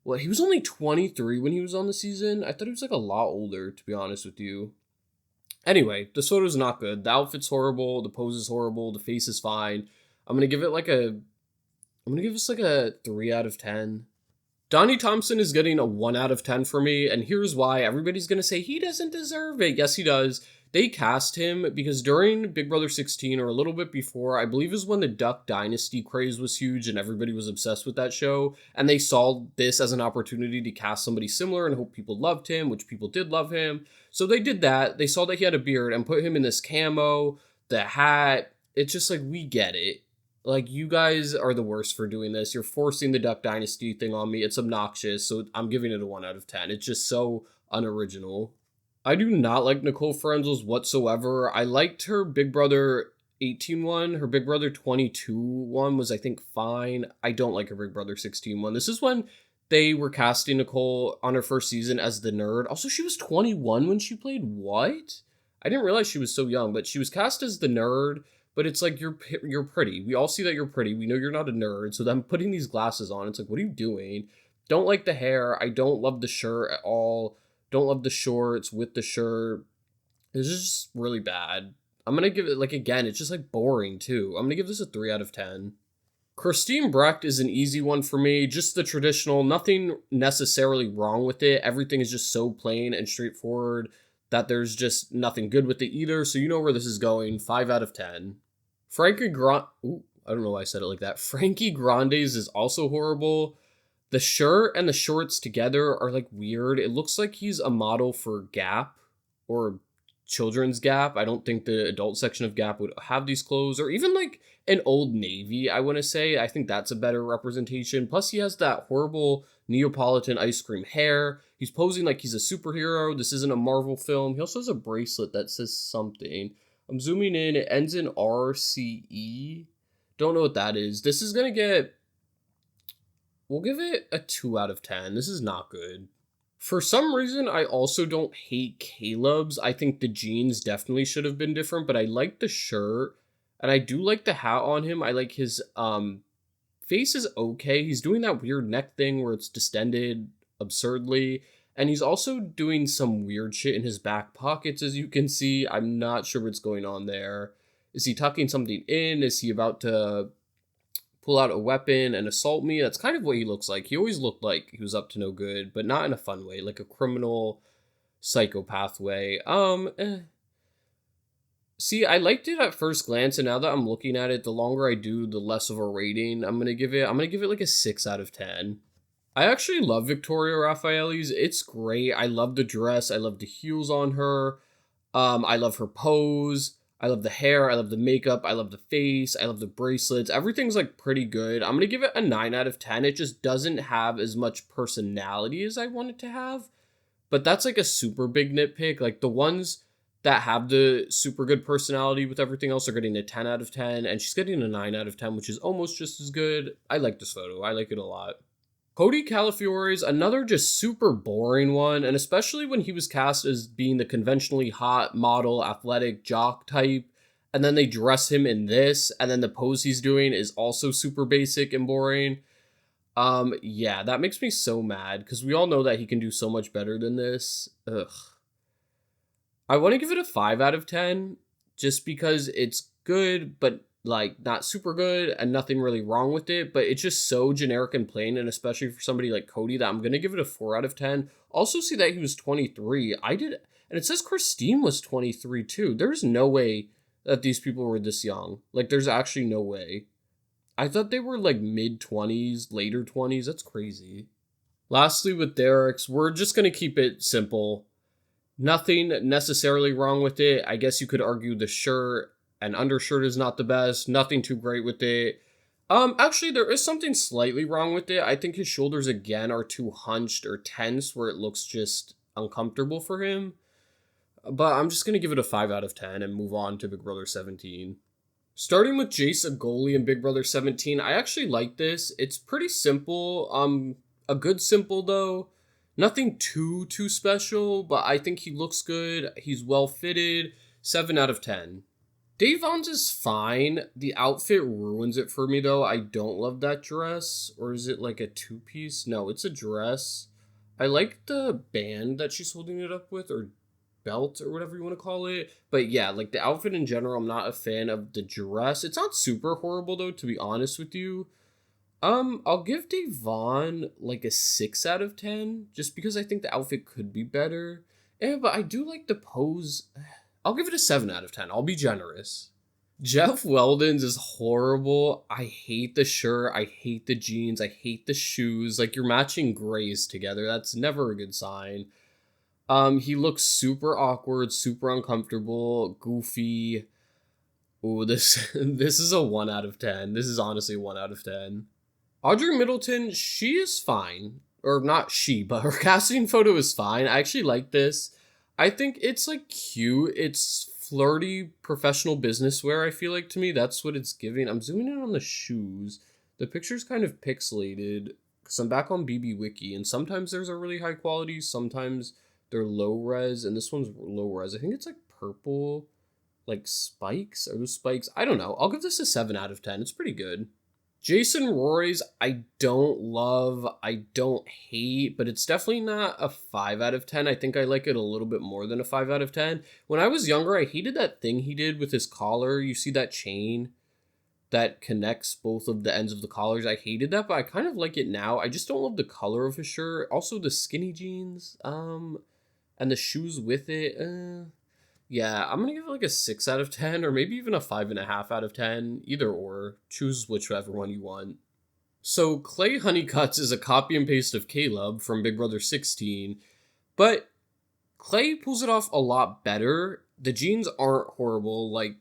well, he was only 23 when he was on the season. I thought he was like a lot older, to be honest with you. Anyway, this photo's not good. The outfit's horrible. The pose is horrible. The face is fine. I'm gonna give it like a. I'm gonna give this like a 3 out of 10. Donnie Thompson is getting a 1 out of 10 for me, and here's why. Everybody's going to say he doesn't deserve it. Yes, he does. They cast him because during Big Brother 16, or a little bit before, I believe is when the Duck Dynasty craze was huge and everybody was obsessed with that show, and they saw this as an opportunity to cast somebody similar and hope people loved him, which people did love him. So they did that. They saw that he had a beard and put him in this camo, the hat. It's just like, we get it. Like, you guys are the worst for doing this. You're forcing the Duck Dynasty thing on me. It's obnoxious, so I'm giving it a 1 out of 10. It's just so unoriginal. I do not like Nicole Frenzels whatsoever. I liked her Big Brother 18 one. Her Big Brother 22 one was, I think, fine. I don't like her Big Brother 16 one. This is when they were casting Nicole on her first season as the nerd. Also, she was 21 when she played what? I didn't realize she was so young, but she was cast as the nerd. But it's like, you're pretty. We all see that you're pretty. We know you're not a nerd. So them putting these glasses on, it's like, what are you doing? Don't like the hair. I don't love the shirt at all. Don't love the shorts with the shirt. It's just really bad. I'm going to give it, like, again, it's just like boring too. I'm going to give this a 3 out of 10. Christine Brecht is an easy one for me. Just the traditional, nothing necessarily wrong with it. Everything is just so plain and straightforward that there's just nothing good with it either. So you know where this is going. 5 out of 10. Frankie Grande, I don't know why I said it like that. Frankie Grande's is also horrible. The shirt and the shorts together are like weird. It looks like he's a model for Gap or Children's Gap. I don't think the adult section of Gap would have these clothes, or even like an Old Navy, I want to say. I think that's a better representation. Plus, he has that horrible Neapolitan ice cream hair. He's posing like he's a superhero. This isn't a Marvel film. He also has a bracelet that says something. I'm zooming in. It ends in RCE. Don't know what that is. This is going to get... We'll give it a 2 out of 10. This is not good. For some reason, I also don't hate Caleb's. I think the jeans definitely should have been different, but I like the shirt. And I do like the hat on him. I like his face is okay. He's doing that weird neck thing where it's distended absurdly. And he's also doing some weird shit in his back pockets, as you can see. I'm not sure what's going on there. Is he tucking something in? Is he about to pull out a weapon and assault me? That's kind of what he looks like. He always looked like he was up to no good, but not in a fun way, like a criminal psychopath way. See, I liked it at first glance, and now that I'm looking at it, the longer I do, the less of a rating I'm gonna give it. I'm gonna give it like a 6 out of 10. I actually love Victoria Raffaelli's. It's great. I love the dress. I love the heels on her. I love her pose. I love the hair. I love the makeup. I love the face. I love the bracelets. Everything's like pretty good. I'm going to give it a 9 out of 10. It just doesn't have as much personality as I want it to have. But that's like a super big nitpick. Like the ones that have the super good personality with everything else are getting a 10 out of 10. And she's getting a 9 out of 10, which is almost just as good. I like this photo. I like it a lot. Cody Calafiore is another just super boring one, and especially when he was cast as being the conventionally hot, model, athletic, jock type, and then they dress him in this, and then the pose he's doing is also super basic and boring. Yeah, that makes me so mad, because we all know that he can do so much better than this. Ugh. I want to give it a 5 out of 10, just because it's good, but like not super good and nothing really wrong with it, but it's just so generic and plain, and especially for somebody like Cody, that I'm gonna give it a 4 out of 10. Also see that he was 23. And it says Christine was 23 too. There's no way that these people were this young. Like, there's actually no way. I thought they were like mid-20s, later 20s. That's crazy. Lastly, with Derek's, we're just gonna keep it simple. Nothing necessarily wrong with it. I guess you could argue the shirt and undershirt is not the best. Nothing too great with it. Actually, there is something slightly wrong with it. I think his shoulders, again, are too hunched or tense where it looks just uncomfortable for him. But I'm just going to give it a 5 out of 10 and move on to Big Brother 17. Starting with Jace Agoli in Big Brother 17, I actually like this. It's pretty simple. A good simple, though. Nothing too special, but I think he looks good. He's well fitted. 7 out of 10. Davon's is fine. The outfit ruins it for me though. I don't love that dress. Or is it like a two-piece? No, it's a dress. I like the band that she's holding it up with, or belt, or whatever you want to call it. But yeah, like the outfit in general, I'm not a fan of the dress. It's not super horrible though, to be honest with you. I'll give Devon like a 6 out of 10, just because I think the outfit could be better. Yeah, but I do like the pose. I'll give it a 7 out of 10. I'll be generous. Jeff Weldon's is horrible. I hate the shirt. I hate the jeans. I hate the shoes. Like, you're matching grays together. That's never a good sign. He looks super awkward, super uncomfortable, goofy. Ooh, this this is a 1 out of 10. This is honestly a 1 out of 10. Audrey Middleton, she is fine. Or not she, but her casting photo is fine. I actually like this. I think it's like cute. It's flirty professional business wear, I feel like, to me. That's what it's giving. I'm zooming in on the shoes. The picture's kind of pixelated because I'm back on BB Wiki, and sometimes there's a really high quality, sometimes they're low res, and this one's low res. I think it's like purple, like spikes. Are those spikes? I don't know. I'll give this a 7 out of 10. It's pretty good. Jason Roy's, I don't love, I don't hate, but it's definitely not a 5 out of 10. I think I like it a little bit more than a 5 out of 10. When I was younger, I hated that thing he did with his collar. You see that chain that connects both of the ends of the collars? I hated that, but I kind of like it now. I just don't love the color of his shirt. Also the skinny jeans, and the shoes with it. Yeah, I'm gonna give it like a 6 out of 10, or maybe even a 5.5 out of 10. Either or. Choose whichever one you want. So, Clay Honeycuts is a copy and paste of Caleb from Big Brother 16, but Clay pulls it off a lot better. The jeans aren't horrible like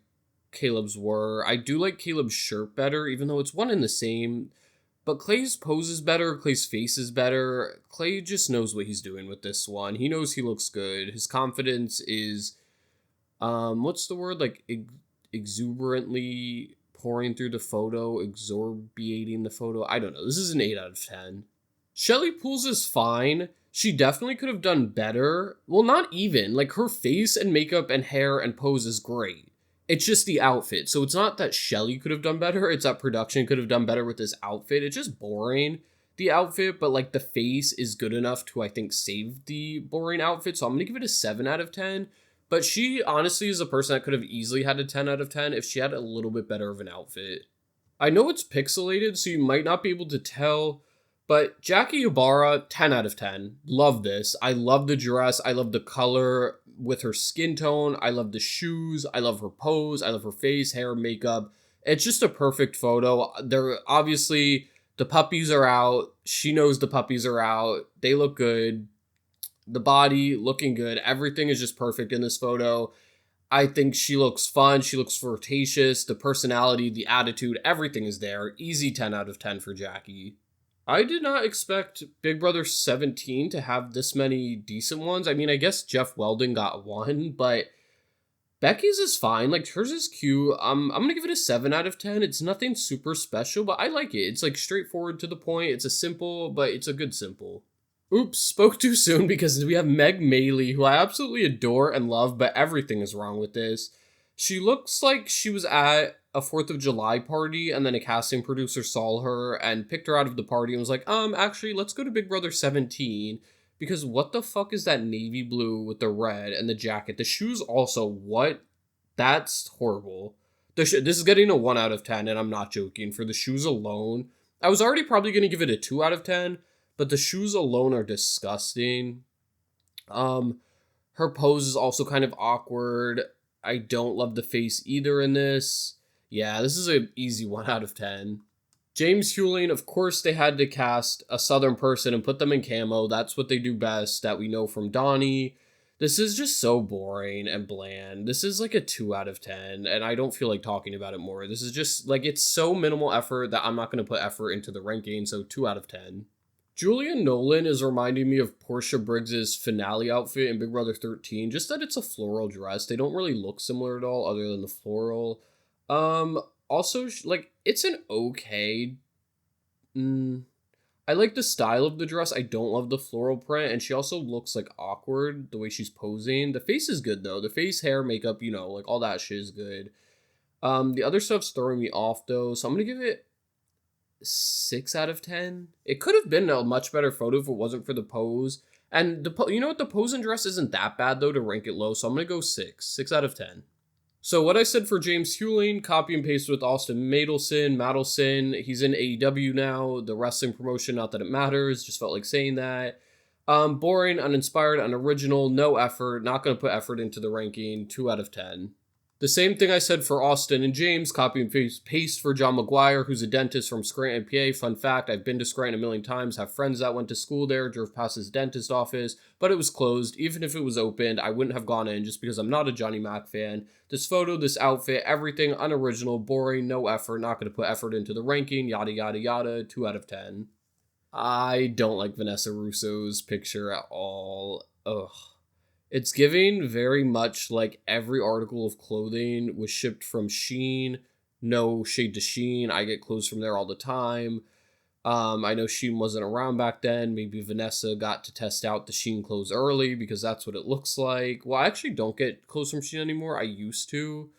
Caleb's were. I do like Caleb's shirt better, even though it's one and the same. But Clay's pose is better. Clay's face is better. Clay just knows what he's doing with this one. He knows he looks good. His confidence is what's the word, like exuberantly pouring through the photo, exorbiating the photo. I don't know. This is an 8 out of 10. Shelly Pools is fine. She definitely could have done better. Well, not even. Like, her face and makeup and hair and pose is great. It's just the outfit. So it's not that Shelly could have done better. It's that production could have done better with this outfit. It's just boring, the outfit, but like the face is good enough to, I think, save the boring outfit. So I'm going to give it a 7 out of 10. But she honestly is a person that could have easily had a 10 out of 10 if she had a little bit better of an outfit. I know it's pixelated, so you might not be able to tell, but Jackie Ybarra, 10 out of 10. Love this. I love the dress. I love the color with her skin tone. I love the shoes. I love her pose. I love her face, hair, makeup. It's just a perfect photo. They're obviously, the puppies are out. She knows the puppies are out. They look good. The body looking good. Everything is just perfect in this photo. I think she looks fun. She looks flirtatious. The personality, the attitude, everything is there. Easy 10 out of 10 for Jackie. I did not expect Big Brother 17 to have this many decent ones. I mean, I guess Jeff Weldon got one, but Becky's is fine. Like, hers is cute. I'm gonna give it a 7 out of 10. It's nothing super special, but I like it. It's like straightforward to the point. It's a simple, but it's a good simple. Oops, spoke too soon, because we have Meg Maley, who I absolutely adore and love, but everything is wrong with this. She looks like she was at a 4th of July party, and then a casting producer saw her and picked her out of the party and was like, actually, let's go to Big Brother 17, because what the fuck is that navy blue with the red and the jacket? The shoes also, what? That's horrible. This is getting a 1 out of 10, and I'm not joking. For the shoes alone, I was already probably going to give it a 2 out of 10, but the shoes alone are disgusting. Her pose is also kind of awkward. I don't love the face either in this. Yeah, this is an easy 1 out of 10. James Hewling, of course they had to cast a Southern person and put them in camo. That's what they do best, that we know from Donnie. This is just so boring and bland. This is like a 2 out of 10, and I don't feel like talking about it more. This is just, like, it's so minimal effort that I'm not going to put effort into the ranking, so 2 out of 10. Julian Nolan is reminding me of Portia Briggs's finale outfit in Big Brother 13, just that it's a floral dress. They don't really look similar at all, other than the floral. Also, like, it's an okay... I like the style of the dress. I don't love the floral print, and she also looks like awkward the way she's posing. The face is good though. The face, hair, makeup, you know, like all that shit is good. The other stuff's throwing me off though, so I'm gonna give it 6 out of 10. It could have been a much better photo if it wasn't for the pose. And you know what, the pose and dress isn't that bad though to rank it low, so I'm gonna go 6 out of 10. So what I said for James Hewling, copy and paste with Austin Madelson. He's in AEW now, the wrestling promotion, not that it matters, just felt like saying that. Boring, uninspired, unoriginal, no effort, not gonna put effort into the ranking, 2 out of 10. The same thing I said for Austin and James, copy and paste for John McGuire, who's a dentist from Scranton, PA. Fun fact, I've been to Scranton a million times, have friends that went to school there, drove past his dentist office, but it was closed. Even if it was opened, I wouldn't have gone in just because I'm not a Johnny Mac fan. This photo, this outfit, everything unoriginal, boring, no effort, not going to put effort into the ranking, yada, yada, yada, 2 out of 10. I don't like Vanessa Russo's picture at all. Ugh. It's giving very much like every article of clothing was shipped from Shein. No shade to Shein. I get clothes from there all the time. I know Shein wasn't around back then. Maybe Vanessa got to test out the Shein clothes early because that's what it looks like. Well, I actually don't get clothes from Shein anymore. I used to.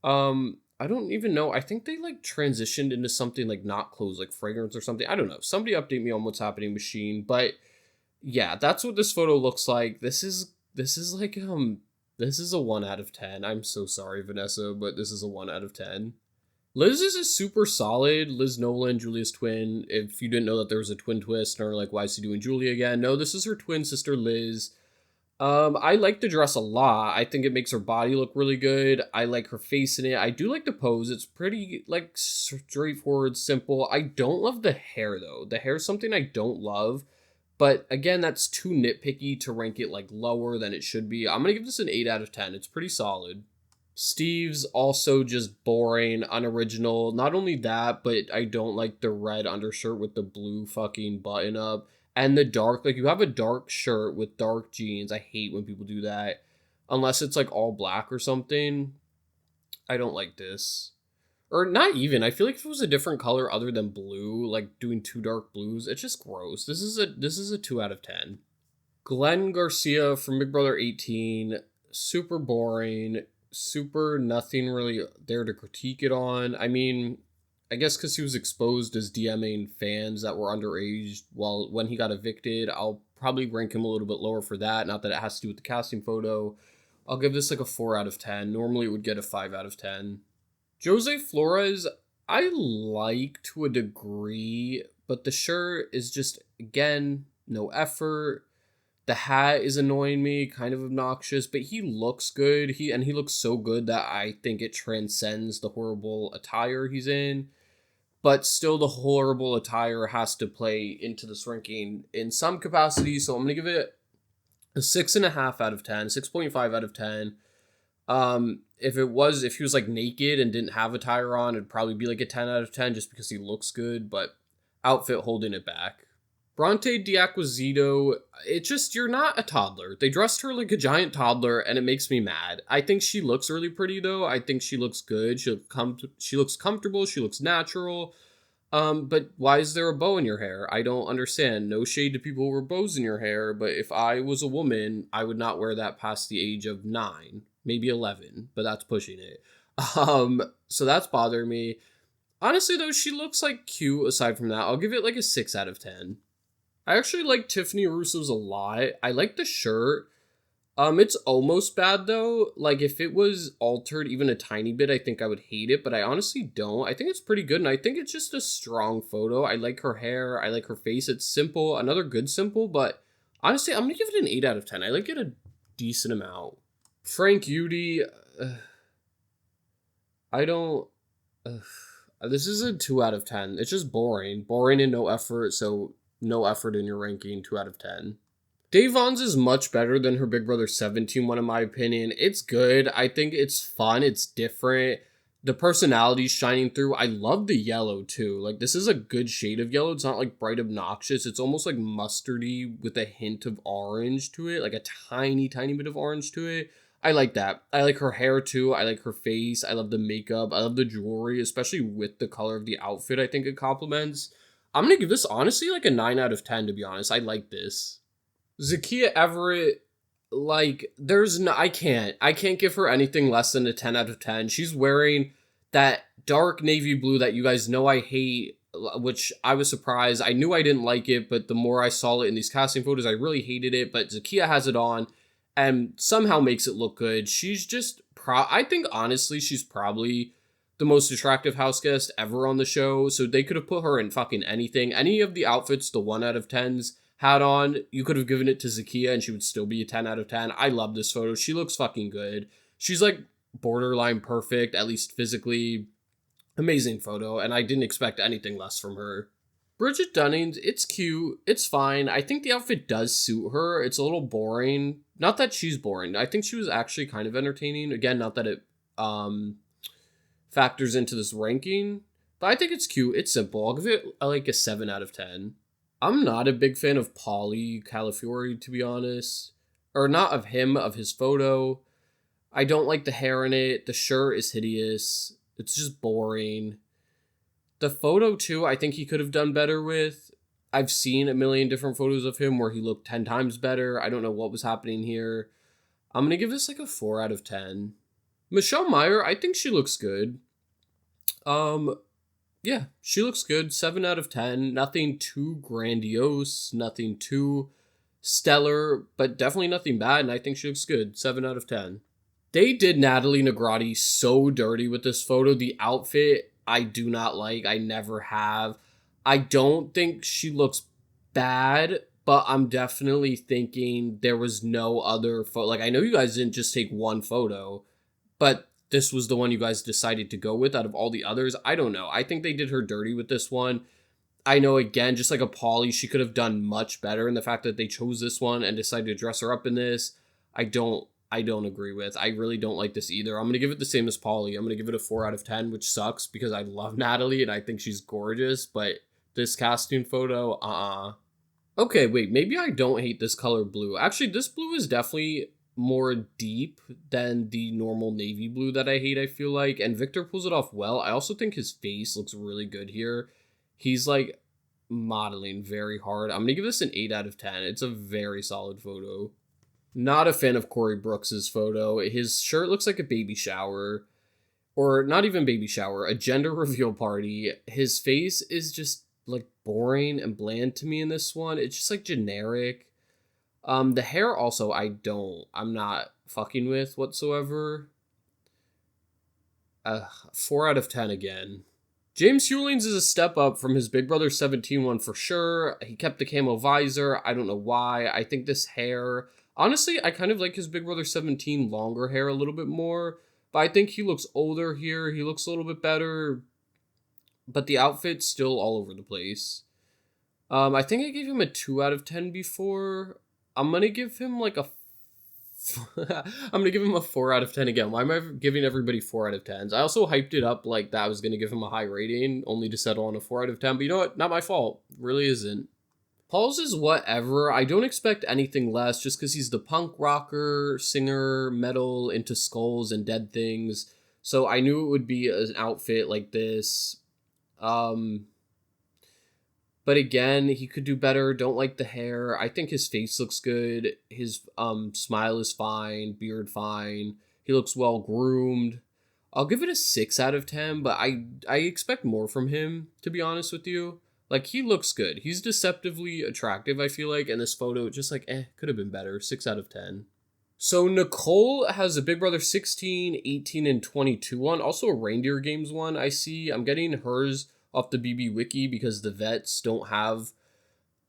I don't even know. I think they like transitioned into something like not clothes, like fragrance or something. I don't know. Somebody update me on what's happening with Shein. But yeah, that's what this photo looks like. This is like this is a 1 out of 10. I'm so sorry, Vanessa, but this is a 1 out of 10. Liz is a super solid. Liz Nolan, Julia's twin. If you didn't know that there was a twin twist, or like, why is he doing Julia again? No, this is her twin sister, Liz. I like the dress a lot. I think it makes her body look really good. I like her face in it. I do like the pose. It's pretty like straightforward, simple. I don't love the hair though. The hair is something I don't love. But again, that's too nitpicky to rank it like lower than it should be. I'm going to give this an 8 out of 10. It's pretty solid. Steve's also just boring, unoriginal. Not only that, but I don't like the red undershirt with the blue fucking button up. And the dark, like you have a dark shirt with dark jeans. I hate when people do that. Unless it's like all black or something. I don't like this. Or not even. I feel like if it was a different color other than blue, like doing two dark blues, it's just gross. This is a 2 out of 10. Glenn Garcia from Big Brother 18, super boring, super nothing really there to critique it on. I mean, I guess because he was exposed as DMing fans that were underage when he got evicted. I'll probably rank him a little bit lower for that. Not that it has to do with the casting photo. I'll give this like a 4 out of 10. Normally it would get a 5 out of 10. Jose Flores, I like to a degree, but the shirt is just, again, no effort. The hat is annoying me, kind of obnoxious, but he looks good. He looks so good that I think it transcends the horrible attire he's in. But still, the horrible attire has to play into this ranking in some capacity, so I'm going to give it a 6.5 out of 10, 6.5 out of 10. If he was like naked and didn't have a tire on, it'd probably be like a 10 out of 10 just because he looks good, but outfit holding it back. Bronte D'Acquisito, you're not a toddler. They dressed her like a giant toddler and it makes me mad. I think she looks really pretty though. I think she looks good. She looks comfortable. She looks natural. But why is there a bow in your hair? I don't understand. No shade to people who wear bows in your hair, but if I was a woman, I would not wear that past the age of 9. Maybe 11, but that's pushing it. So that's bothering me. Honestly, though, she looks like cute aside from that. I'll give it like a 6 out of 10. I actually like Tiffany Russo's a lot. I like the shirt. It's almost bad though. Like if it was altered even a tiny bit, I think I would hate it, but I honestly don't. I think it's pretty good and I think it's just a strong photo. I like her hair. I like her face. It's simple. Another good simple, but honestly, I'm going to give it an 8 out of 10. I like it a decent amount. Frank Udy, I don't. This is a 2 out of 10. It's just boring. Boring and no effort, so no effort in your ranking, 2 out of 10. Dave Vons is much better than her Big Brother 17 one, in my opinion. It's good. I think it's fun. It's different. The personality's shining through. I love the yellow, too. Like, this is a good shade of yellow. It's not, like, bright obnoxious. It's almost, like, mustardy with a hint of orange to it. Like, a tiny, tiny bit of orange to it. I like that. I like her hair too. I like her face. I love the makeup. I love the jewelry, especially with the color of the outfit. I think it complements. I'm gonna give this honestly like a 9 out of 10, to be honest. I like this. Zakiya Everett, like, there's no, I can't give her anything less than a 10 out of 10. She's wearing that dark navy blue that you guys know I hate, which I was surprised. I knew I didn't like it, but the more I saw it in these casting photos, I really hated it. But Zakiya has it on and somehow makes it look good. She's just, I think honestly, she's probably the most attractive house guest ever on the show. So they could have put her in fucking anything. Any of the outfits, the 1 out of 10s had on, you could have given it to Zakiya and she would still be a 10 out of 10. I love this photo. She looks fucking good. She's like borderline perfect, at least physically. Amazing photo, and I didn't expect anything less from her. Bridget Dunnings, it's cute, it's fine. I think the outfit does suit her. It's a little boring. Not that she's boring. I think she was actually kind of entertaining. Again, not that it factors into this ranking, but I think it's cute. It's simple. I'll give it like a 7 out of 10. I'm not a big fan of Pauly Calafiore, to be honest. Or not of him, of his photo. I don't like the hair in it. The shirt is hideous. It's just boring. The photo, too, I think he could have done better with. I've seen a million different photos of him where he looked 10 times better. I don't know what was happening here. I'm going to give this like a 4 out of 10. Michelle Meyer, I think she looks good. Yeah, she looks good. 7 out of 10. Nothing too grandiose. Nothing too stellar, but definitely nothing bad. And I think she looks good. 7 out of 10. They did Natalie Negrotti so dirty with this photo. The outfit, I do not like. I never have. I don't think she looks bad, but I'm definitely thinking there was no other photo. Like, I know you guys didn't just take one photo, but this was the one you guys decided to go with out of all the others. I don't know. I think they did her dirty with this one. I know, again, just like a Pauly, she could have done much better in the fact that they chose this one and decided to dress her up in this. I don't agree with. I really don't like this either. I'm going to give it the same as Pauly. I'm going to give it a 4 out of 10, which sucks because I love Natalie and I think she's gorgeous, but this casting photo, Okay, wait, maybe I don't hate this color blue. Actually, this blue is definitely more deep than the normal navy blue that I hate, I feel like, and Victor pulls it off well. I also think his face looks really good here. He's like modeling very hard. I'm going to give this an 8 out of 10. It's a very solid photo. Not a fan of Corey Brooks's photo. His shirt looks like a baby shower, or not even baby shower, a gender reveal party. His face is just like boring and bland to me in this one. It's just like generic. The hair also I'm not fucking with whatsoever. 4 out of 10 again. James Hewlings is a step up from his Big Brother 17 one for sure. He kept the camo visor. I don't know why. I think this hair, honestly, I kind of like his Big Brother 17 longer hair a little bit more, but I think he looks older here. He looks a little bit better, but the outfit's still all over the place. I think I gave him a 2 out of 10 before. I'm going to give him like a I'm going to give him a 4 out of 10 again. Why am I giving everybody 4 out of 10s? I also hyped it up like that I was going to give him a high rating, only to settle on a 4 out of 10. But you know what? Not my fault. It really isn't. Paul's is whatever. I don't expect anything less just because he's the punk rocker, singer, metal, into skulls and dead things. So I knew it would be an outfit like this. But again, he could do better. Don't like the hair. I think his face looks good. His smile is fine. Beard fine. He looks well groomed. I'll give it a 6 out of 10, but I expect more from him, to be honest with you. Like, he looks good. He's deceptively attractive, I feel like, and this photo, just like, could have been better. 6 out of 10. So Nicole has a Big Brother 16, 18, and 22 one. Also a Reindeer Games one, I see. I'm getting hers off the BB Wiki because the vets don't have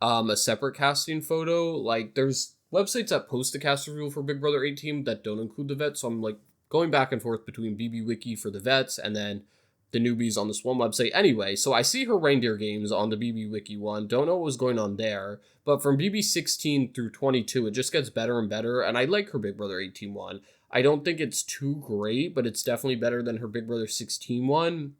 a separate casting photo. Like, there's websites that post a cast reveal for Big Brother 18 that don't include the vets, so I'm like going back and forth between BB Wiki for the vets and then the newbies on this one website. Anyway, so I see her Reindeer Games on the BB Wiki one. Don't know what was going on there, but from BB 16 through 22, it just gets better and better, and I like her Big Brother 18 one. I don't think it's too great, but it's definitely better than her Big Brother 16 one.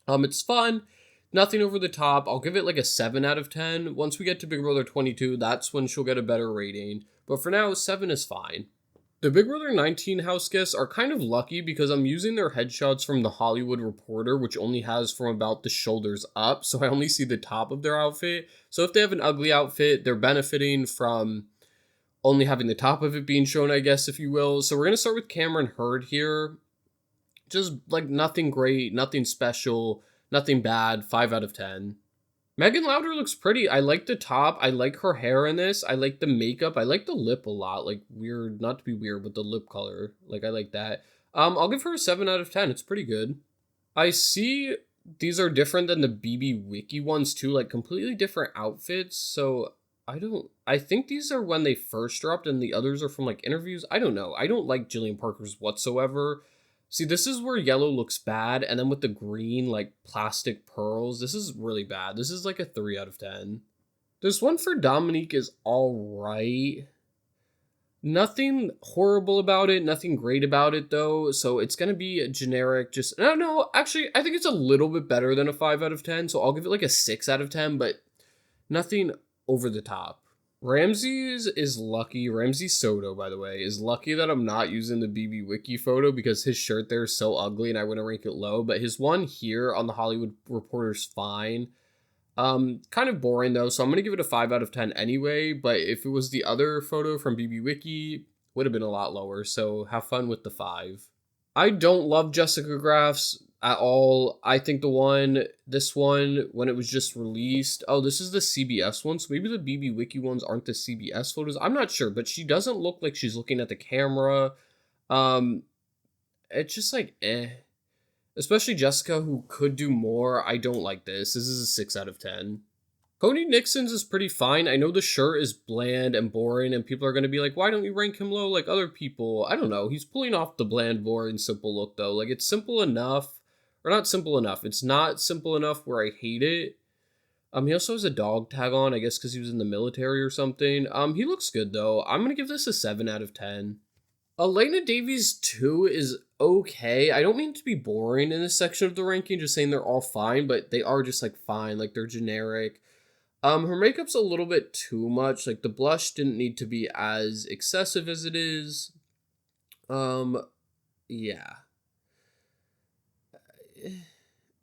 It's fun. Nothing over the top. I'll give it like a 7 out of 10. Once we get to Big Brother 22, that's when she'll get a better rating. But for now, 7 is fine. The Big Brother 19 house guests are kind of lucky because I'm using their headshots from the Hollywood Reporter, which only has from about the shoulders up, so I only see the top of their outfit. So if they have an ugly outfit, they're benefiting from only having the top of it being shown, I guess, if you will. So we're going to start with Cameron Hurd here. Just like nothing great, nothing special, nothing bad, 5 out of 10. Megan Louder looks pretty. I like the top. I like her hair in this. I like the makeup. I like the lip a lot. Like weird, not to be weird, but the lip color. Like I like that. I'll give her a 7 out of 10. It's pretty good. I see these are different than the BB Wiki ones too, like completely different outfits. So I think these are when they first dropped and the others are from like interviews. I don't know. I don't like Jillian Parker's whatsoever. See, this is where yellow looks bad, and then with the green, like, plastic pearls, this is really bad. This is like a 3 out of 10. This one for Dominique is alright. Nothing horrible about it, nothing great about it, though, so it's gonna be a generic, just... No, actually, I think it's a little bit better than a 5 out of 10, so I'll give it like a 6 out of 10, but nothing over the top. Ramses is lucky. Ramses Soto, by the way, is lucky that I'm not using the BB Wiki photo because his shirt there is so ugly and I want to rank it low. But his one here on the Hollywood Reporter's fine. Kind of boring though, so I'm gonna give it a 5 out of 10 anyway. But if it was the other photo from BB Wiki, would have been a lot lower. So have fun with the 5. I don't love Jessica Graff's at all. I think this one, when it was just released, oh, this is the CBS one, so maybe the BB Wiki ones aren't the CBS photos. I'm not sure, but she doesn't look like she's looking at the camera. It's just like, Especially Jessica, who could do more. I don't like this. This is a 6 out of 10. Cody Nixon's is pretty fine. I know the shirt is bland and boring, and people are going to be like, why don't you rank him low like other people? I don't know. He's pulling off the bland, boring, simple look, though. Like, it's simple enough. Or not simple enough. It's not simple enough where I hate it. He also has a dog tag on, I guess because he was in the military or something. He looks good, though. I'm going to give this a 7 out of 10. Elena Davies 2 is okay. I don't mean to be boring in this section of the ranking, just saying they're all fine, but they are just, like, fine. Like, they're generic. Her makeup's a little bit too much. Like, the blush didn't need to be as excessive as it is. Yeah.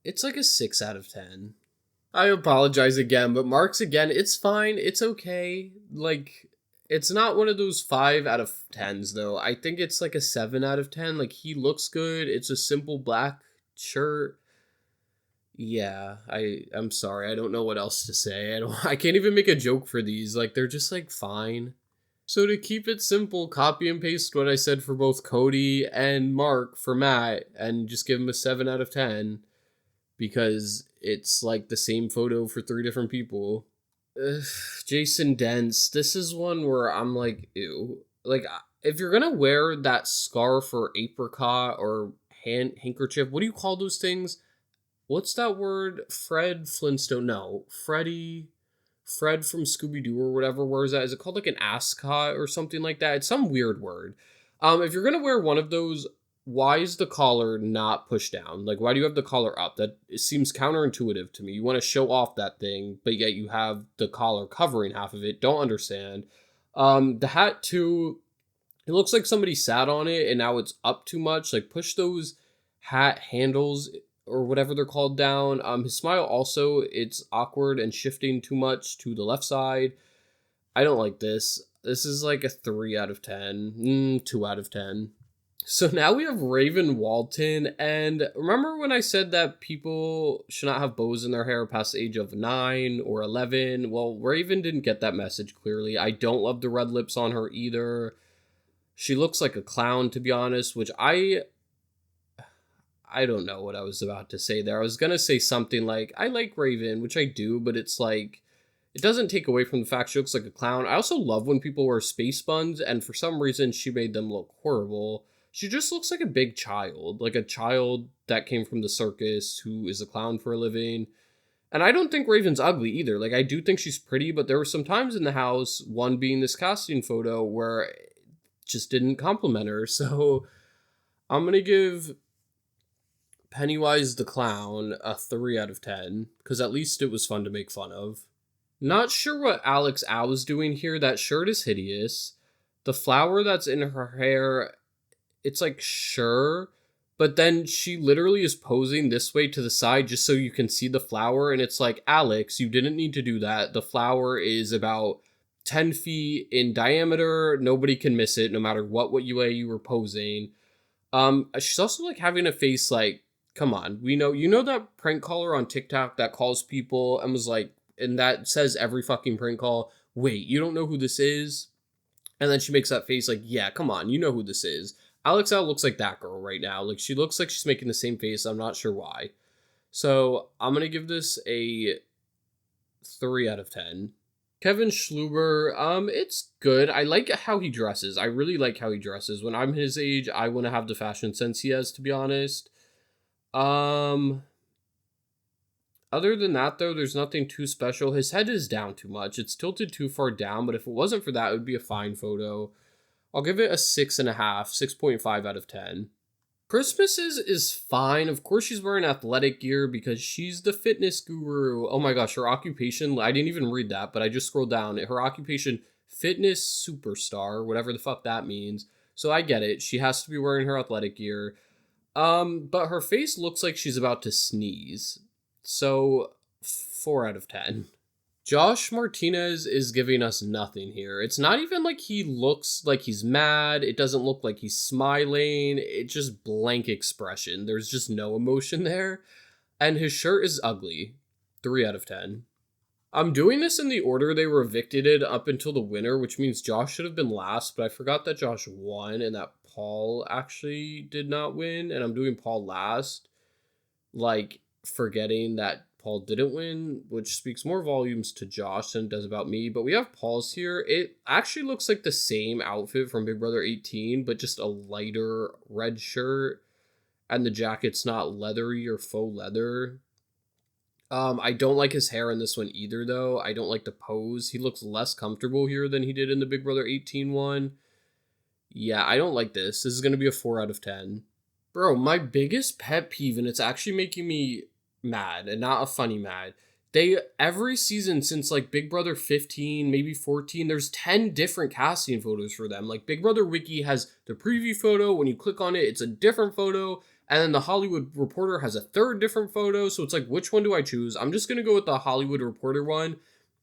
It's like a 6 out of 10. I apologize again, but marks again, it's fine. It's okay. Like, it's not one of those 5 out of 10s, though. I think it's like a 7 out of 10. Like, he looks good. It's a simple black shirt. Yeah, I'm sorry. I don't know what else to say. I can't even make a joke for these. Like, they're just like fine. So to keep it simple, copy and paste what I said for both Cody and Mark for Matt and just give him a 7 out of 10 because it's like the same photo for 3 different people. Jason Dents, this is one where I'm like, ew. Like, if you're gonna wear that scarf or apricot or handkerchief, what do you call those things? What's that word? Fred Flintstone. No, Fred from Scooby-Doo or whatever. Where is that? Is it called like an ascot or something like that? It's some weird word. If you're going to wear one of those, why is the collar not pushed down? Like, why do you have the collar up? That it seems counterintuitive to me. You want to show off that thing, but yet you have the collar covering half of it. Don't understand. The hat too, it looks like somebody sat on it and now it's up too much. Like, push those hat handles or whatever they're called down. His smile also, it's awkward and shifting too much to the left side. I don't like this. This is like a 3 out of 10. 2 out of 10. So now we have Raven Walton, and remember when I said that people should not have bows in their hair past the age of 9 or 11? Well, Raven didn't get that message clearly. I don't love the red lips on her either. She looks like a clown, to be honest, which I don't know what I was about to say there. I was going to say something like, I like Raven, which I do, but it's like, it doesn't take away from the fact she looks like a clown. I also love when people wear space buns, and for some reason she made them look horrible. She just looks like a big child, like a child that came from the circus who is a clown for a living. And I don't think Raven's ugly either. Like, I do think she's pretty, but there were some times in the house, one being this casting photo, where it just didn't compliment her. So I'm going to give Pennywise the Clown a 3 out of 10, because at least it was fun to make fun of. Not sure what Alex Au is doing here. That shirt is hideous. The flower that's in her hair, it's like, sure, but then she literally is posing this way to the side just so you can see the flower, and it's like, Alex, you didn't need to do that. The flower is about 10 feet in diameter. Nobody can miss it, no matter what way you were posing. She's also like having a face like, come on, we know, you know, that prank caller on TikTok that calls people and was like, and that says every fucking prank call, wait, you don't know who this is? And then she makes that face like, yeah, come on, you know who this is. Alex Al looks like that girl right now. Like, she looks like she's making the same face. I'm not sure why. So I'm going to give this a 3 out of 10. Kevin Schluber, it's good. I like how he dresses. I really like how he dresses. When I'm his age, I want to have the fashion sense he has, to be honest. Other than that, though, there's nothing too special. His head is down too much. It's tilted too far down, but if it wasn't for that, it would be a fine photo. I'll give it a 6.5, 6.5 out of 10. Christmas is fine. Of course, she's wearing athletic gear because she's the fitness guru. Oh my gosh, her occupation, I didn't even read that, but I just scrolled down. Her occupation, fitness superstar, whatever the fuck that means. So I get it. She has to be wearing her athletic gear. But her face looks like she's about to sneeze. So 4 out of 10. Josh Martinez is giving us nothing here. It's not even like he looks like he's mad. It doesn't look like he's smiling. It's just blank expression. There's just no emotion there. And his shirt is ugly. 3 out of 10. I'm doing this in the order they were evicted up until the winner, which means Josh should have been last, but I forgot that Josh won and that Paul actually did not win, and I'm doing Paul last. Like, forgetting that Paul didn't win, which speaks more volumes to Josh than it does about me. But we have Paul's here. It actually looks like the same outfit from Big Brother 18, but just a lighter red shirt, and the jacket's not leathery or faux leather. I don't like his hair in this one either, though. I don't like the pose. He looks less comfortable here than he did in the Big Brother 18 one. Yeah, I don't like this. This is going to be a 4 out of 10. Bro, my biggest pet peeve, and it's actually making me mad, and not a funny mad. They, every season since like Big Brother 15, maybe 14, there's 10 different casting photos for them. Like, Big Brother Wiki has the preview photo. When you click on it, it's a different photo. And then the Hollywood Reporter has a third different photo. So it's like, which one do I choose? I'm just going to go with the Hollywood Reporter one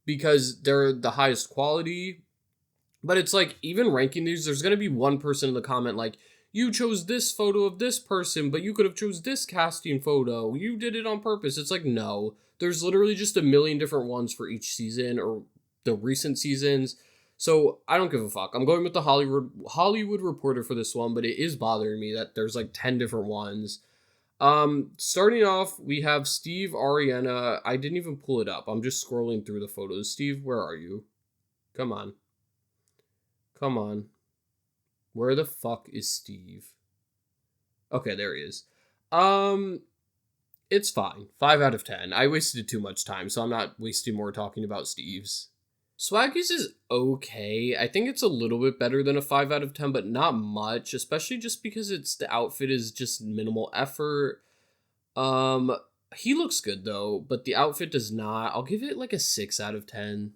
because they're the highest quality. But it's like, even ranking these, there's going to be one person in the comment like, you chose this photo of this person, but you could have chose this casting photo. You did it on purpose. It's like, no. There's literally just a million different ones for each season or the recent seasons. So I don't give a fuck. I'm going with the Hollywood Reporter for this one, but it is bothering me that there's like 10 different ones. Starting off, we have Steve Ariana. I didn't even pull it up. I'm just scrolling through the photos. Steve, where are you? Come on. Come on. Where the fuck is Steve? Okay, there he is. It's fine. 5 out of 10. I wasted too much time, so I'm not wasting more talking about Steve's. Swaggy's is okay. I think it's a little bit better than a 5 out of 10, but not much, especially just because the outfit is just minimal effort. He looks good though, but the outfit does not. I'll give it like a 6 out of 10.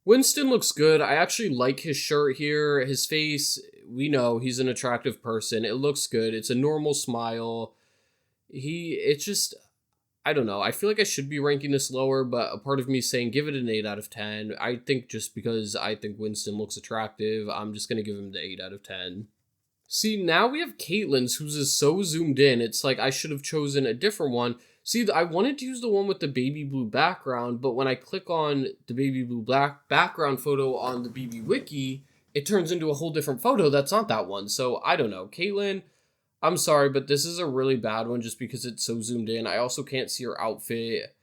Winston looks good. I actually like his shirt here. His face, we know he's an attractive person. It looks good. It's a normal smile. It's just, I don't know. I feel like I should be ranking this lower, but a part of me is saying give it an 8 out of 10. I think just because I think Winston looks attractive, I'm just going to give him the 8 out of 10. See, now we have Caitlyn's, who's is so zoomed in. It's like I should have chosen a different one. See, I wanted to use the one with the baby blue background, but when I click on the baby blue black background photo on the BB Wiki, it turns into a whole different photo that's not that one. So I don't know. Caitlyn, I'm sorry, but this is a really bad one just because it's so zoomed in. I also can't see her outfit.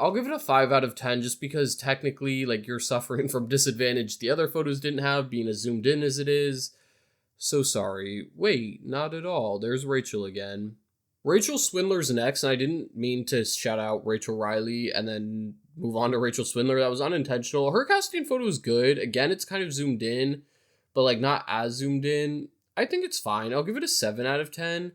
I'll give it a 5 out of 10 just because technically, like, you're suffering from disadvantage the other photos didn't have, being as zoomed in as it is. So sorry. Wait, not at all. There's Rachel again. Rachel Swindler's next, and I didn't mean to shout out Rachel Riley and then move on to Rachel Swindler. That was unintentional. Her casting photo is good. Again, it's kind of zoomed in, but like not as zoomed in. I think it's fine. I'll give it a 7 out of 10.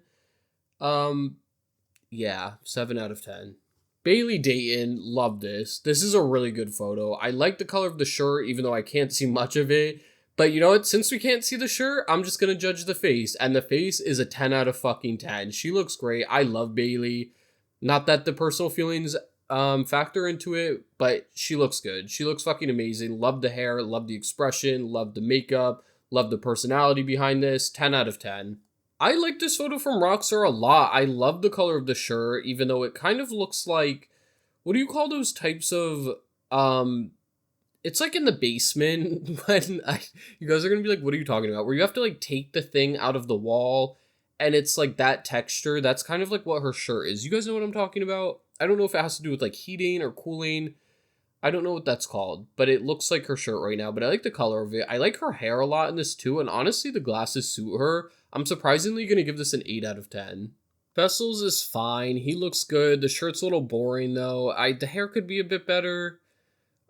Yeah, 7 out of 10. Bailey Dayton, love this. This is a really good photo. I like the color of the shirt, even though I can't see much of it. But you know what? Since we can't see the shirt, I'm just gonna judge the face. And the face is a 10 out of fucking 10. She looks great. I love Bailey. Not that the personal feelings factor into it, but she looks good. She looks fucking amazing. Love the hair, love the expression, love the makeup, love the personality behind this. 10 out of 10. I like this photo from Rockstar a lot. I love the color of the shirt, even though it kind of looks like, what do you call those types of it's like in the basement when you guys are gonna be like, what are you talking about? Where you have to like take the thing out of the wall and it's like that texture. That's kind of like what her shirt is. You guys know what I'm talking about? I don't know if it has to do with like heating or cooling. I don't know what that's called, but it looks like her shirt right now. But I like the color of it. I like her hair a lot in this too. And honestly, the glasses suit her. I'm surprisingly gonna give this an 8 out of 10. Vessels is fine. He looks good. The shirt's a little boring though. The hair could be a bit better.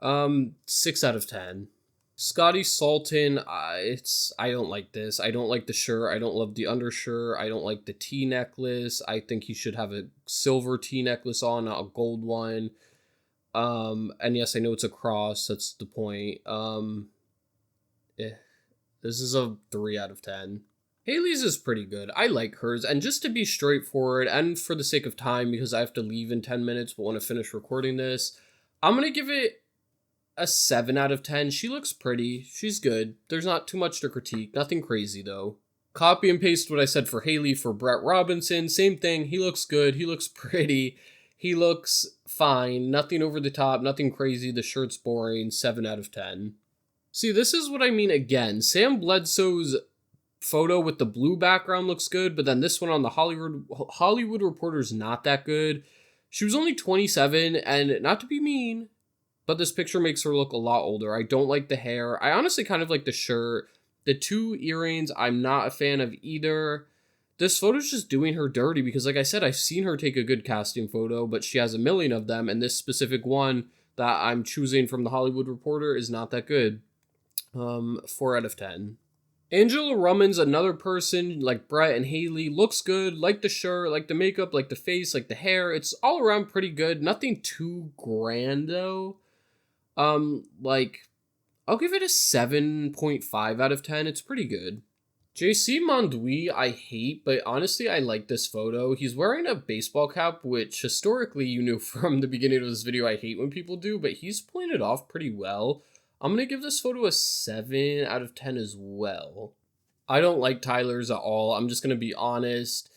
6 out of 10. Scotty Sultan, I don't like this. I don't like the shirt. I don't love the undershirt. I don't like the T necklace. I think he should have a silver T necklace on, not a gold one. And yes, I know it's a cross. That's the point. This is a 3 out of 10. Haley's is pretty good. I like hers. And just to be straightforward, and for the sake of time, because I have to leave in 10 minutes, but want to finish recording this, I'm going to give it a 7 out of 10. She looks pretty. She's good. There's not too much to critique. Nothing crazy, though. Copy and paste what I said for Haley for Brett Robinson. Same thing. He looks good. He looks pretty. He looks fine. Nothing over the top. Nothing crazy. The shirt's boring. 7 out of 10. See, this is what I mean again. Sam Bledsoe's photo with the blue background looks good, but then this one on the Hollywood Reporter's not that good. She was only 27, and not to be mean, but this picture makes her look a lot older. I don't like the hair. I honestly kind of like the shirt. The 2 earrings, I'm not a fan of either. This photo's just doing her dirty because, like I said, I've seen her take a good casting photo, but she has a million of them, and this specific one that I'm choosing from the Hollywood Reporter is not that good. 4 out of 10. Angela Rumman's another person, like Brett and Haley, looks good, like the shirt, like the makeup, like the face, like the hair. It's all around pretty good. Nothing too grand, though. I'll give it a 7.5 out of 10. It's pretty good. JC Mondoui, I hate, but honestly, I like this photo. He's wearing a baseball cap, which historically, you knew from the beginning of this video, I hate when people do, but he's pulling it off pretty well. I'm going to give this photo a 7 out of 10 as well. I don't like Tyler's at all. I'm just going to be honest.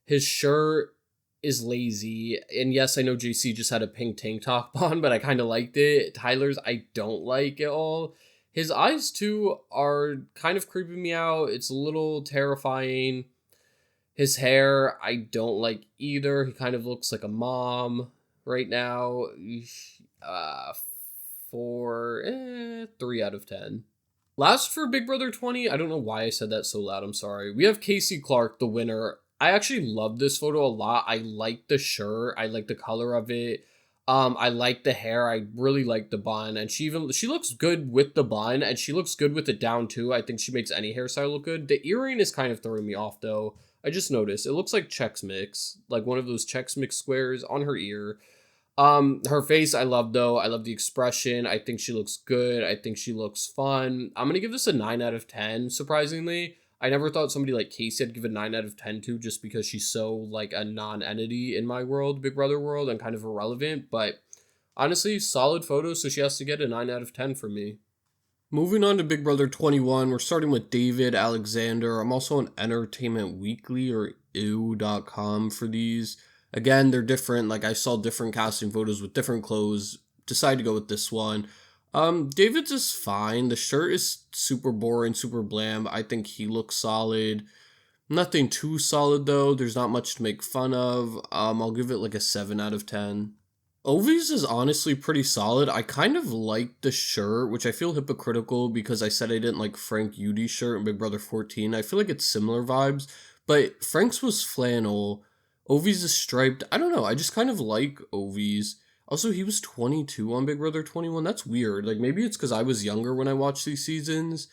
His shirt is lazy. And yes, I know JC just had a pink tank top on, but I kind of liked it. Tyler's, I don't like at all. His eyes, too, are kind of creeping me out. It's a little terrifying. His hair, I don't like either. He kind of looks like a mom right now. 3 out of 10. Last for Big Brother 20, I don't know why I said that so loud, I'm sorry. We have Casey Clark, the winner. I actually love this photo a lot. I like the shirt. I like the color of it. I like the hair. I really like the bun. And she looks good with the bun, and she looks good with it down too. I think she makes any hairstyle look good. The earring is kind of throwing me off though. I just noticed. It looks like Chex Mix, like one of those Chex Mix squares on her ear. Her face I love though. I love the expression. I think she looks good. I think she looks fun. I'm gonna give this a 9 out of 10, surprisingly. I never thought somebody like Casey I'd give a 9 out of 10 to, just because she's so like a non-entity in my world, Big Brother world, and kind of irrelevant. But honestly, solid photo, so she has to get a 9 out of 10 from me. Moving on to Big Brother 21, we're starting with David Alexander. I'm also on Entertainment Weekly or ew.com for these. Again, they're different. Like, I saw different casting photos with different clothes. Decided to go with this one. David's is fine. The shirt is super boring, super bland. I think he looks solid. Nothing too solid, though. There's not much to make fun of. I'll give it like a 7 out of 10. Ovi's is honestly pretty solid. I kind of like the shirt, which I feel hypocritical because I said I didn't like Frank Udi's shirt in Big Brother 14. I feel like it's similar vibes, but Frank's was flannel. Ovi's is striped. I don't know. I just kind of like Ovi's. Also, he was 22 on Big Brother 21. That's weird. Like, maybe it's because I was younger when I watched these seasons,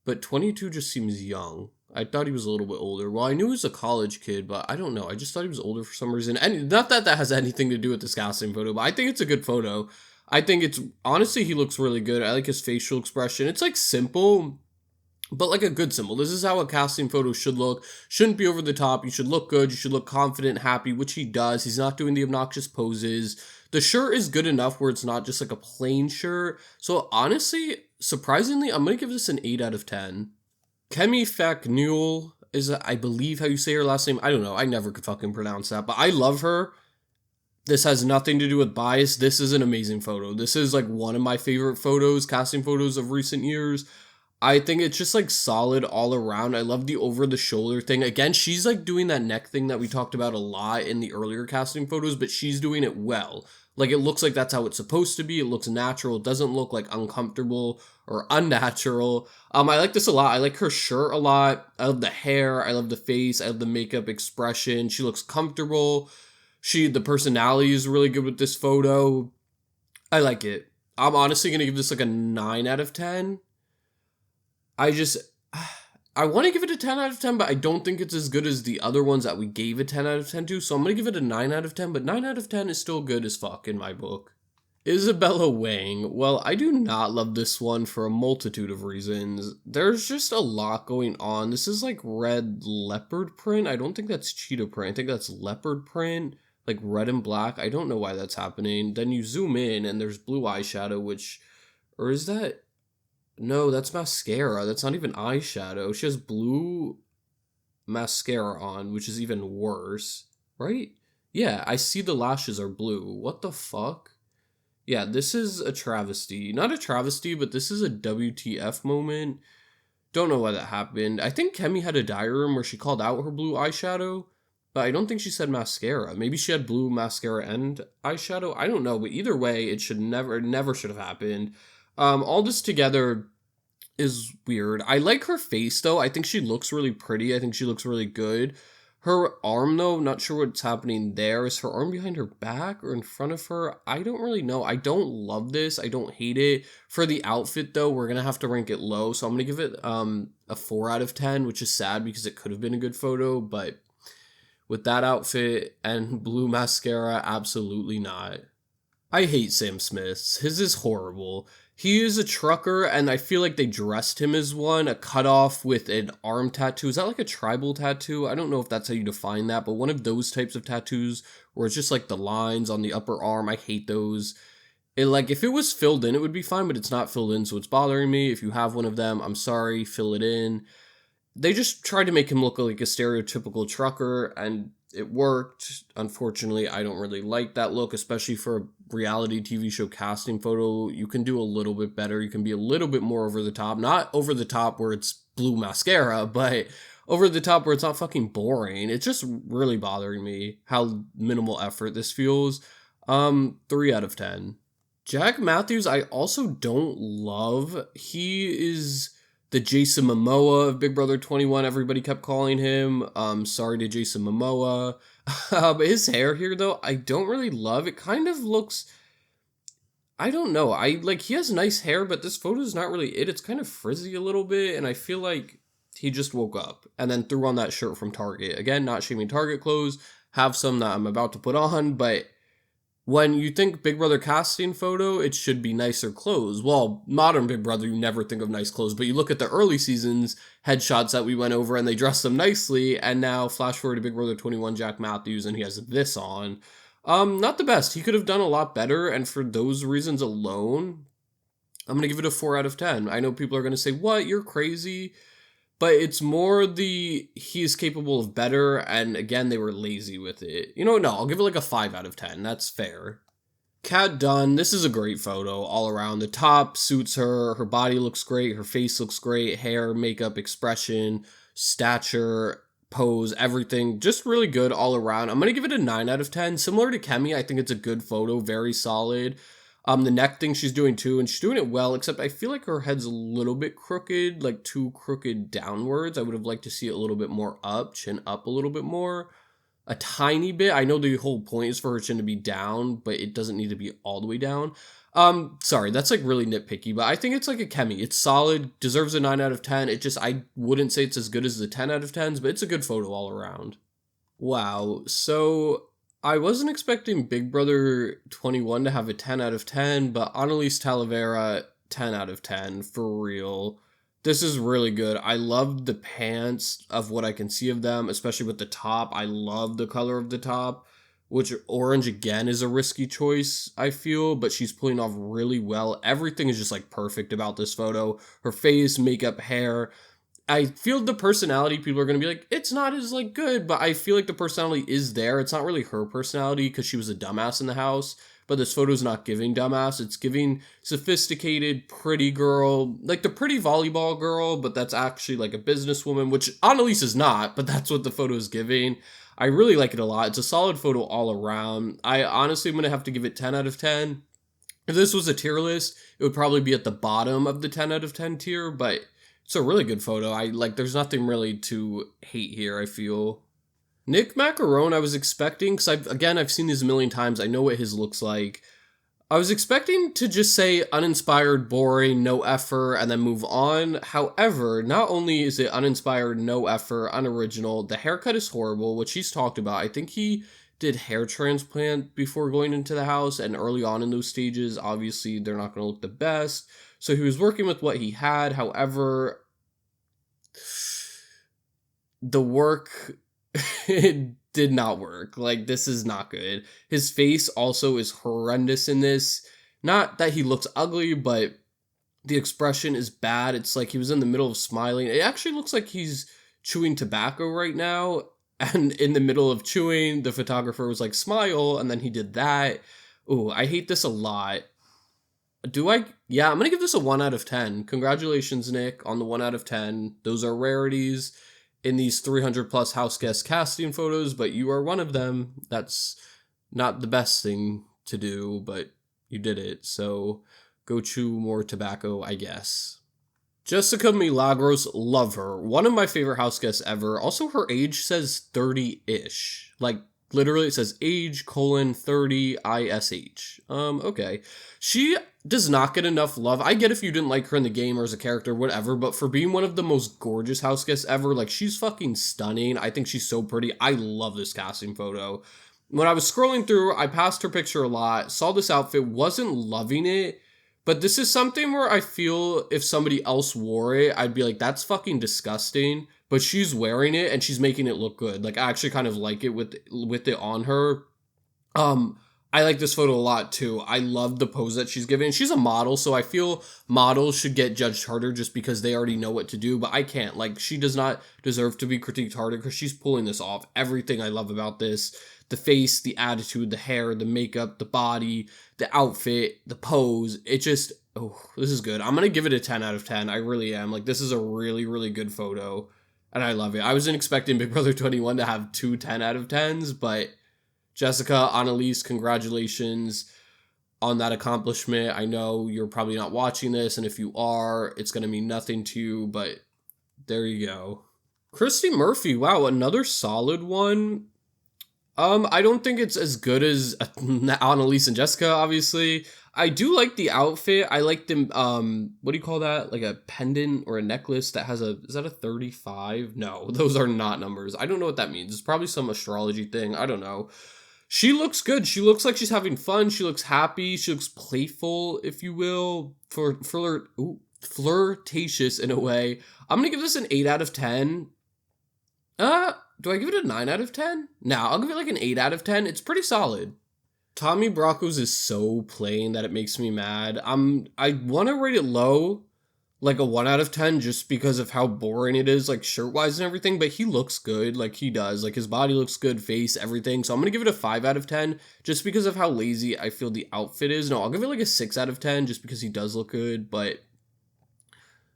but 22 just seems young. I thought he was a little bit older. Well, I knew he was a college kid, but I don't know. I just thought he was older for some reason. And not that that has anything to do with this casting photo, but I think it's a good photo. I think it's, honestly, he looks really good. I like his facial expression. It's like simple, but like a good symbol. This is how a casting photo should look. Shouldn't be over the top. You should look good. You should look confident, happy, which he does. He's not doing the obnoxious poses. The shirt is good enough where it's not just like a plain shirt. So honestly, surprisingly, I'm going to give this an 8 out of 10. Kemi Faknul is, I believe, how you say her last name. I don't know. I never could fucking pronounce that, but I love her. This has nothing to do with bias. This is an amazing photo. This is like one of my favorite photos, casting photos of recent years. I think it's just like solid all around. I love the over the shoulder thing. Again, she's like doing that neck thing that we talked about a lot in the earlier casting photos, but she's doing it well. Like it looks like that's how it's supposed to be. It looks natural. It doesn't look like uncomfortable or unnatural. I like this a lot. I like her shirt a lot. I love the hair. I love the face. I love the makeup expression. She looks comfortable. The personality is really good with this photo. I like it. I'm honestly going to give this like a 9 out of 10. I want to give it a 10 out of 10, but I don't think it's as good as the other ones that we gave a 10 out of 10 to, so I'm going to give it a 9 out of 10, but 9 out of 10 is still good as fuck in my book. Isabella Wang. Well, I do not love this one for a multitude of reasons. There's just a lot going on. This is like red leopard print. I don't think that's cheetah print. I think that's leopard print, like red and black. I don't know why that's happening. Then you zoom in and there's blue eyeshadow, or is that... No, that's mascara. That's not even eyeshadow. She has blue mascara on, which is even worse, right? Yeah, I see the lashes are blue. What the fuck? Yeah, this is a travesty. Not a travesty, but this is a WTF moment. Don't know why that happened. I think Kemi had a diary where she called out her blue eyeshadow, but I don't think she said mascara. Maybe she had blue mascara and eyeshadow. I don't know, but either way, it never should have happened. All this together is weird. I like her face though. I think she looks really pretty. I think she looks really good. Her arm though, not sure what's happening there. Is her arm behind her back or in front of her? I don't really know. I don't love this. I don't hate it. For the outfit though, we're gonna have to rank it low. So I'm gonna give it a 4 out of 10, which is sad because it could have been a good photo, but with that outfit and blue mascara, absolutely not. I hate Sam Smith's. His is horrible. He is a trucker, and I feel like they dressed him as one, a cutoff with an arm tattoo. Is that like a tribal tattoo? I don't know if that's how you define that, but one of those types of tattoos where it's just like the lines on the upper arm. I hate those. If it was filled in, it would be fine, but it's not filled in, so it's bothering me. If you have one of them, I'm sorry, fill it in. They just tried to make him look like a stereotypical trucker, and it worked. Unfortunately, I don't really like that look, especially for a reality TV show casting photo. You can do a little bit better. You can be a little bit more over the top. Not over the top where it's blue mascara, but over the top where it's not fucking boring. It's just really bothering me how minimal effort this feels. 3 out of 10. Jack Matthews, I also don't love. He is the Jason Momoa of Big Brother 21, everybody kept calling him. Sorry to Jason Momoa. But his hair here, though, I don't really love. It kind of looks... I don't know. He has nice hair, but this photo is not really it. It's kind of frizzy a little bit, and I feel like he just woke up and then threw on that shirt from Target. Again, not shaming Target clothes. Have some that I'm about to put on, but... When you think Big Brother casting photo, it should be nicer clothes. Well, modern Big Brother, you never think of nice clothes, but you look at the early seasons headshots that we went over and they dressed them nicely, and now flash forward to Big Brother 21 Jack Matthews and he has this on. Not the best. He could have done a lot better, and for those reasons alone, I'm going to give it a 4 out of 10. I know people are going to say, what, you're crazy? But it's more he is capable of better, and again, they were lazy with it. No, I'll give it like a 5 out of 10. That's fair. Kat Dunn, this is a great photo all around. The top suits her, her body looks great, her face looks great, hair, makeup, expression, stature, pose, everything. Just really good all around. I'm going to give it a 9 out of 10. Similar to Kemi, I think it's a good photo, very solid. The neck thing she's doing too, and she's doing it well, except I feel like her head's a little bit crooked, like too crooked downwards. I would have liked to see it a little bit more up, chin up a little bit more. A tiny bit. I know the whole point is for her chin to be down, but it doesn't need to be all the way down. Sorry, that's like really nitpicky, but I think it's like a Kemi. It's solid, deserves a 9 out of 10. I wouldn't say it's as good as the 10 out of 10s, but it's a good photo all around. Wow, so... I wasn't expecting Big Brother 21 to have a 10 out of 10, but Annalise Talavera, 10 out of 10, for real. This is really good. I love the pants of what I can see of them, especially with the top. I love the color of the top, which orange again is a risky choice, I feel, but she's pulling off really well. Everything is just like perfect about this photo. Her face, makeup, hair. I feel the personality, people are going to be like, it's not as like good, but I feel like the personality is there. It's not really her personality because she was a dumbass in the house, but this photo's not giving dumbass. It's giving sophisticated, pretty girl, like the pretty volleyball girl, but that's actually like a businesswoman, which Annalise is not, but that's what the photo is giving. I really like it a lot. It's a solid photo all around. I honestly am going to have to give it 10 out of 10. If this was a tier list, it would probably be at the bottom of the 10 out of 10 tier, but it's a really good photo. I like, there's nothing really to hate here, I feel. Nick Macarone, I was expecting, because I've seen these a million times. I know what his looks like. I was expecting to just say uninspired, boring, no effort, and then move on. However, not only is it uninspired, no effort, unoriginal, the haircut is horrible, which he's talked about. I think he did hair transplant before going into the house, and early on in those stages, obviously, they're not going to look the best. So he was working with what he had. However, the work it did not work. Like, this is not good. His face also is horrendous in this. Not that he looks ugly, but the expression is bad. It's like he was in the middle of smiling. It actually looks like he's chewing tobacco right now. And in the middle of chewing, the photographer was like, smile. And then he did that. Ooh, I hate this a lot. Do I? Yeah, I'm going to give this a 1 out of 10. Congratulations, Nick, on the 1 out of 10. Those are rarities in these 300 plus house guest casting photos, but you are one of them. That's not the best thing to do, but you did it. So go chew more tobacco, I guess. Jessica Milagros, love her. One of my favorite house guests ever. Also, her age says 30-ish. Like, literally, it says age, 30, ISH. Okay. She does not get enough love. I get if you didn't like her in the game or as a character, whatever, but for being one of the most gorgeous house guests ever, like, she's fucking stunning. I think she's so pretty. I love this casting photo. When I was scrolling through, I passed her picture a lot, saw this outfit, wasn't loving it, but this is something where I feel if somebody else wore it, I'd be like, that's fucking disgusting. But she's wearing it and she's making it look good. Like, I actually kind of like it with it on her. I like this photo a lot too. I love the pose that she's giving. She's a model, so I feel models should get judged harder just because they already know what to do, but I can't. Like, she does not deserve to be critiqued harder because she's pulling this off. Everything I love about this, the face, the attitude, the hair, the makeup, the body, the outfit, the pose, it just, oh, this is good. I'm going to give it a 10 out of 10. I really am. Like, this is a really, really good photo, and I love it. I wasn't expecting Big Brother 21 to have two 10 out of 10s, but Jessica, Annalise, congratulations on that accomplishment. I know you're probably not watching this, and if you are, it's going to mean nothing to you, but there you go. Christy Murphy, wow, another solid one. I don't think it's as good as Annalise and Jessica, obviously. I do like the outfit. I like the, what do you call that? Like a pendant or a necklace that has is that a 35? No, those are not numbers. I don't know what that means. It's probably some astrology thing. I don't know. She looks good. She looks like she's having fun. She looks happy. She looks playful, if you will, flirtatious in a way. I'm going to give this an 8 out of 10. Do I give it a 9 out of 10? Nah, I'll give it like an 8 out of 10. It's pretty solid. Tommy Bracco's is so plain that it makes me mad. I want to rate it low, like a 1 out of 10, just because of how boring it is, like shirt-wise and everything, but he looks good, like he does. Like, his body looks good, face, everything. So I'm going to give it a 5 out of 10, just because of how lazy I feel the outfit is. No, I'll give it like a 6 out of 10, just because he does look good, but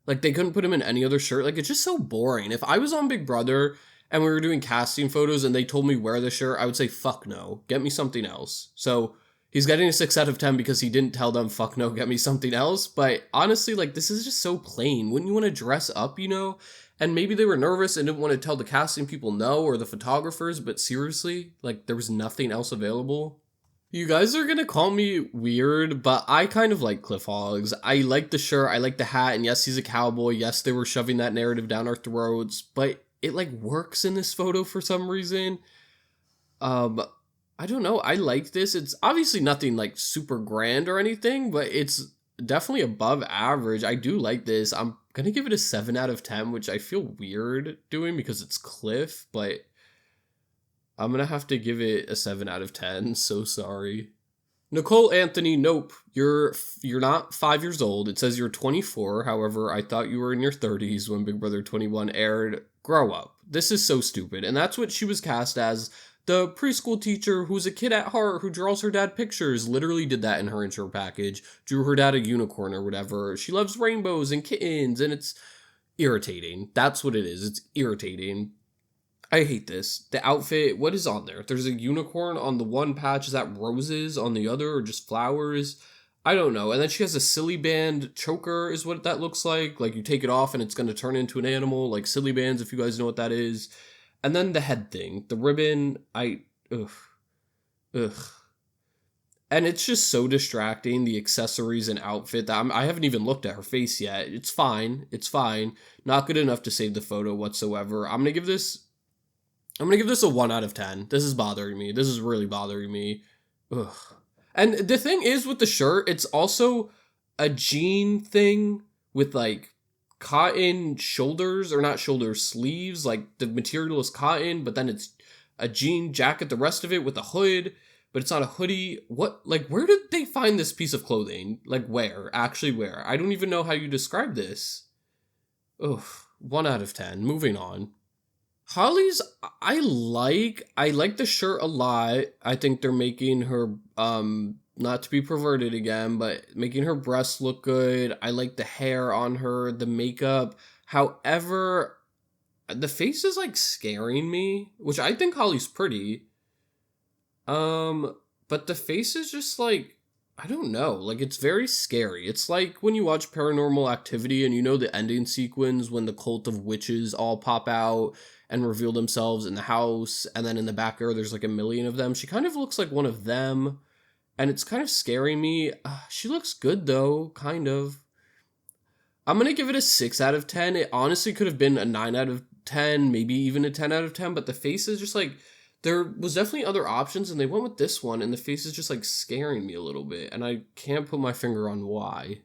like, they couldn't put him in any other shirt. Like, it's just so boring. If I was on Big Brother and we were doing casting photos and they told me wear the shirt, I would say, fuck no, get me something else. So he's getting a 6 out of 10 because he didn't tell them, fuck no, get me something else. But honestly, like, this is just so plain. Wouldn't you want to dress up, you know? And maybe they were nervous and didn't want to tell the casting people no, or the photographers, but seriously, like, there was nothing else available. You guys are gonna call me weird, but I kind of like Cliff Hoggs. I like the shirt, I like the hat, and yes, he's a cowboy. Yes, they were shoving that narrative down our throats, but it like works in this photo for some reason. I don't know. I like this. It's obviously nothing like super grand or anything, but it's definitely above average. I do like this. I'm gonna give it a 7 out of 10, which I feel weird doing because it's Cliff, but I'm gonna have to give it a 7 out of 10. So sorry. Nicole Anthony, nope. You're not 5 years old. It says you're 24. However, I thought you were in your 30s when Big Brother 21 aired. Grow up. This is so stupid. And that's what she was cast as. The preschool teacher who's a kid at heart who draws her dad pictures literally did that in her intro package. Drew her dad a unicorn or whatever. She loves rainbows and kittens, and it's irritating. That's what it is. It's irritating. I hate this. The outfit, what is on there? There's a unicorn on the one patch. Is that roses on the other or just flowers? I don't know. And then she has a silly band choker is what that looks like. Like you take it off and it's going to turn into an animal, like silly bands, if you guys know what that is. And then the head thing, the ribbon, ugh. And it's just so distracting, the accessories and outfit, that I haven't even looked at her face yet. It's fine. It's fine. Not good enough to save the photo whatsoever. I'm going to give this a 1 out of 10. This is bothering me. This is really bothering me. Ugh. And the thing is with the shirt, it's also a jean thing with like cotton shoulders, or not shoulders, sleeves. Like the material is cotton, but then it's a jean jacket, the rest of it with a hood, but it's not a hoodie. What, like, where did they find this piece of clothing? Like where? Actually where? I don't even know how you describe this. Ugh. 1 out of 10. Moving on. Holly's, I like the shirt a lot. I think they're making her, not to be perverted again, but making her breasts look good. I like the hair on her, the makeup. However, the face is like scaring me, which I think Holly's pretty. But the face is just like, I don't know, like it's very scary. It's like when you watch Paranormal Activity and you know the ending sequence when the cult of witches all pop out and reveal themselves in the house, and then in the back there's like a million of them. She kind of looks like one of them, and it's kind of scaring me. She looks good though, kind of. I'm gonna give it a 6 out of 10. It honestly could have been a 9 out of 10, maybe even a 10 out of 10, but the face is just like, there was definitely other options, and they went with this one, and the face is just like scaring me a little bit, and I can't put my finger on why.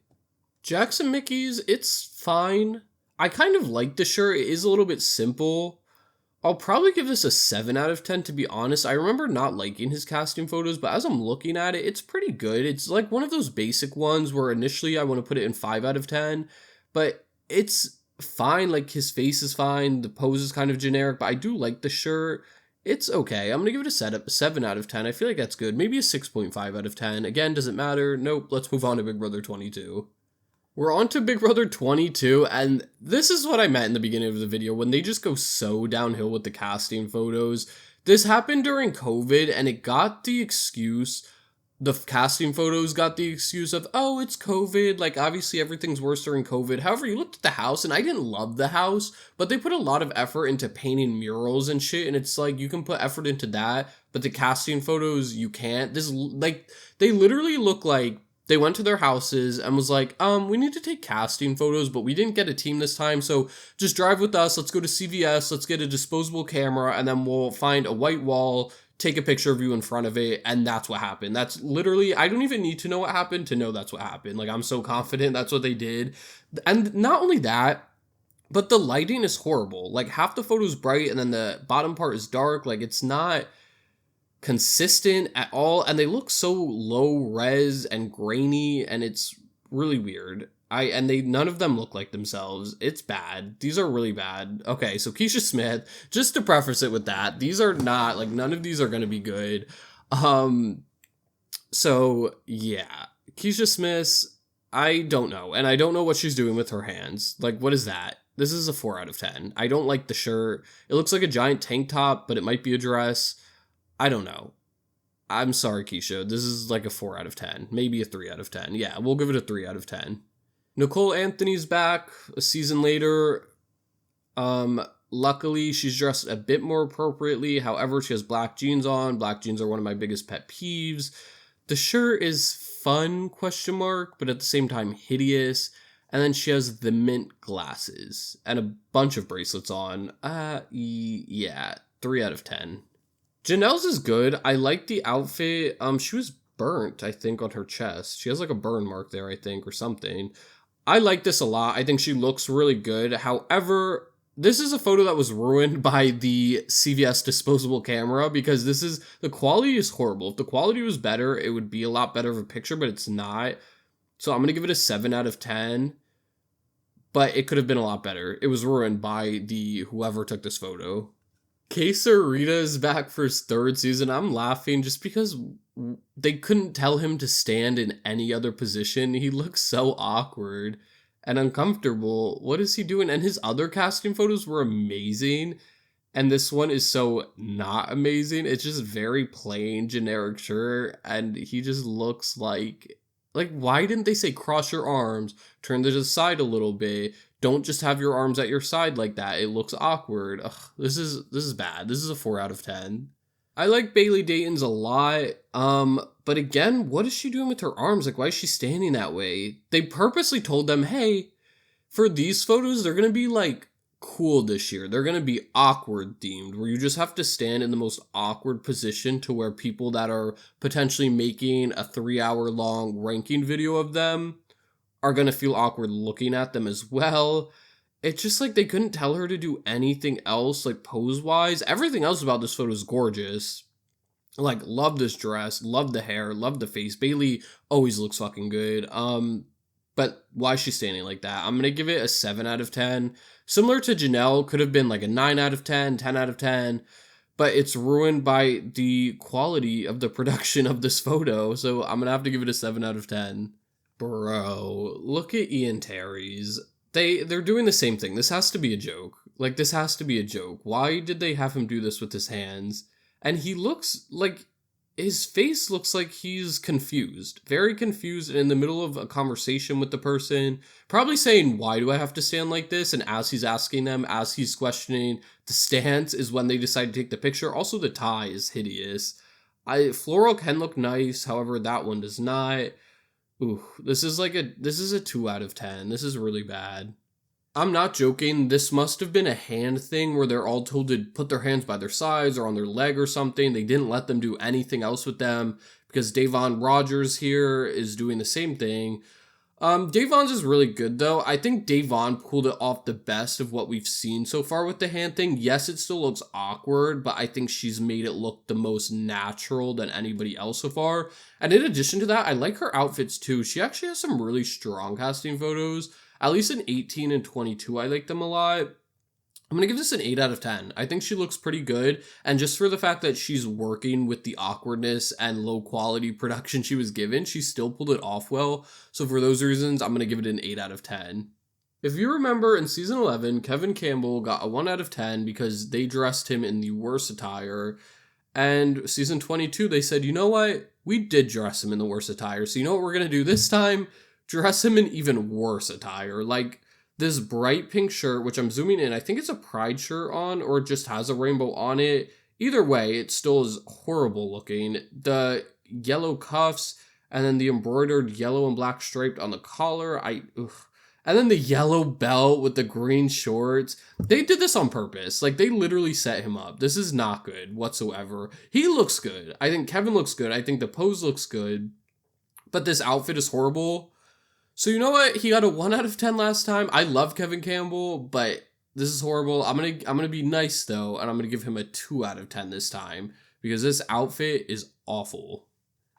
Jackson Mickey's, it's fine. I kind of like the shirt. It is a little bit simple. I'll probably give this a 7 out of 10, to be honest. I remember not liking his casting photos, but as I'm looking at it, it's pretty good. It's like one of those basic ones where initially I want to put it in 5 out of 10, but it's fine. Like his face is fine. The pose is kind of generic, but I do like the shirt. It's okay. I'm going to give it a 7 out of 10. I feel like that's good. Maybe a 6.5 out of 10. Again, does it matter? Nope. Let's move on to Big Brother 22. We're on to Big Brother 22, and this is what I meant in the beginning of the video, when they just go so downhill with the casting photos. This happened during COVID, and it got the excuse, the casting photos got the excuse of, oh, it's COVID, like, obviously everything's worse during COVID. However, you looked at the house, and I didn't love the house, but they put a lot of effort into painting murals and shit, and it's like, you can put effort into that, but the casting photos, you can't. This, like, they literally look like they went to their houses and was like, we need to take casting photos, but we didn't get a team this time, so just drive with us, let's go to CVS, let's get a disposable camera, and then we'll find a white wall, take a picture of you in front of it, and that's what happened. That's literally, I don't even need to know what happened to know that's what happened. Like, I'm so confident that's what they did. And not only that, but the lighting is horrible. Like, half the photo's bright, and then the bottom part is dark. Like, it's not consistent at all, and they look so low res and grainy, and it's really weird. None of them look like themselves. It's bad. These are really bad. Okay, so Keisha Smith, just to preface it with that, these are not, like, none of these are gonna be good. So yeah, Keisha Smith, I don't know, and I don't know what she's doing with her hands. Like, what is that? This is a 4 out of 10. I don't like the shirt. It looks like a giant tank top, but it might be a dress. I don't know. I'm sorry, Keisha. This is like a 4 out of 10. Maybe a 3 out of 10. Yeah, we'll give it a 3 out of 10. Nicole Anthony's back a season later. Luckily, she's dressed a bit more appropriately. However, she has black jeans on. Black jeans are one of my biggest pet peeves. The shirt is fun, question mark, but at the same time hideous. And then she has the mint glasses and a bunch of bracelets on. Yeah, 3 out of 10. Janelle's is good. I like the outfit. She was burnt, I think, on her chest. She has like a burn mark there, I think, or something. I like this a lot. I think she looks really good. However, this is a photo that was ruined by the CVS disposable camera because the quality is horrible. If the quality was better, it would be a lot better of a picture, but it's not. So I'm going to give it a 7 out of 10, but it could have been a lot better. It was ruined by the whoever took this photo. Kaser Rita is back for his third season. I'm laughing just because they couldn't tell him to stand in any other position. He looks so awkward and uncomfortable. What is he doing? And his other casting photos were amazing. And this one is so not amazing. It's just very plain, generic shirt. And he just looks like, why didn't they say cross your arms, turn to the side a little bit? Don't just have your arms at your side like that. It looks awkward. Ugh, this is bad. This is a 4 out of 10. I like Bailey Dayton's a lot. But again, what is she doing with her arms? Like, why is she standing that way? They purposely told them, hey, for these photos, they're gonna be like cool this year. They're gonna be awkward themed, where you just have to stand in the most awkward position to where people that are potentially making a 3-hour long ranking video of them are gonna feel awkward looking at them as well. It's just like they couldn't tell her to do anything else, like pose wise. Everything else about this photo is gorgeous. Like, love this dress, love the hair, love the face. Bailey always looks fucking good. But why is she standing like that? I'm gonna give it a 7 out of 10. Similar to Janelle, could have been like a 9 out of 10, 10 out of 10. But it's ruined by the quality of the production of this photo. So I'm gonna have to give it a 7 out of 10. Bro, look at Ian Terry's. They're doing the same thing. This has to be a joke. Like, this has to be a joke. Why did they have him do this with his hands? And he looks like his face looks like he's confused, very confused, and in the middle of a conversation with the person, probably saying, why do I have to stand like this? And as he's asking them, as he's questioning the stance, is when they decide to take the picture. Also, the tie is hideous. Floral can look nice, however, that one does not. Ooh, this is a 2 out of 10. This is really bad. I'm not joking. This must have been a hand thing where they're all told to put their hands by their sides or on their leg or something. They didn't let them do anything else with them because Davon Rogers here is doing the same thing. Davon's is really good though. I think Davon pulled it off the best of what we've seen so far with the hand thing. Yes, it still looks awkward, but I think she's made it look the most natural than anybody else so far. And in addition to that, I like her outfits too. She actually has some really strong casting photos. At least in 18 and 22, I like them a lot. I'm going to give this an 8 out of 10. I think she looks pretty good. And just for the fact that she's working with the awkwardness and low quality production she was given, she still pulled it off well. So for those reasons, I'm going to give it an 8 out of 10. If you remember in season 11, Kevin Campbell got a 1 out of 10 because they dressed him in the worst attire. And season 22, they said, you know what? We did dress him in the worst attire. So you know what we're going to do this time? Dress him in even worse attire. Like, this bright pink shirt, which I'm zooming in, I think it's a pride shirt on, or it just has a rainbow on it. Either way, it still is horrible looking. The yellow cuffs, and then the embroidered yellow and black striped on the collar, and then the yellow belt with the green shorts. They did this on purpose. Like, they literally set him up. This is not good whatsoever. He looks good. I think Kevin looks good. I think the pose looks good. But this outfit is horrible. So you know what? He got a 1 out of 10 last time. I love Kevin Campbell, but this is horrible. I'm gonna be nice though, and I'm gonna give him a 2 out of 10 this time because this outfit is awful.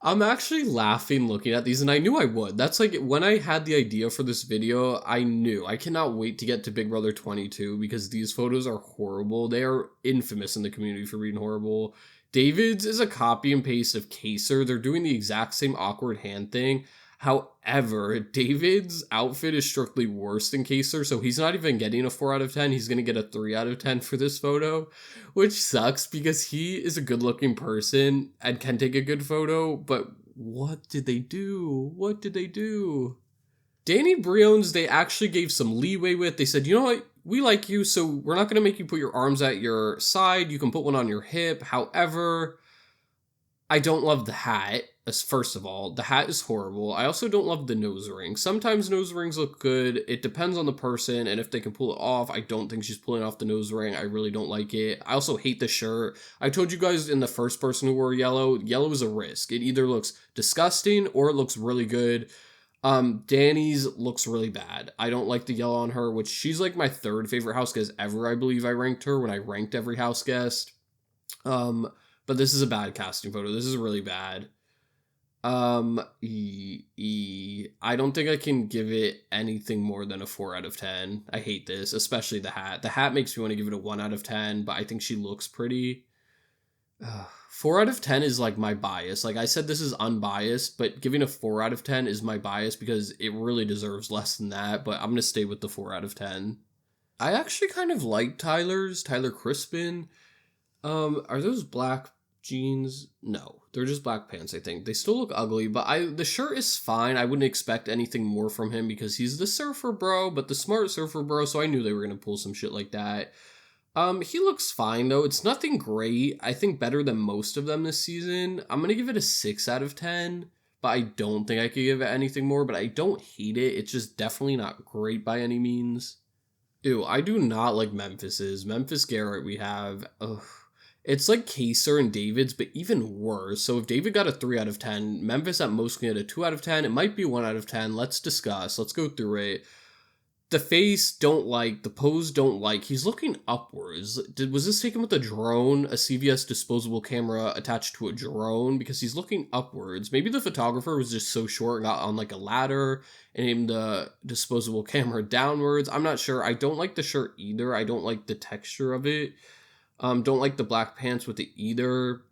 I'm actually laughing looking at these, and I knew I would. That's like when I had the idea for this video, I knew. I cannot wait to get to Big Brother 22 because these photos are horrible. They are infamous in the community for being horrible. David's is a copy and paste of Kaser. They're doing the exact same awkward hand thing. However, David's outfit is strictly worse than Kaser, so he's not even getting a 4 out of 10. He's going to get a 3 out of 10 for this photo, which sucks because he is a good-looking person and can take a good photo, but what did they do? What did they do? Danny Briones, they actually gave some leeway with. They said, you know what? We like you, so we're not going to make you put your arms at your side. You can put one on your hip. However, I don't love the hat. First of all, the hat is horrible. I also don't love the nose ring. Sometimes nose rings look good. It depends on the person and if they can pull it off. I don't think she's pulling off the nose ring. I really don't like it. I also hate the shirt. I told you guys in the first person who wore yellow is a risk. It either looks disgusting or it looks really good. Danny's looks really bad. I don't like the yellow on her, which she's like my third favorite house guest ever. I believe I ranked her when I ranked every house guest. Um, but this is a bad casting photo. This is really bad. I don't think I can give it anything more than a 4 out of 10. I hate this, especially the hat. The hat makes me want to give it a 1 out of 10, but I think she looks pretty. 4 out of 10 is like my bias. Like I said, this is unbiased, but giving a 4 out of 10 is my bias because it really deserves less than that, but I'm going to stay with the 4 out of 10. I actually kind of like Tyler Crispin. Are those black jeans? No, they're just black pants, I think. They still look ugly, but the shirt is fine. I wouldn't expect anything more from him because he's the surfer bro, but the smart surfer bro, so I knew they were going to pull some shit like that. He looks fine though. It's nothing great. I think better than most of them this season. I'm going to give it a 6 out of 10, but I don't think I could give it anything more, but I don't hate it. It's just definitely not great by any means. Ew, I do not like Memphis's. Memphis Garrett we have. Ugh. It's like Kaser and David's, but even worse. So if David got a 3 out of 10, Memphis at most can get a 2 out of 10. It might be 1 out of 10. Let's discuss. Let's go through it. The face, don't like. The pose, don't like. He's looking upwards. Was this taken with a drone? A CVS disposable camera attached to a drone? Because he's looking upwards. Maybe the photographer was just so short and got on like a ladder and aimed the disposable camera downwards. I'm not sure. I don't like the shirt either. I don't like the texture of it. Don't like the black pants with it either.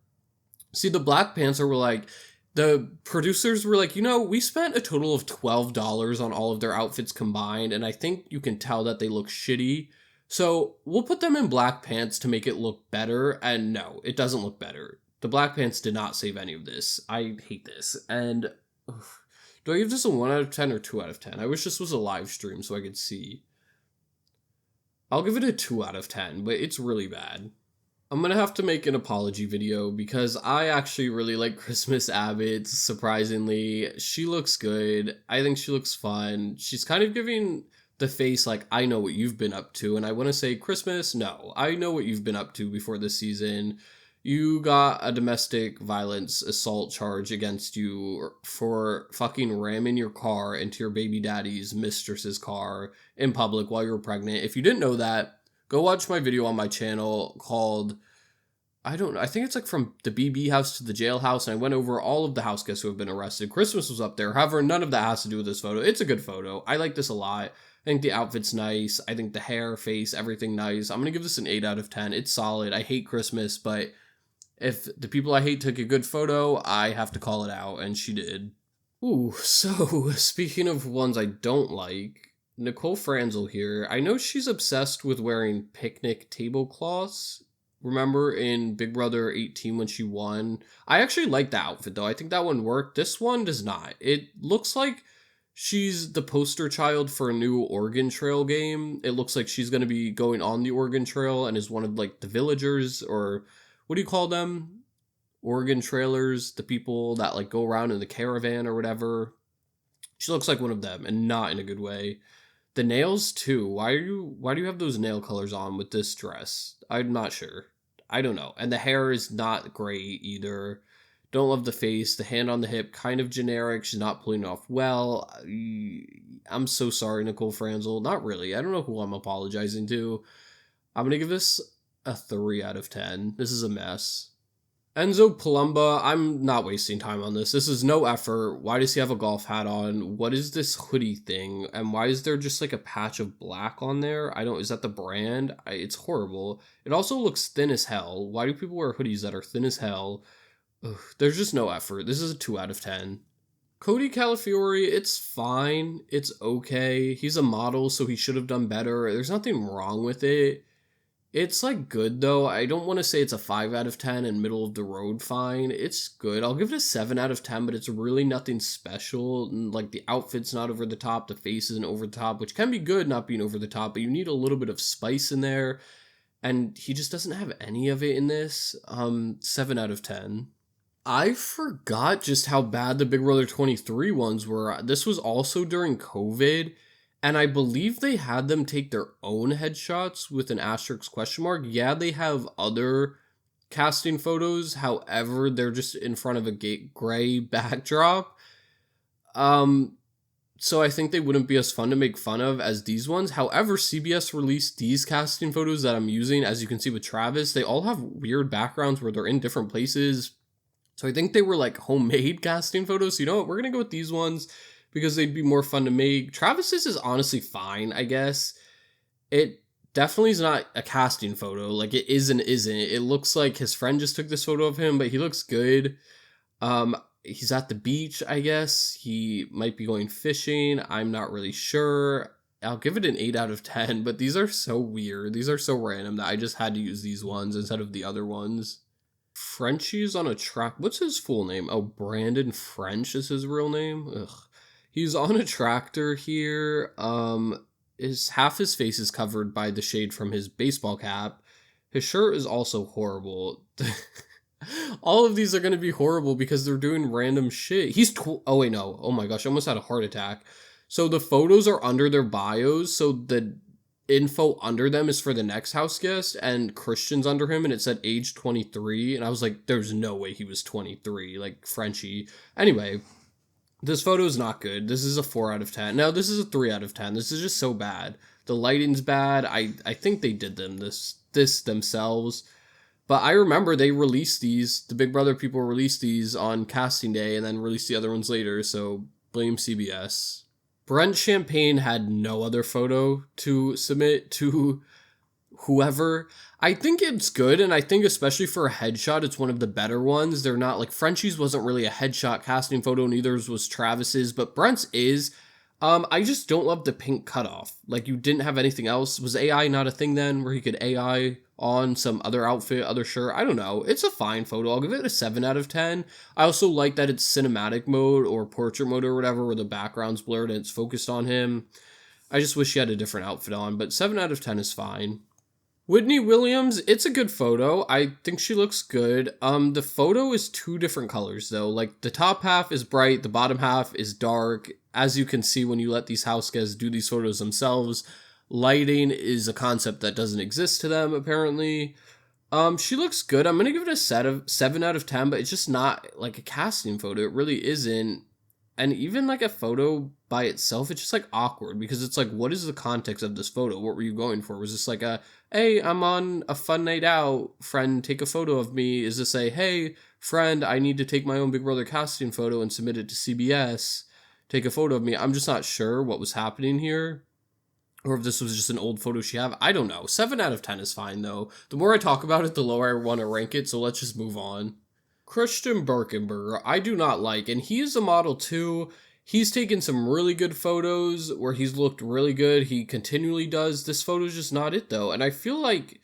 See, the black pants were like, the producers were like, we spent a total of $12 on all of their outfits combined, and I think you can tell that they look shitty. So we'll put them in black pants to make it look better, and no, it doesn't look better. The black pants did not save any of this. I hate this. And do I give this a 1 out of 10 or 2 out of 10? I wish this was a live stream so I could see. I'll give it a 2 out of 10, but it's really bad. I'm gonna have to make an apology video because I actually really like Christmas Abbott, surprisingly. She looks good. I think she looks fun. She's kind of giving the face like, I know what you've been up to, and I want to say, Christmas, no. I know what you've been up to before this season. You got a domestic violence assault charge against you for fucking ramming your car into your baby daddy's mistress's car in public while you were pregnant. If you didn't know that, go watch my video on my channel called, I don't know, I think it's like from the BB house to the jailhouse, and I went over all of the house guests who have been arrested. Christmas was up there. However, none of that has to do with this photo. It's a good photo. I like this a lot. I think the outfit's nice. I think the hair, face, everything nice. I'm going to give this an 8 out of 10. It's solid. I hate Christmas, but if the people I hate took a good photo, I have to call it out, and she did. Ooh, so speaking of ones I don't like, Nicole Franzel here. I know she's obsessed with wearing picnic tablecloths. Remember in Big Brother 18 when she won? I actually like that outfit though. I think that one worked. This one does not. It looks like she's the poster child for a new Oregon Trail game. It looks like she's going to be going on the Oregon Trail and is one of like the villagers, or what do you call them? Oregon Trailers, the people that like go around in the caravan or whatever. She looks like one of them, and not in a good way. The nails too. Why do you have those nail colors on with this dress? I'm not sure. I don't know. And the hair is not great either. Don't love the face. The hand on the hip, kind of generic. She's not pulling it off well. I'm so sorry, Nicole Franzel. Not really. I don't know who I'm apologizing to. I'm going to give this a 3 out of 10. This is a mess. Enzo Palumba, I'm not wasting time on this. This is no effort. Why does he have a golf hat on? What is this hoodie thing? And why is there just like a patch of black on there? Is that the brand? It's horrible. It also looks thin as hell. Why do people wear hoodies that are thin as hell? Ugh, there's just no effort. This is a 2 out of 10. Cody Calafiore, it's fine. It's okay. He's a model, so he should have done better. There's nothing wrong with it. It's like good though. I don't want to say it's a 5 out of 10 and middle of the road fine. It's good. I'll give it a 7 out of 10, but it's really nothing special. Like the outfit's not over the top, the face isn't over the top, which can be good not being over the top, but you need a little bit of spice in there. And he just doesn't have any of it in this. 7 out of 10. I forgot just how bad the Big Brother 23 ones were. This was also during COVID. And I believe they had them take their own headshots with an asterisk question mark. Yeah, they have other casting photos. However, they're just in front of a gray backdrop. so I think they wouldn't be as fun to make fun of as these ones. However, CBS released these casting photos that I'm using, as you can see with Travis. They all have weird backgrounds where they're in different places. So I think they were like homemade casting photos. So you know what? We're going to go with these ones because they'd be more fun to make. Travis's is honestly fine, I guess. It definitely is not a casting photo. Like, it is and isn't. It looks like his friend just took this photo of him, but he looks good. He's at the beach, I guess. He might be going fishing. I'm not really sure. I'll give it an 8 out of 10, but these are so weird. These are so random that I just had to use these ones instead of the other ones. Frenchie's on a track. What's his full name? Oh, Brandon French is his real name. Ugh. He's on a tractor here. Half his face is covered by the shade from his baseball cap. His shirt is also horrible. All of these are going to be horrible because they're doing random shit. Oh wait, no. Oh my gosh, I almost had a heart attack. So the photos are under their bios, so the info under them is for the next house guest, and Christian's under him, and it said age 23, and I was like, there's no way he was 23, like Frenchie. Anyway, this photo is not good. This is a 4 out of 10. No, this is a 3 out of 10. This is just so bad. The lighting's bad. I think they did this themselves. But I remember they released these, the Big Brother people released these on casting day and then released the other ones later, so blame CBS. Brent Champagne had no other photo to submit to whoever. I think it's good, and I think especially for a headshot, it's one of the better ones. They're not, like, Frenchie's wasn't really a headshot casting photo, neither was Travis's, but Brent's is. I just don't love the pink cutoff. Like, you didn't have anything else. Was AI not a thing then, where he could AI on some other outfit, other shirt? I don't know. It's a fine photo. I'll give it a 7 out of 10. I also like that it's cinematic mode or portrait mode or whatever, where the background's blurred and it's focused on him. I just wish he had a different outfit on, but 7 out of 10 is fine. Whitney Williams, it's a good photo. I think she looks good. The photo is 2 different colors though. Like, the top half is bright, the bottom half is dark. As you can see when you let these house guests do these photos themselves, lighting is a concept that doesn't exist to them apparently. She looks good. I'm gonna give it a 7 out of 10, but it's just not like a casting photo. It really isn't. And even like a photo by itself, it's just like awkward because it's like, what is the context of this photo? What were you going for? Was this like hey, I'm on a fun night out, friend, take a photo of me? Is this hey, friend, I need to take my own Big Brother casting photo and submit it to CBS, take a photo of me? I'm just not sure what was happening here. Or if this was just an old photo she have. I don't know. 7 out of 10 is fine though. The more I talk about it, the lower I want to rank it, so let's just move on. Christian Birkenberger, I do not like, and he is a model too. He's taken some really good photos where he's looked really good. He continually does. This photo is just not it though, and I feel like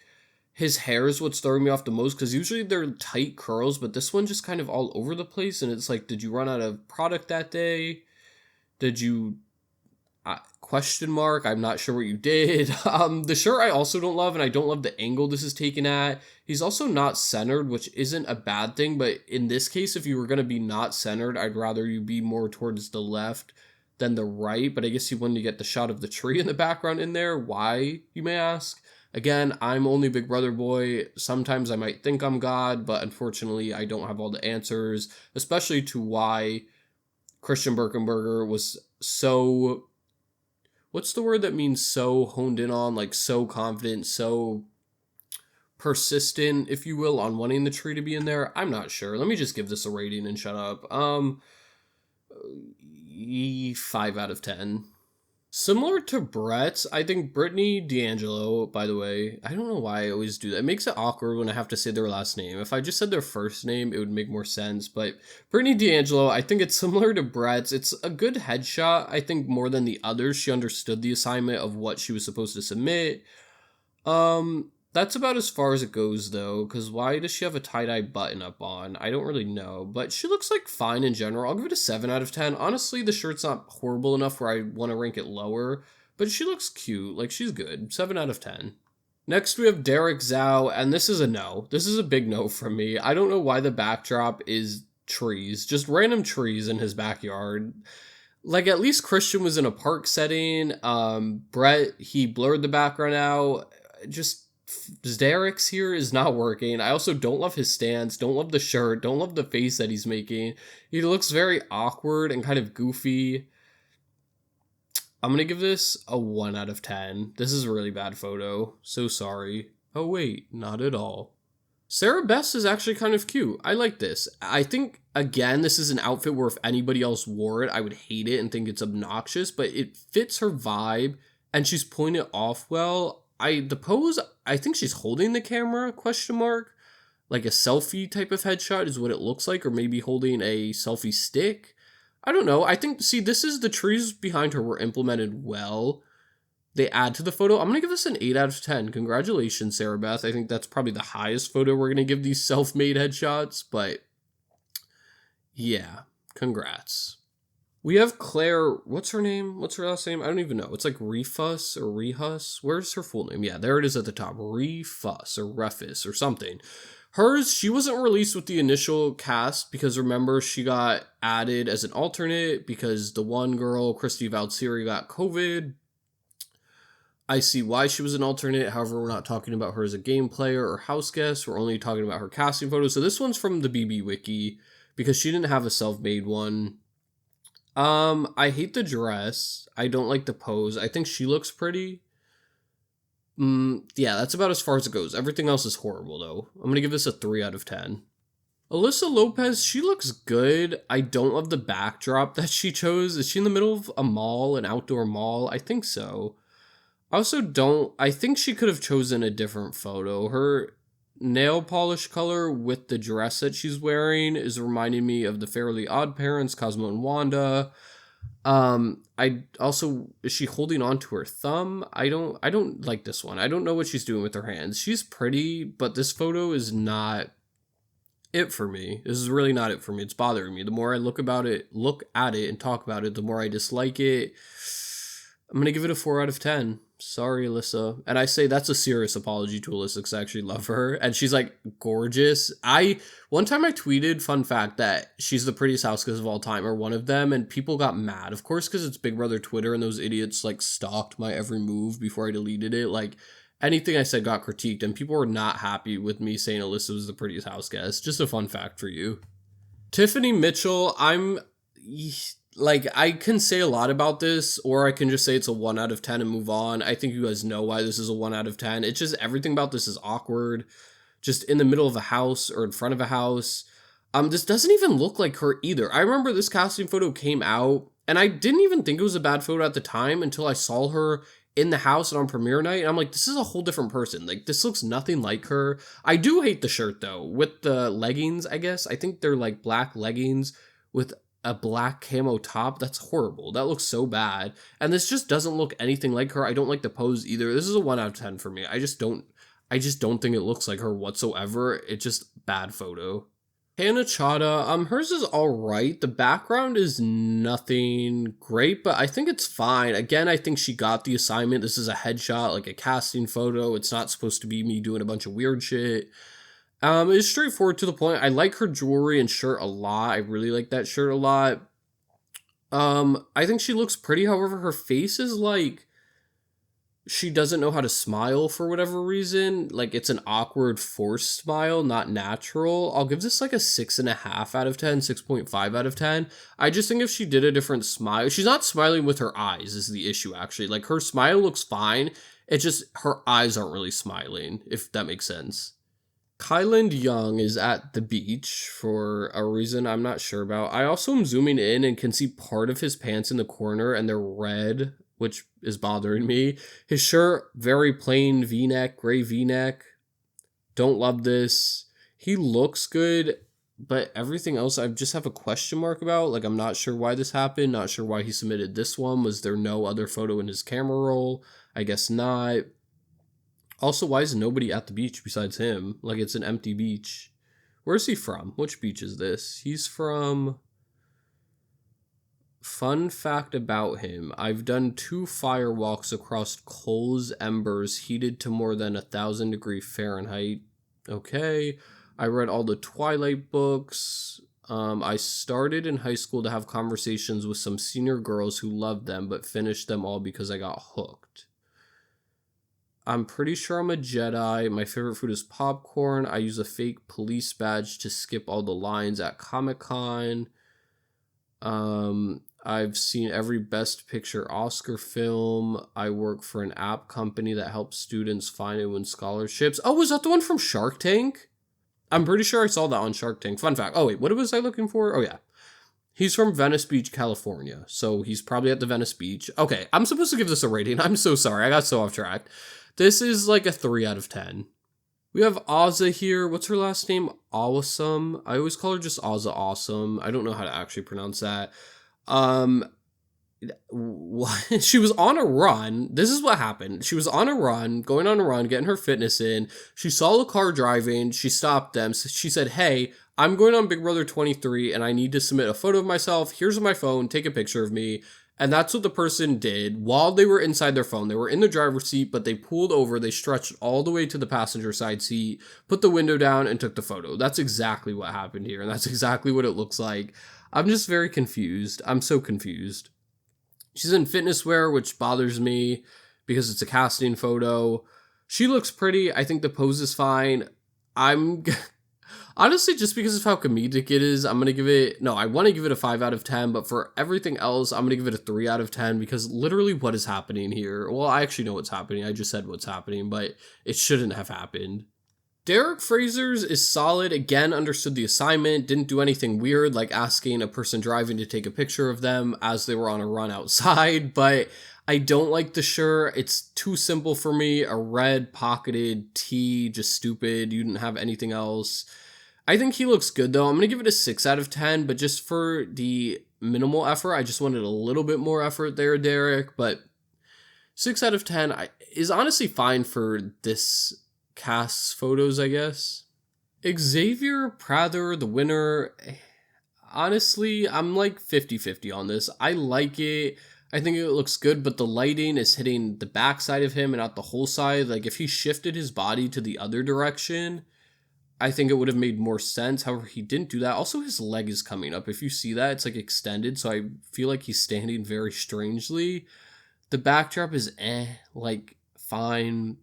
his hair is what's throwing me off the most because usually they're tight curls, but this one just kind of all over the place, and it's like, did you run out of product that day? Did you... question mark, I'm not sure what you did. The shirt I also don't love, and I don't love the angle this is taken at. He's also not centered, which isn't a bad thing, but in this case, if you were going to be not centered, I'd rather you be more towards the left than the right, but I guess you wanted to get the shot of the tree in the background in there. Why, you may ask? Again, I'm only Big Brother boy. Sometimes I might think I'm God, but unfortunately, I don't have all the answers, especially to why Christian Birkenberger was so... what's the word that means so honed in on, like so confident, so persistent, if you will, on wanting the tree to be in there? I'm not sure. Let me just give this a rating and shut up. 5 out of 10. Similar to Brett's, I think Brittany D'Angelo, by the way, I don't know why I always do that. It makes it awkward when I have to say their last name. If I just said their first name, it would make more sense. But Brittany D'Angelo, I think it's similar to Brett's. It's a good headshot, I think, more than the others. She understood the assignment of what she was supposed to submit. That's about as far as it goes, though, because why does she have a tie-dye button up on? I don't really know, but she looks like fine in general. I'll give it a 7 out of 10. Honestly, the shirt's not horrible enough where I want to rank it lower, but she looks cute. Like, she's good. 7 out of 10. Next, we have Derek Zhao, and this is a no. This is a big no from me. I don't know why the backdrop is trees, just random trees in his backyard. Like, at least Christian was in a park setting. Brett, he blurred the background out. Just... Derek's here is not working. I also don't love his stance, don't love the shirt, don't love the face that he's making. He looks very awkward and kind of goofy. I'm gonna give this a 1 out of 10. This is a really bad photo. So sorry. Oh wait, not at all. Sarah Best is actually kind of cute. I like this. I think, again, this is an outfit where if anybody else wore it, I would hate it and think it's obnoxious, but it fits her vibe and she's pulling it off well. The pose, I think she's holding the camera, question mark. Like a selfie type of headshot is what it looks like, or maybe holding a selfie stick. I don't know. I think, see, this is the trees behind her were implemented well. They add to the photo. I'm going to give this an 8 out of 10. Congratulations, Sarah Beth. I think that's probably the highest photo we're going to give these self-made headshots, but yeah, congrats. We have Claire, what's her name? What's her last name? I don't even know. It's like Refus or Rehus. Where's her full name? Yeah, there it is at the top. Refus or Refus or something. Hers, she wasn't released with the initial cast because remember, she got added as an alternate because the one girl, Christy Valtsiri, got COVID. I see why she was an alternate. However, we're not talking about her as a game player or house guest. We're only talking about her casting photo. So this one's from the BB Wiki because she didn't have a self-made one. I hate the dress. I don't like the pose. I think she looks pretty. Yeah, that's about as far as it goes. Everything else is horrible, though. I'm going to give this a 3 out of 10. Alyssa Lopez, she looks good. I don't love the backdrop that she chose. Is she in the middle of a mall, an outdoor mall? I think so. I also don't... I think she could have chosen a different photo. Her nail polish color with the dress that she's wearing is reminding me of the Fairly Odd Parents, Cosmo and Wanda. I also, is she holding on to her thumb? I don't like this one. I don't know what she's doing with her hands. She's pretty, but this photo is not it for me. This is really not it for me. It's bothering me. The more I look at it and talk about it, the more I dislike it. I'm gonna give it a 4 out of 10. Sorry, Alyssa. And I say that's a serious apology to Alyssa because I actually love her. And she's like gorgeous. One time I tweeted, fun fact, that she's the prettiest houseguest of all time, or one of them, and people got mad. Of course, because it's Big Brother Twitter and those idiots like stalked my every move before I deleted it. Like anything I said got critiqued, and people were not happy with me saying Alyssa was the prettiest houseguest. Just a fun fact for you. Tiffany Mitchell, I can say a lot about this, or I can just say it's a 1 out of 10 and move on. I think you guys know why this is a 1 out of 10. It's just everything about this is awkward. Just in the middle of a house or in front of a house. This doesn't even look like her either. I remember this casting photo came out, and I didn't even think it was a bad photo at the time until I saw her in the house and on premiere night, and I'm like, this is a whole different person. Like, this looks nothing like her. I do hate the shirt, though, with the leggings, I guess. I think they're, like, black leggings with a black camo top. That's horrible. That looks so bad. And this just doesn't look anything like her. I don't like the pose either. This is a 1 out of 10 for me. I just don't think it looks like her whatsoever. It's just bad photo. Hannah Chada, hers is alright. The background is nothing great, but I think it's fine. Again, I think she got the assignment. This is a headshot, like a casting photo. It's not supposed to be me doing a bunch of weird shit. It's straightforward to the point. I like her jewelry and shirt a lot. I really like that shirt a lot. I think she looks pretty. However, her face is like, she doesn't know how to smile for whatever reason. Like, it's an awkward forced smile, not natural. I'll give this like a 6.5 out of 10, 6.5 out of 10. I just think if she did a different smile, she's not smiling with her eyes is the issue, actually. Like, her smile looks fine. It's just her eyes aren't really smiling, if that makes sense. Kyland Young is at the beach for a reason I'm not sure about. I also am zooming in and can see part of his pants in the corner and they're red, which is bothering me. His shirt, very plain V-neck, gray V-neck. Don't love this. He looks good, but everything else I just have a question mark about. Like, I'm not sure why this happened, not sure why he submitted this one. Was there no other photo in his camera roll? I guess not. Also, why is nobody at the beach besides him? Like, it's an empty beach. Where's he from? Which beach is this? He's from... Fun fact about him. I've done 2 fire walks across coals embers heated to more than 1,000 degrees Fahrenheit. Okay. I read all the Twilight books. I started in high school to have conversations with some senior girls who loved them, but finished them all because I got hooked. I'm pretty sure I'm a Jedi. My favorite food is popcorn. I use a fake police badge to skip all the lines at Comic-Con. I've seen every Best Picture Oscar film. I work for an app company that helps students find and win scholarships. Oh, was that the one from Shark Tank? I'm pretty sure I saw that on Shark Tank. Fun fact. Oh, wait, what was I looking for? Oh, yeah. He's from Venice Beach, California. So he's probably at the Venice Beach. Okay, I'm supposed to give this a rating. I'm so sorry. I got so off track. This is like a 3 out of 10. We have Ozza here. What's her last name? Awesome. I always call her just Ozza Awesome. I don't know how to actually pronounce that. She was on a run. This is what happened. She was on a run, going on a run, getting her fitness in. She saw a car driving. She stopped them. So she said, "Hey, I'm going on Big Brother 23 and I need to submit a photo of myself. Here's my phone. Take a picture of me." And that's what the person did while they were inside their phone. They were in the driver's seat, but they pulled over. They stretched all the way to the passenger side seat, put the window down, and took the photo. That's exactly what happened here. And that's exactly what it looks like. I'm just very confused. I'm so confused. She's in fitness wear, which bothers me because it's a casting photo. She looks pretty. I think the pose is fine. I'm honestly, just because of how comedic it is, I'm going to give it, no, I want to give it a 5 out of 10, but for everything else, I'm going to give it a 3 out of 10 because literally what is happening here? Well, I actually know what's happening. I just said what's happening, but it shouldn't have happened. Derek Fraser's is solid. Again, understood the assignment, didn't do anything weird like asking a person driving to take a picture of them as they were on a run outside, but I don't like the shirt. It's too simple for me. A red pocketed tee, just stupid. You didn't have anything else. I think he looks good though. I'm going to give it a 6 out of 10, but just for the minimal effort, I just wanted a little bit more effort there, Derek, but 6 out of 10 is honestly fine for this cast photos, I guess. Xavier Prather, the winner, honestly, I'm like 50-50 on this. I like it. I think it looks good, but the lighting is hitting the back side of him and not the whole side. Like, if he shifted his body to the other direction, I think it would have made more sense. However, he didn't do that. Also, his leg is coming up. If you see that, it's like extended, so I feel like he's standing very strangely. The backdrop is like fine.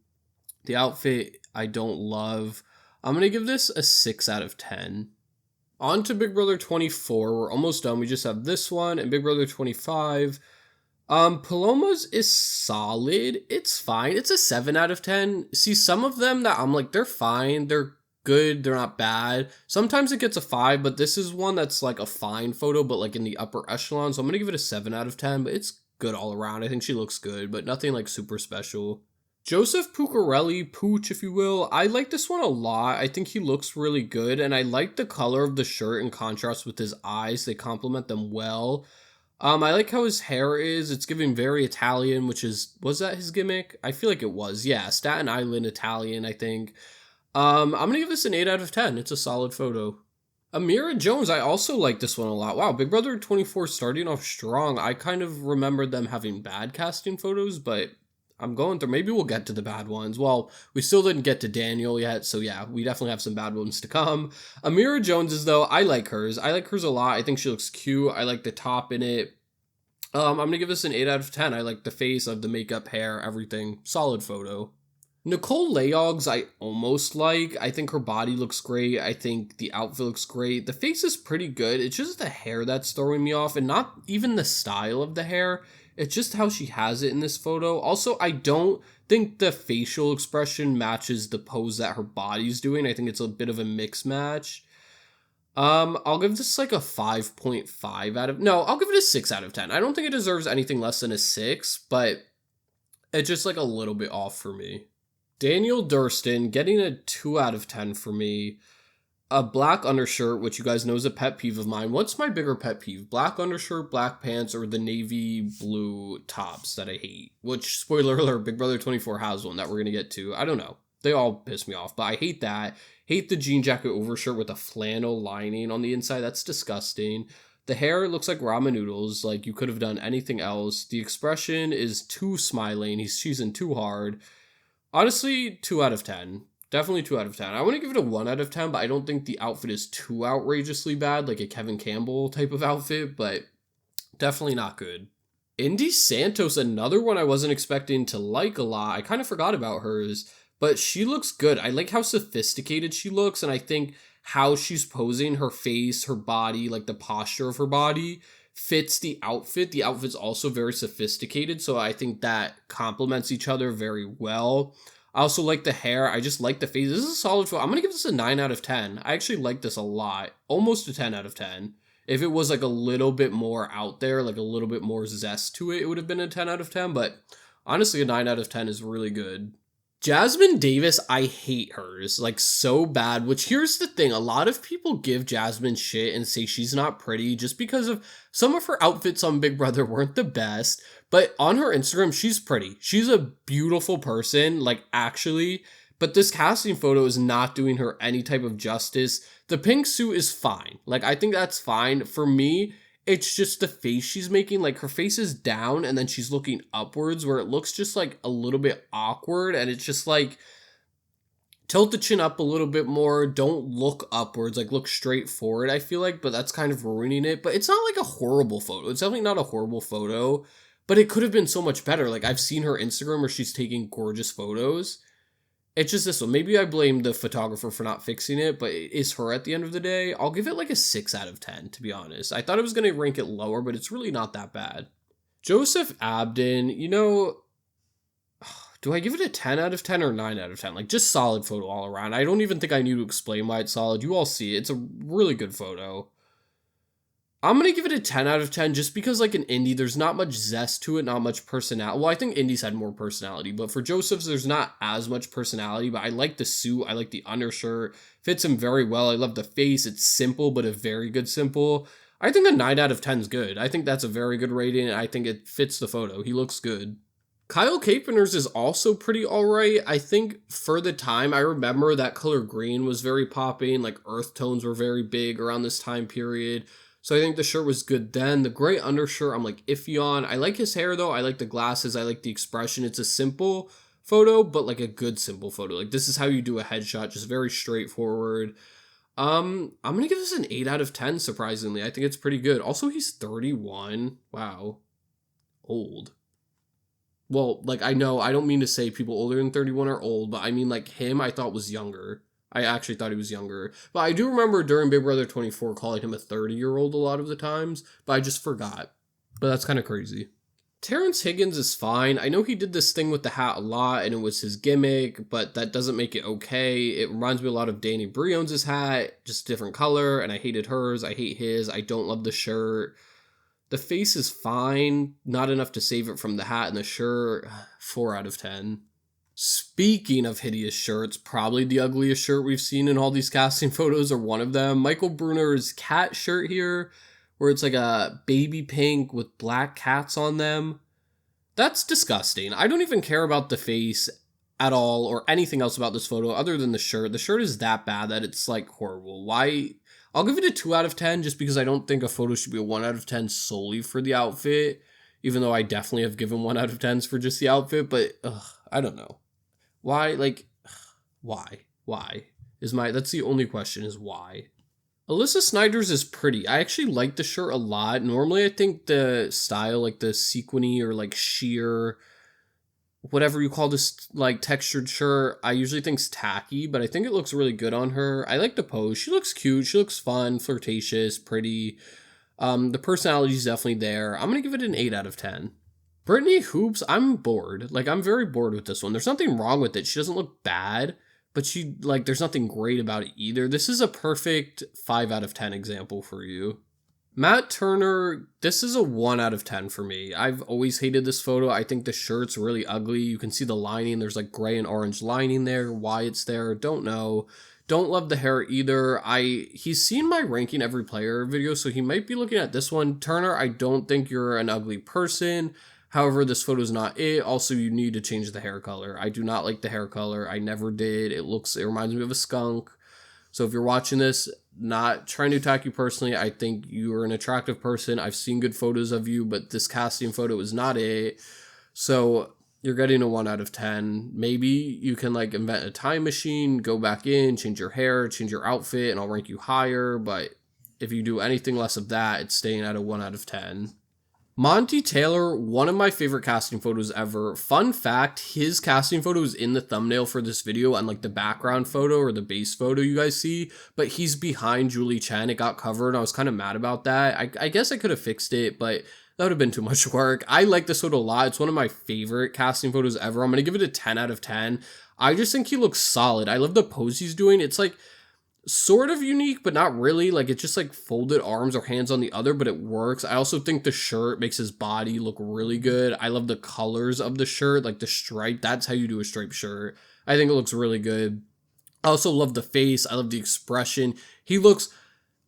The outfit I don't love. I'm going to give this a 6 out of 10. On to Big Brother 24. We're almost done. We just have this one and Big Brother 25. Paloma's is solid. It's fine. It's a 7 out of 10. See, some of them that I'm like, they're fine. They're good. They're not bad. Sometimes it gets a 5, but this is one that's like a fine photo, but like in the upper echelon. So I'm going to give it a 7 out of 10, but it's good all around. I think she looks good, but nothing like super special. Joseph Puccarelli, Pooch, if you will, I like this one a lot. I think he looks really good, and I like the color of the shirt in contrast with his eyes. They complement them well. I like how his hair is. It's giving very Italian, was that his gimmick? I feel like it was. Yeah, Staten Island Italian, I think. I'm going to give this an 8 out of 10. It's a solid photo. Amira Jones, I also like this one a lot. Wow, Big Brother 24 starting off strong. I kind of remembered them having bad casting photos, but I'm going through. Maybe we'll get to the bad ones. Well, we still didn't get to Daniel yet, so yeah, we definitely have some bad ones to come. Amira Jones's, though, I like hers. I like hers a lot. I think she looks cute. I like the top in it. I'm going to give this an 8 out of 10. I like the face of the makeup, hair, everything. Solid photo. Nicole Leog's I almost like. I think her body looks great. I think the outfit looks great. The face is pretty good. It's just the hair that's throwing me off, and not even the style of the hair. It's just how she has it in this photo. Also, I don't think the facial expression matches the pose that her body's doing. I think it's a bit of a mix match. I'll give this like a 5.5 out of... No, I'll give it a 6 out of 10. I don't think it deserves anything less than a 6, but it's just like a little bit off for me. Daniel Durston getting a 2 out of 10 for me. A black undershirt, which you guys know is a pet peeve of mine. What's my bigger pet peeve? Black undershirt, black pants, or the navy blue tops that I hate? Which, spoiler alert, Big Brother 24 has one that we're going to get to. I don't know. They all piss me off, but I hate that. Hate the jean jacket overshirt with a flannel lining on the inside. That's disgusting. The hair looks like ramen noodles. Like, you could have done anything else. The expression is too smiling. He's cheesing too hard. Honestly, 2 out of 10. Definitely 2 out of 10. I want to give it a 1 out of 10, but I don't think the outfit is too outrageously bad, like a Kevin Campbell type of outfit, but definitely not good. Indy Santos, another one I wasn't expecting to like a lot. I kind of forgot about hers, but she looks good. I like how sophisticated she looks, and I think how she's posing, her face, her body, like the posture of her body, fits the outfit. The outfit's also very sophisticated, so I think that complements each other very well. I also like the hair. I just like the face. This is a solid photo. I'm going to give this a 9 out of 10. I actually like this a lot. Almost a 10 out of 10. If it was like a little bit more out there, like a little bit more zest to it, it would have been a 10 out of 10. But honestly, a 9 out of 10 is really good. Jasmine Davis, I hate hers, like, so bad, which here's the thing, a lot of people give Jasmine shit and say she's not pretty just because of some of her outfits on Big Brother weren't the best, but on her Instagram, she's pretty. She's a beautiful person, like, actually, but this casting photo is not doing her any type of justice. The pink suit is fine. Like, I think that's fine. For me, it's just the face she's making. Like, her face is down and then she's looking upwards where it looks just like a little bit awkward, and it's just like, tilt the chin up a little bit more, don't look upwards, like look straight forward, I feel like, but that's kind of ruining it. But it's not like a horrible photo. It's definitely not a horrible photo, but it could have been so much better. Like, I've seen her Instagram where she's taking gorgeous photos. It's just this one. Maybe I blame the photographer for not fixing it, but it is her at the end of the day. I'll give it like a 6 out of 10, to be honest. I thought I was going to rank it lower, but it's really not that bad. Joseph Abden, you know, do I give it a 10 out of 10 or 9 out of 10? Like, just solid photo all around. I don't even think I need to explain why it's solid. You all see it. It's a really good photo. I'm going to give it a 10 out of 10 just because, like, in Indy, there's not much zest to it, not much personality. Well, I think Indy's had more personality, but for Joseph's, there's not as much personality, but I like the suit. I like the undershirt. Fits him very well. I love the face. It's simple, but a very good simple. I think a 9 out of 10 is good. I think that's a very good rating, and I think it fits the photo. He looks good. Kyle Capener's is also pretty alright. I think for the time, I remember that color green was very popping. Like, earth tones were very big around this time period. So I think the shirt was good then. The gray undershirt, I'm like iffy on. I like his hair though. I like the glasses. I like the expression. It's a simple photo, but like a good simple photo. Like, this is how you do a headshot. Just very straightforward. I'm going to give this an 8 out of 10, surprisingly. I think it's pretty good. Also, he's 31. Wow. Old. Well, like, I know, I don't mean to say people older than 31 are old, but I mean, like, him I thought was younger. I actually thought he was younger. But I do remember during Big Brother 24 calling him a 30-year-old a lot of the times, but I just forgot. But that's kind of crazy. Terrence Higgins is fine. I know he did this thing with the hat a lot, and it was his gimmick, but that doesn't make it okay. It reminds me a lot of Danny Briones' hat, just different color, and I hated hers. I hate his. I don't love the shirt. The face is fine. Not enough to save it from the hat and the shirt. 4 out of 10. Speaking of hideous shirts, probably the ugliest shirt we've seen in all these casting photos, or one of them. Michael Bruner's cat shirt here, where it's like a baby pink with black cats on them. That's disgusting. I don't even care about the face at all or anything else about this photo other than the shirt. The shirt is that bad that it's like horrible. Why? I'll give it a 2 out of 10 just because I don't think a photo should be a 1 out of 10 solely for the outfit, even though I definitely have given 1 out of 10s for just the outfit, but I don't know. Why? Like, why? That's the only question, is why? Alyssa Snyder's is pretty. I actually like the shirt a lot. Normally I think the style, like the sequiny or like sheer, whatever you call this, like textured shirt, I usually think's tacky, but I think it looks really good on her. I like the pose. She looks cute. She looks fun, flirtatious, pretty. The personality is definitely there. I'm going to give it an 8 out of 10. Brittany Hoops, I'm bored. Like, I'm very bored with this one. There's nothing wrong with it. She doesn't look bad, but there's nothing great about it either. This is a perfect 5 out of 10 example for you. Matt Turner, this is a 1 out of 10 for me. I've always hated this photo. I think the shirt's really ugly. You can see the lining. There's like gray and orange lining there. Why it's there, don't know. Don't love the hair either. He's seen my ranking every player video, so he might be looking at this one. Turner, I don't think you're an ugly person. However, this photo is not it. Also, you need to change the hair color. I do not like the hair color. I never did. It reminds me of a skunk. So if you're watching this, not trying to attack you personally, I think you're an attractive person. I've seen good photos of you, but this casting photo is not it. So you're getting a 1 out of 10. Maybe you can like invent a time machine, go back in, change your hair, change your outfit, and I'll rank you higher. But if you do anything less of that, it's staying at a 1 out of 10. Monty Taylor, one of my favorite casting photos ever. Fun fact, his casting photo is in the thumbnail for this video and like the background photo or the base photo you guys see, but he's behind Julie Chen. It got covered. I was kind of mad about that. I guess I could have fixed it, but that would have been too much work. I like this photo a lot. It's one of my favorite casting photos ever. I'm going to give it a 10 out of 10. I just think he looks solid. I love the pose he's doing. It's like sort of unique, but not really. Like, it's just like folded arms or hands on the other, but it works. I also think the shirt makes his body look really good. I love the colors of the shirt, like the stripe. That's how you do a striped shirt. I think it looks really good. I also love the face. I love the expression. He looks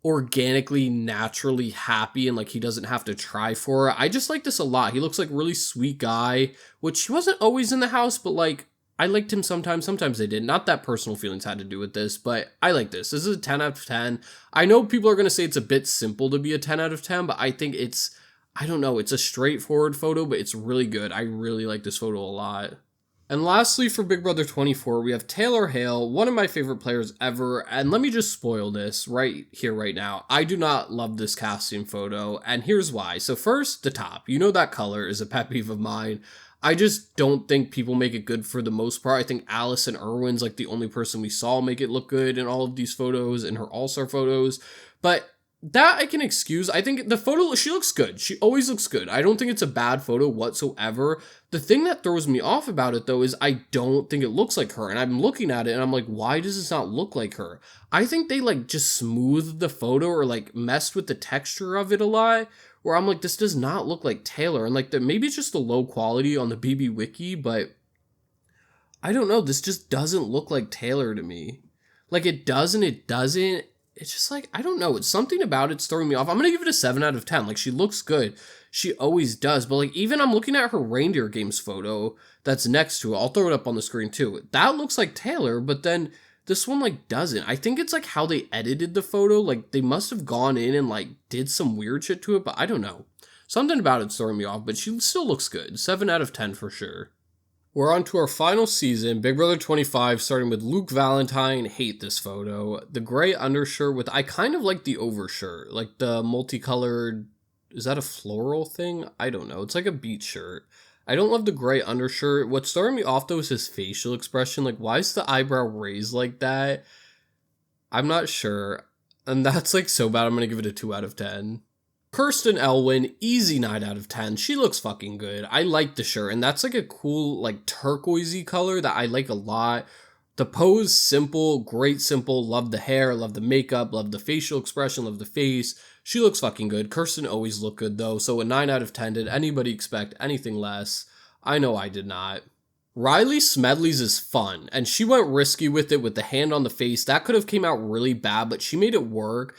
organically, naturally happy, and like he doesn't have to try for it. I just like this a lot. He looks like a really sweet guy, which he wasn't always in the house, but like I liked him sometimes I didn't. Not that personal feelings had to do with this, but I like this. This is a 10 out of 10. I know people are going to say it's a bit simple to be a 10 out of 10, but I think it's, I don't know, it's a straightforward photo, but it's really good. I really like this photo a lot. And lastly, for Big Brother 24, we have Taylor Hale, one of my favorite players ever. And let me just spoil this right here, right now. I do not love this casting photo, and here's why. So first, the top. You know that color is a pet peeve of mine. I just don't think people make it good for the most part. I think Allison Irwin's like the only person we saw make it look good in all of these photos, in her All-Star photos. But that I can excuse. I think the photo, she looks good. She always looks good. I don't think it's a bad photo whatsoever. The thing that throws me off about it, though, is I don't think it looks like her. And I'm looking at it and I'm like, why does this not look like her? I think they like just smoothed the photo or like messed with the texture of it a lot, where I'm like, this does not look like Taylor. And like, maybe it's just the low quality on the BB Wiki, but I don't know. This just doesn't look like Taylor to me. Like, it doesn't. It's just like, I don't know. It's something about it's throwing me off. I'm going to give it a 7 out of 10. Like, she looks good. She always does. But like, even I'm looking at her Reindeer Games photo that's next to it. I'll throw it up on the screen too. That looks like Taylor, but then this one like doesn't. I think it's like how they edited the photo. Like, they must have gone in and like did some weird shit to it, but I don't know. Something about it's throwing me off, but she still looks good. 7 out of 10 for sure. We're on to our final season, Big Brother 25, starting with Luke Valentine. Hate this photo. The gray undershirt with, I kind of like the overshirt, like the multicolored, is that a floral thing? I don't know. It's like a beach shirt. I don't love the gray undershirt. What's throwing me off though is his facial expression. Like, why is the eyebrow raised like that? I'm not sure. And that's like so bad. I'm going to give it a 2 out of 10. Kirsten Elwin, easy 9 out of 10. She looks fucking good. I like the shirt, and that's like a cool, like, turquoisey color that I like a lot. The pose, simple, great simple. Love the hair, love the makeup, love the facial expression, love the face. She looks fucking good. Kirsten always looked good, though, so a 9 out of 10. Did anybody expect anything less? I know I did not. Riley Smedley's is fun, and she went risky with it with the hand on the face. That could have came out really bad, but she made it work.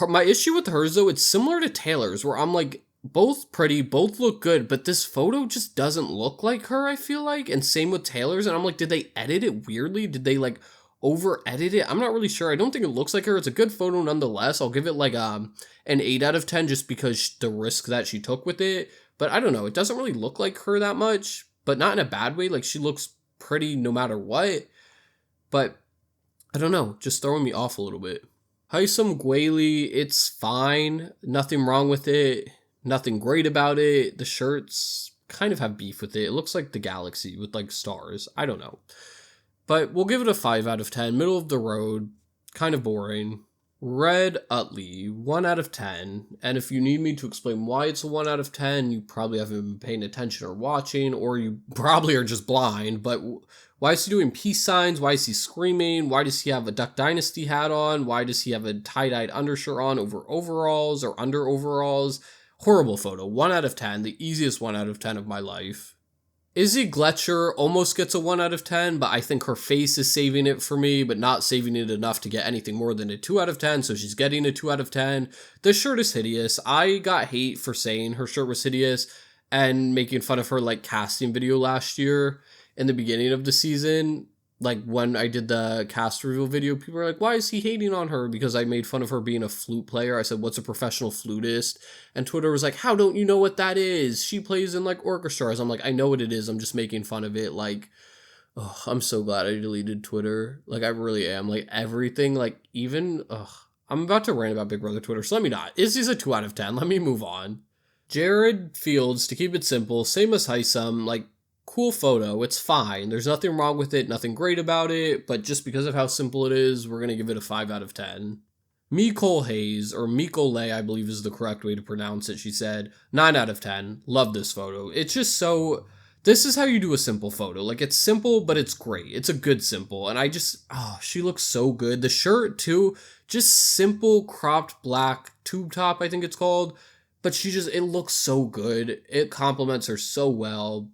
My issue with hers, though, it's similar to Taylor's, where I'm like, both pretty, both look good, but this photo just doesn't look like her, I feel like. And same with Taylor's, and I'm like, did they edit it weirdly? Did they, like, over-edit it? I'm not really sure. I don't think it looks like her. It's a good photo nonetheless. I'll give it, like, an 8 out of 10 just because the risk that she took with it. But I don't know. It doesn't really look like her that much, but not in a bad way. Like, she looks pretty no matter what. But, I don't know. Just throwing me off a little bit. Hysom Gwaley, it's fine. Nothing wrong with it. Nothing great about it. The shirts kind of have beef with it. It looks like the galaxy with like stars. I don't know. But we'll give it a 5 out of 10. Middle of the road. Kind of boring. Red Utley, 1 out of 10. And if you need me to explain why it's a 1 out of 10, you probably haven't been paying attention or watching, or you probably are just blind. But why is he doing peace signs? Why is he screaming? Why does he have a Duck Dynasty hat on? Why does he have a tie-dyed undershirt on over overalls or under overalls? Horrible photo. 1 out of 10. The easiest 1 out of 10 of my life. Izzy Gletcher almost gets a 1 out of 10, but I think her face is saving it for me, but not saving it enough to get anything more than a 2 out of 10, so she's getting a 2 out of 10. This shirt is hideous. I got hate for saying her shirt was hideous and making fun of her, like, casting video last year in the beginning of the season. Like, when I did the cast reveal video, people were like, why is he hating on her? Because I made fun of her being a flute player. I said, what's a professional flutist? And Twitter was like, how don't you know what that is? She plays in, like, orchestras. I'm like, I know what it is. I'm just making fun of it. Like, oh, I'm so glad I deleted Twitter. Like, I really am. Like, everything, like, even, I'm about to rant about Big Brother Twitter, so let me not. Izzy's a 2 out of 10. Let me move on. Jared Fields, to keep it simple, same as Heisem, like, cool photo, it's fine. There's nothing wrong with it, nothing great about it, but just because of how simple it is, we're gonna give it a 5 out of 10. Nicole Hayes, or Nicole, I believe is the correct way to pronounce it, she said, 9 out of 10. Love this photo. It's just so. This is how you do a simple photo. Like, it's simple, but it's great. It's a good simple. And she looks so good. The shirt, too, just simple cropped black tube top, I think it's called. But it looks so good. It complements her so well.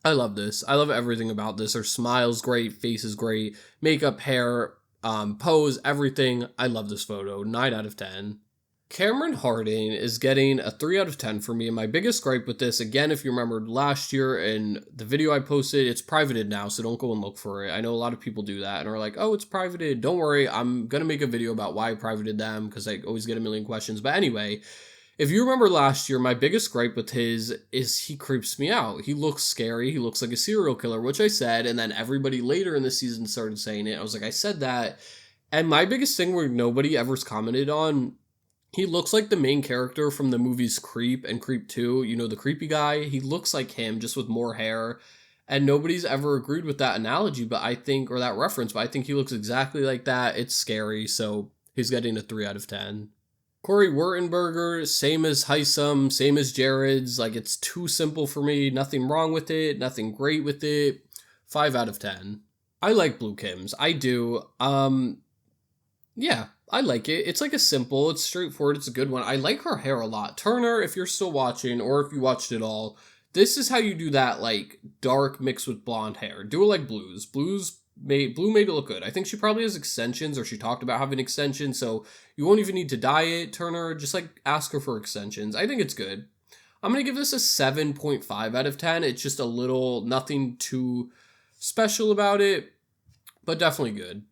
I love this. I love everything about this. Her smile's great, face is great, makeup, hair, pose, everything. I love this photo. 9 out of 10. Cameron Harding is getting a 3 out of 10 for me. And my biggest gripe with this, again, if you remembered last year in the video I posted, it's privated now, so don't go and look for it. I know a lot of people do that and are like, oh, it's privated. Don't worry. I'm going to make a video about why I privated them because I always get a million questions. But anyway, if you remember last year, my biggest gripe with his is he creeps me out. He looks scary. He looks like a serial killer, which I said. And then everybody later in the season started saying it. I was like, I said that. And my biggest thing where nobody ever's commented on, he looks like the main character from the movies Creep and Creep 2. You know, the creepy guy. He looks like him, just with more hair. And nobody's ever agreed with that analogy, but I think, or that reference, but I think he looks exactly like that. It's scary. So he's getting a 3 out of 10. Corey Wurtenberger, same as Heisem, same as Jared's. Like, it's too simple for me. Nothing wrong with it. Nothing great with it. 5 out of 10. I like Blue Kims. I do. Yeah, I like it. It's like it's straightforward. It's a good one. I like her hair a lot. Turner, if you're still watching or if you watched it all, this is how you do that, like, dark mixed with blonde hair. Do it like Blue made it look good. I think she probably has extensions, or she talked about having extensions, so you won't even need to dye it, Turner. Just, like, ask her for extensions. I think it's good. I'm going to give this a 7.5 out of 10. It's just nothing too special about it, but definitely good.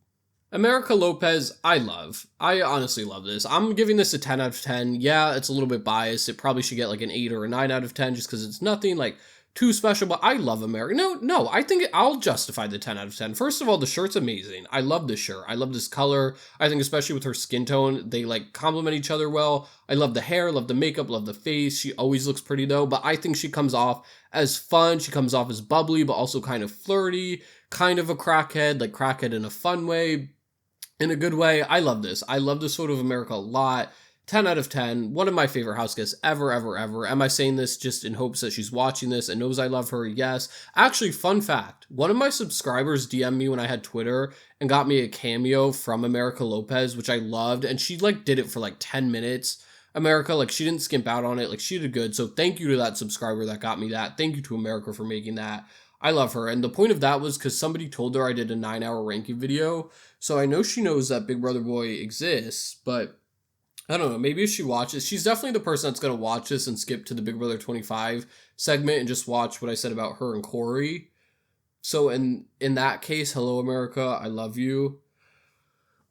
America Lopez, I love. I honestly love this. I'm giving this a 10 out of 10. Yeah, it's a little bit biased. It probably should get, like, an 8 or a 9 out of 10 just because it's nothing, like, too special, but I love America. No, I think I'll justify the 10 out of 10. First of all, the shirt's amazing. I love this shirt. I love this color. I think especially with her skin tone, they, like, complement each other well. I love the hair, love the makeup, love the face. She always looks pretty, though, but I think she comes off as fun. She comes off as bubbly, but also kind of flirty, kind of a crackhead, like crackhead in a fun way, in a good way. I love this. I love this photo of America a lot. 10 out of 10, one of my favorite house guests ever. Am I saying this just in hopes that she's watching this and knows I love her? Yes. Actually, fun fact, one of my subscribers DM'd me when I had Twitter and got me a cameo from America Lopez, which I loved, and she, like, did it for, like, 10 minutes. America, like, she didn't skimp out on it, like, she did good, so thank you to that subscriber that got me that. Thank you to America for making that. I love her, and the point of that was because somebody told her I did a 9-hour ranking video, so I know she knows that Big Brother Boy exists, but I don't know, maybe if she watches, she's definitely the person that's going to watch this and skip to the Big Brother 25 segment and just watch what I said about her and Corey. So in that case, hello America, I love you.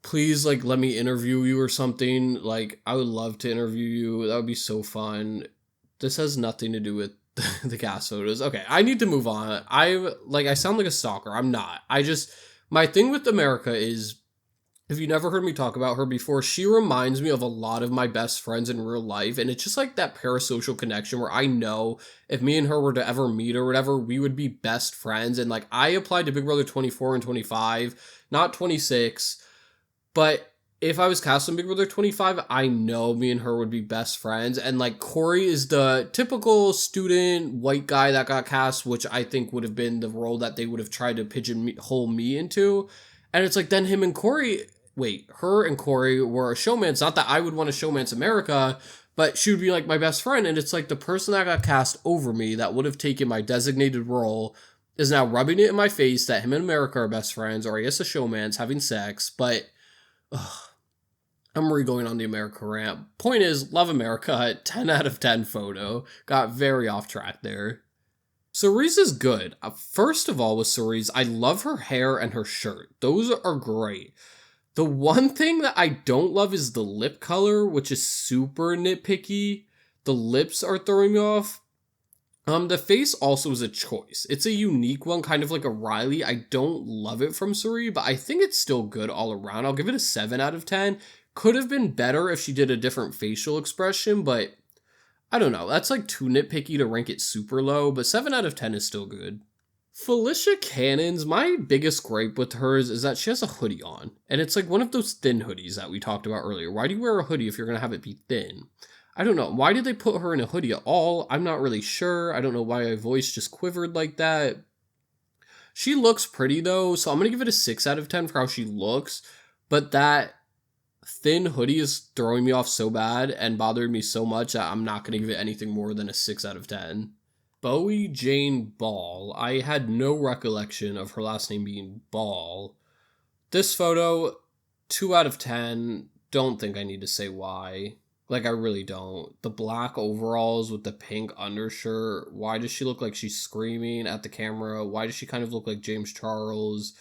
Please, like, let me interview you or something. Like, I would love to interview you. That would be so fun. This has nothing to do with the cast photos. Okay, I need to move on. I sound like a stalker. I'm not. My thing with America is, if you never heard me talk about her before, she reminds me of a lot of my best friends in real life. And it's just like that parasocial connection where I know if me and her were to ever meet or whatever, we would be best friends. And, like, I applied to Big Brother 24 and 25, not 26. But if I was cast on Big Brother 25, I know me and her would be best friends. And, like, Corey is the typical student white guy that got cast, which I think would have been the role that they would have tried to pigeonhole me into. And it's like, then her and Corey were a showmance. Not that I would want to showmance America, but she would be, like, my best friend. And it's like the person that got cast over me that would have taken my designated role is now rubbing it in my face that him and America are best friends, or I guess a showmance, having sex. But I'm going on the America rant. Point is, love America. 10 out of 10 photo. Got very off track there. Cerise is good. First of all, with Cerise, I love her hair and her shirt. Those are great. The one thing that I don't love is the lip color, which is super nitpicky. The lips are throwing me off. The face also is a choice. It's a unique one, kind of like a Riley. I don't love it from Cerise, but I think it's still good all around. I'll give it a 7 out of 10. Could have been better if she did a different facial expression, but I don't know, that's like too nitpicky to rank it super low, but 7 out of 10 is still good. Felicia Cannons, my biggest gripe with hers is that she has a hoodie on. And it's like one of those thin hoodies that we talked about earlier. Why do you wear a hoodie if you're going to have it be thin? I don't know. Why did they put her in a hoodie at all? I'm not really sure. I don't know why my voice just quivered like that. She looks pretty though, so I'm going to give it a 6 out of 10 for how she looks. But that thin hoodie is throwing me off so bad and bothered me so much that I'm not going to give it anything more than a 6 out of 10. Bowie Jane Ball. I had no recollection of her last name being Ball. This photo, 2 out of 10. Don't think I need to say why. Like, I really don't. The black overalls with the pink undershirt. Why does she look like she's screaming at the camera? Why does she kind of look like James Charles?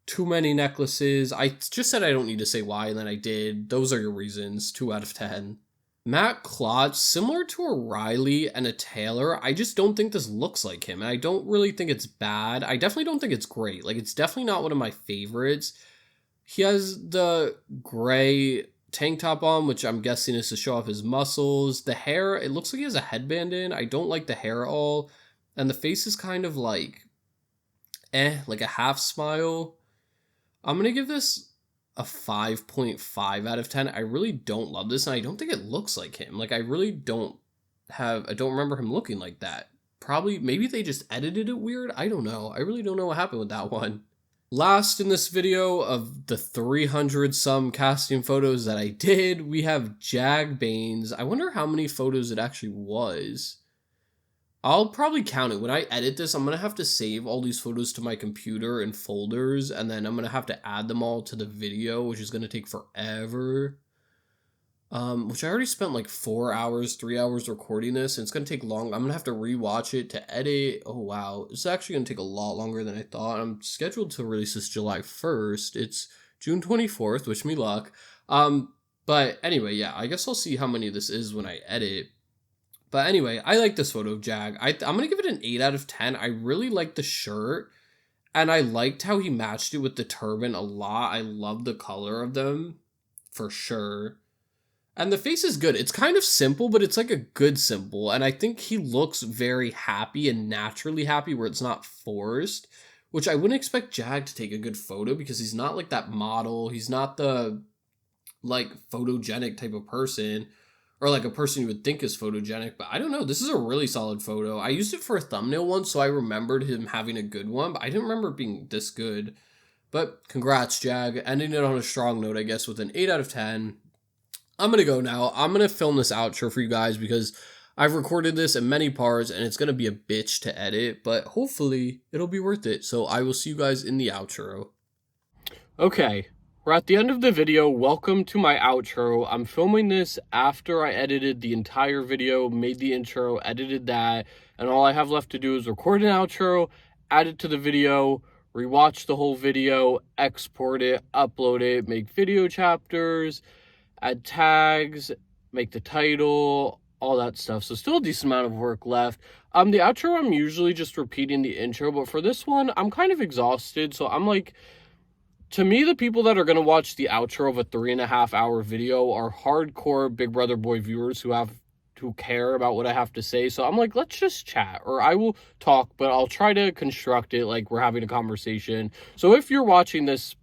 Too many necklaces. I just said I don't need to say why, and then I did. Those are your reasons. 2 out of 10. Matt Klotz, similar to a Riley and a Taylor, I just don't think this looks like him, and I don't really think it's bad. I definitely don't think it's great. Like, it's definitely not one of my favorites. He has the gray tank top on, which I'm guessing is to show off his muscles. The hair, it looks like he has a headband in. I don't like the hair at all. And the face is kind of like, like a half smile. I'm going to give this a 5.5 out of 10. I really don't love this, and I don't think it looks like him. Like, I really don't remember him looking like that. Probably, maybe they just edited it weird. I don't know. I really don't know what happened with that one. Last in this video of the 300 some casting photos that I did, we have Jag Baines. I wonder how many photos it actually was. I'll probably count it. When I edit this, I'm going to have to save all these photos to my computer in folders, and then I'm going to have to add them all to the video, which is going to take forever. Which I already spent like 4 hours, 3 hours recording this, and it's going to take long. I'm going to have to rewatch it to edit. Oh, wow. It's actually going to take a lot longer than I thought. I'm scheduled to release this July 1st. It's June 24th. Wish me luck. But anyway, yeah, I guess I'll see how many this is when I edit. But anyway, I like this photo of Jag. I'm going to give it an 8 out of 10. I really like the shirt, and I liked how he matched it with the turban a lot. I love the color of them, for sure. And the face is good. It's kind of simple, but it's like a good simple. And I think he looks very happy and naturally happy where it's not forced, which I wouldn't expect Jag to take a good photo because he's not like that model. He's not the like photogenic type of person, or like a person you would think is photogenic. But I don't know. This is a really solid photo. I used it for a thumbnail once, so I remembered him having a good one, but I didn't remember it being this good. But congrats, Jag. Ending it on a strong note, I guess, with an 8 out of 10. I'm going to go now. I'm going to film this outro for you guys because I've recorded this in many parts and it's going to be a bitch to edit, but hopefully it'll be worth it. So I will see you guys in the outro. Okay, we're at the end of the video. Welcome to my outro. I'm filming this after I edited the entire video, made the intro, edited that, and all I have left to do is record an outro, add it to the video, rewatch the whole video, export it, upload it, make video chapters, add tags, make the title, all that stuff. So still a decent amount of work left. The outro, I'm usually just repeating the intro, but for this one, I'm kind of exhausted. So I'm like, to me, the people that are going to watch the outro of a 3.5 hour video are hardcore Big Brother Boy viewers who care about what I have to say. So I'm like, let's just chat, or I will talk, but I'll try to construct it like we're having a conversation. So if you're watching this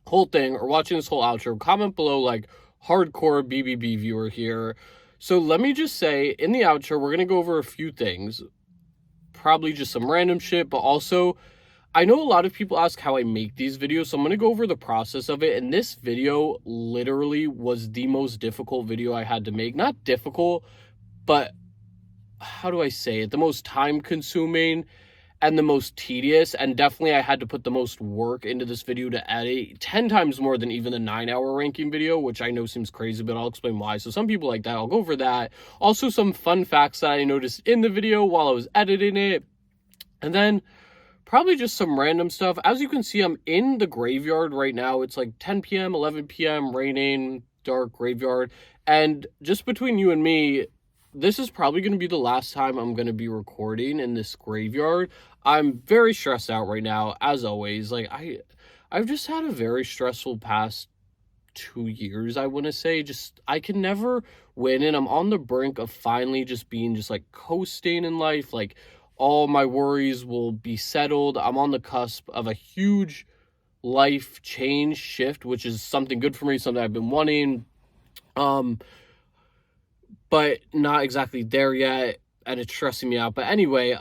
whole thing or watching this whole outro, comment below like, hardcore BBB viewer here. So let me just say, in the outro, we're going to go over a few things. Probably just some random shit, but also, I know a lot of people ask how I make these videos, so I'm going to go over the process of it. And this video literally was the most difficult video I had to make. Not difficult, but how do I say it? The most time-consuming and the most tedious, and definitely I had to put the most work into this video to edit 10 times more than even the 9-hour ranking video, which I know seems crazy, but I'll explain why. So some people like that, I'll go over that. Also some fun facts that I noticed in the video while I was editing it, and then probably just some random stuff. As you can see, I'm in the graveyard right now. It's like 10 p.m., 11 p.m., raining, dark graveyard, and just between you and me, this is probably going to be the last time I'm going to be recording in this graveyard. I'm very stressed out right now, as always. Like, I've just had a very stressful past 2 years, I want to say. Just, I can never win, and I'm on the brink of finally just being just like coasting in life. Like, all my worries will be settled. I'm on the cusp of a huge life change shift, which is something good for me, something I've been wanting. But not exactly there yet, and it's stressing me out. But anyway,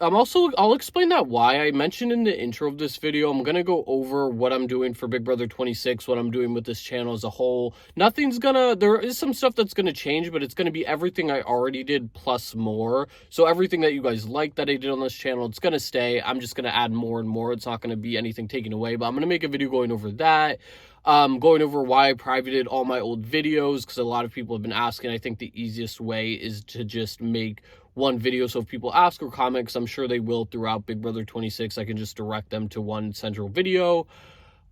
I'll explain that why. I mentioned in the intro of this video, I'm gonna go over what I'm doing for Big Brother 26, what I'm doing with this channel as a whole. There is some stuff that's gonna change, but it's gonna be everything I already did plus more. So everything that you guys like that I did on this channel, it's gonna stay. I'm just gonna add more and more. It's not gonna be anything taken away, but I'm gonna make a video going over that. Going over why I privated all my old videos, because a lot of people have been asking. I think the easiest way is to just make one video, so if people ask or comment, because I'm sure they will throughout Big Brother 26, I can just direct them to one central video.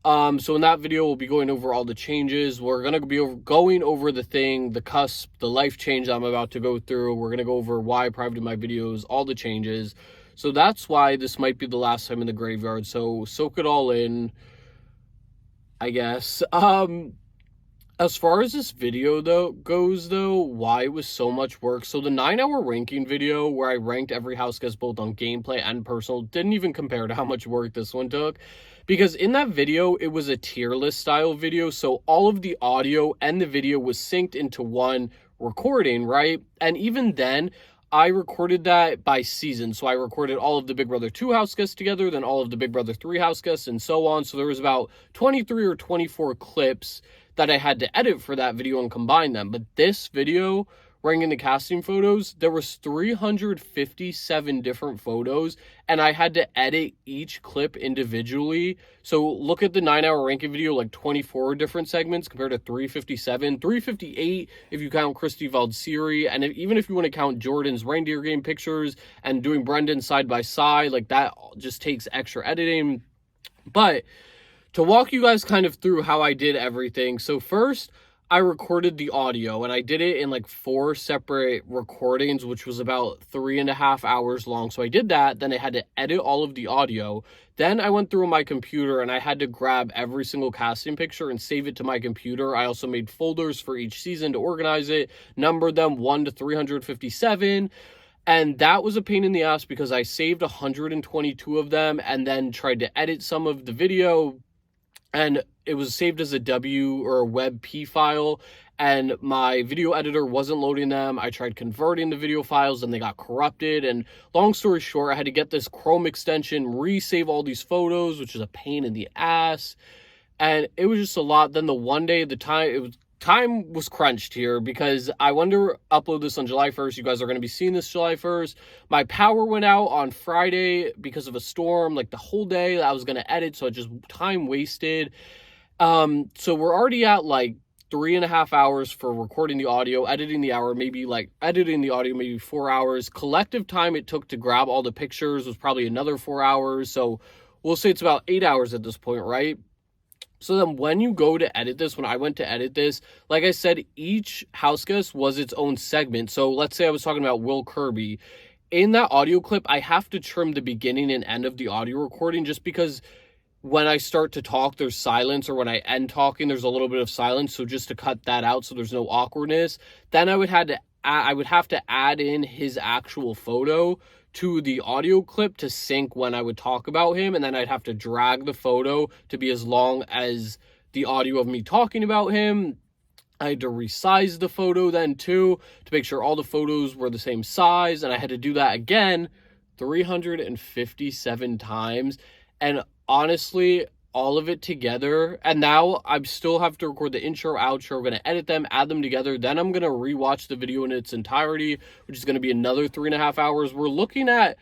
So in that video, we'll be going over all the changes. We're going to be going over the cusp, the life change that I'm about to go through. We're going to go over why I privated my videos, all the changes. So that's why this might be the last time in the graveyard. So soak it all in, I guess. As far as this video goes, why it was so much work. So the 9-hour ranking video where I ranked every house guest both on gameplay and personal didn't even compare to how much work this one took. Because in that video, it was a tier list style video. So all of the audio and the video was synced into one recording, right? And even then, I recorded that by season. So I recorded all of the Big Brother 2 house guests together, then all of the Big Brother 3 house guests, and so on. So there was about 23 or 24 clips that I had to edit for that video and combine them. But this video, ranking the casting photos, there was 357 different photos, and I had to edit each clip individually. So look at the 9-hour ranking video, like 24 different segments compared to 357, 358 if you count Christy Valdsiri, and even if you want to count Jordan's reindeer game pictures and doing Brendan side by side, like that just takes extra editing. But to walk you guys kind of through how I did everything. So first, I recorded the audio, and I did it in like 4 separate recordings, which was about 3.5 hours long. So I did that. Then I had to edit all of the audio. Then I went through my computer and I had to grab every single casting picture and save it to my computer. I also made folders for each season to organize it, numbered them 1 to 357. And that was a pain in the ass because I saved 122 of them and then tried to edit some of the video, and it was saved as a W or a WebP file, and my video editor wasn't loading them. I tried converting the video files and they got corrupted. And long story short, I had to get this Chrome extension, resave all these photos, which is a pain in the ass. And it was just a lot. Then the one day, time was crunched here because I wanted to upload this on July 1st. You guys are going to be seeing this July 1st. My power went out on Friday because of a storm, like the whole day I was going to edit. So it just time wasted. So we're already at like 3.5 hours for recording the audio, editing the audio maybe 4 hours. Collective time it took to grab all the pictures was probably another 4 hours. So we'll say it's about 8 hours at this point, right? So then when you go to edit this, when I went to edit this, like I said, each house guest was its own segment. So let's say I was talking about Will Kirby. In that audio clip, I have to trim the beginning and end of the audio recording just because when I start to talk, there's silence, or when I end talking, there's a little bit of silence. So just to cut that out so there's no awkwardness, then I would have to add in his actual photo to the audio clip to sync when I would talk about him, and then I'd have to drag the photo to be as long as the audio of me talking about him. I had to resize the photo then too to make sure all the photos were the same size, and I had to do that again 357 times. And honestly, all of it together, and now I still have to record the intro, outro. We're going to edit them, add them together. Then I'm going to rewatch the video in its entirety, which is going to be another 3.5 hours. We're looking at,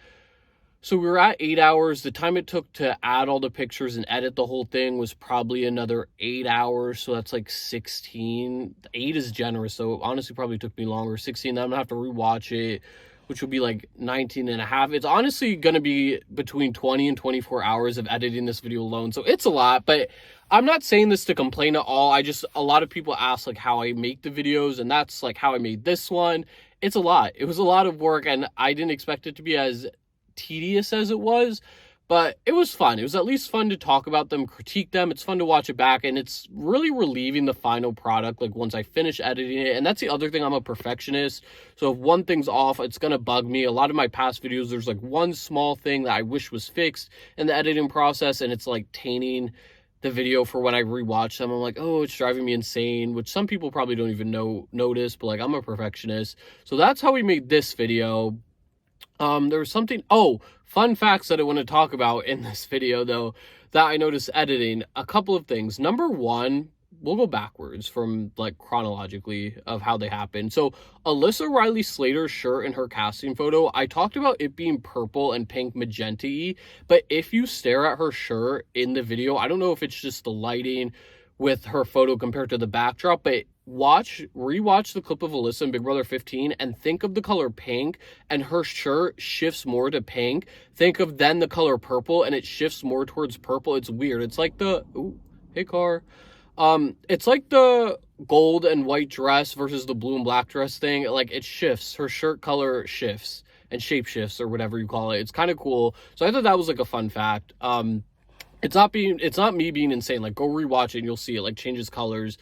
so we were at 8 hours. The time it took to add all the pictures and edit the whole thing was probably another 8 hours. So that's like 16. 8 is generous, so honestly probably took me longer. 16, then I'm going to have to rewatch it, which will be like 19.5. It's honestly going to be between 20 and 24 hours of editing this video alone. So it's a lot, but I'm not saying this to complain at all. A lot of people ask like how I make the videos, and that's like how I made this one. It's a lot. It was a lot of work, and I didn't expect it to be as tedious as it was. But it was fun. It was at least fun to talk about them, critique them. It's fun to watch it back, and it's really relieving the final product, like, once I finish editing it. And that's the other thing, I'm a perfectionist. So if one thing's off, it's gonna bug me. A lot of my past videos, there's like one small thing that I wish was fixed in the editing process, and it's like tainting the video for when I rewatch them. I'm like, oh, it's driving me insane, which some people probably don't even notice, but like, I'm a perfectionist. So that's how we made this video. There was something, fun facts that I want to talk about in this video, though, that I noticed editing. A couple of things. Number one, we'll go backwards from, like, chronologically of how they happened. So Alyssa Riley Slater's shirt in her casting photo, I talked about it being purple and pink magenta-y, but if you stare at her shirt in the video, I don't know if it's just the lighting with her photo compared to the backdrop, but rewatch the clip of Alyssa in Big Brother 15 and think of the color pink, and her shirt shifts more to pink. Think of then the color purple, and it shifts more towards purple. It's weird. It's like the, ooh, hey car. It's like the gold and white dress versus the blue and black dress thing. Like, it shifts. Her shirt color shifts and shape shifts, or whatever you call it. It's kind of cool. So I thought that was like a fun fact. It's not me being insane. Like, go rewatch it and you'll see it, like, changes colors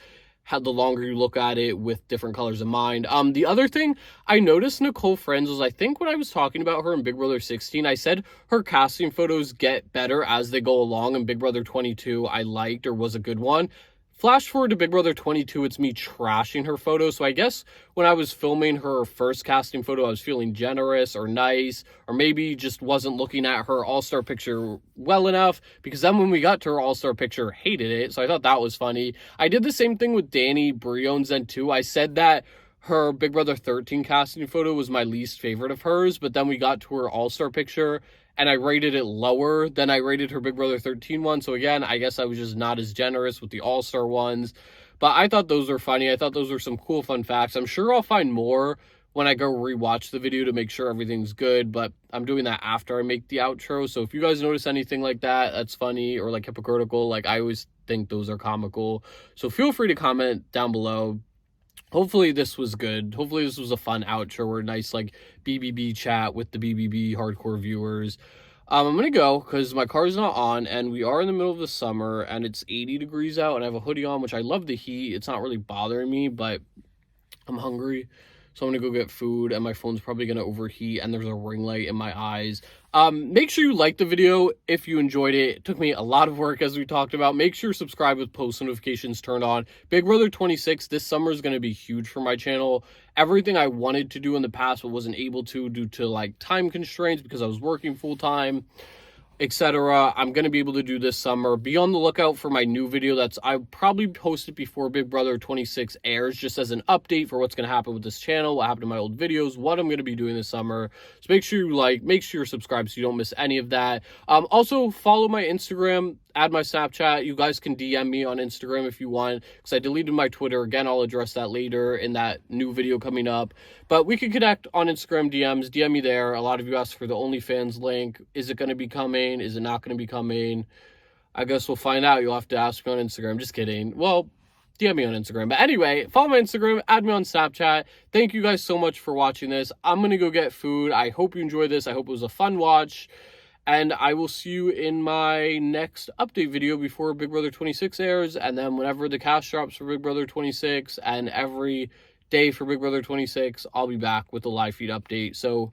the longer you look at it with different colors in mind. The other thing I noticed Nicole Friends was, I think when I was talking about her in Big Brother 16, I said her casting photos get better as they go along, and Big Brother 22 I liked, or was a good one. Flash forward to Big Brother 22, it's me trashing her photo. So I guess when I was filming her first casting photo, I was feeling generous or nice, or maybe just wasn't looking at her all-star picture well enough, because then when we got to her all-star picture, hated it. So I thought that was funny. I did the same thing with Danny Brion's then too. I said that her Big Brother 13 casting photo was my least favorite of hers, but then we got to her all-star picture and I rated it lower than I rated her Big Brother 13 one. So again, I guess I was just not as generous with the all-star ones. But I thought those were funny. I thought those were some cool fun facts. I'm sure I'll find more when I go rewatch the video to make sure everything's good, but I'm doing that after I make the outro. So if you guys notice anything like that, that's funny or like hypocritical, like, I always think those are comical. So feel free to comment down below. Hopefully this was good. Hopefully this was a fun outro or a nice, like, BBB chat with the BBB hardcore viewers. I'm gonna go because my car's not on, and we are in the middle of the summer, and it's 80 degrees out, and I have a hoodie on, which I love the heat. It's not really bothering me, but I'm hungry. So I'm going to go get food, and my phone's probably going to overheat, and there's a ring light in my eyes. Make sure you like the video if you enjoyed it. It took me a lot of work, as we talked about. Make sure you subscribe with post notifications turned on. Big Brother 26 this summer is going to be huge for my channel. Everything I wanted to do in the past but wasn't able to due to, like, time constraints because I was working full-time, etc. I'm going to be able to do this summer. Be on the lookout for my new video I probably post it before Big Brother 26 airs, just as an update for what's going to happen with this channel, what happened to my old videos, what I'm going to be doing this summer. So make sure you're subscribed so you don't miss any of that. Also follow my Instagram, add my Snapchat. You guys can DM me on Instagram if you want, because I deleted my Twitter. Again, I'll address that later in that new video coming up. But we can connect on Instagram DMs. DM me there. A lot of you asked for the OnlyFans link. Is it going to be coming? Is it not going to be coming? I guess we'll find out. You'll have to ask me on Instagram. Just kidding. Well, DM me on Instagram. But anyway, follow my Instagram, add me on Snapchat. Thank you guys so much for watching this. I'm going to go get food. I hope you enjoyed this. I hope it was a fun watch. And I will see you in my next update video before Big Brother 26 airs. And then whenever the cast drops for Big Brother 26 and every day for Big Brother 26, I'll be back with a live feed update. So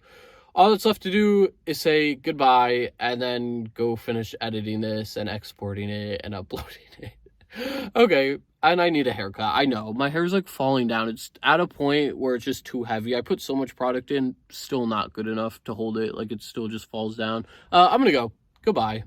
all that's left to do is say goodbye and then go finish editing this and exporting it and uploading it. Okay, and I need a haircut. I know, my hair's like falling down. It's at a point where it's just too heavy. I put so much product in, still not good enough to hold it. Like, it still just falls down. I'm gonna go. Goodbye.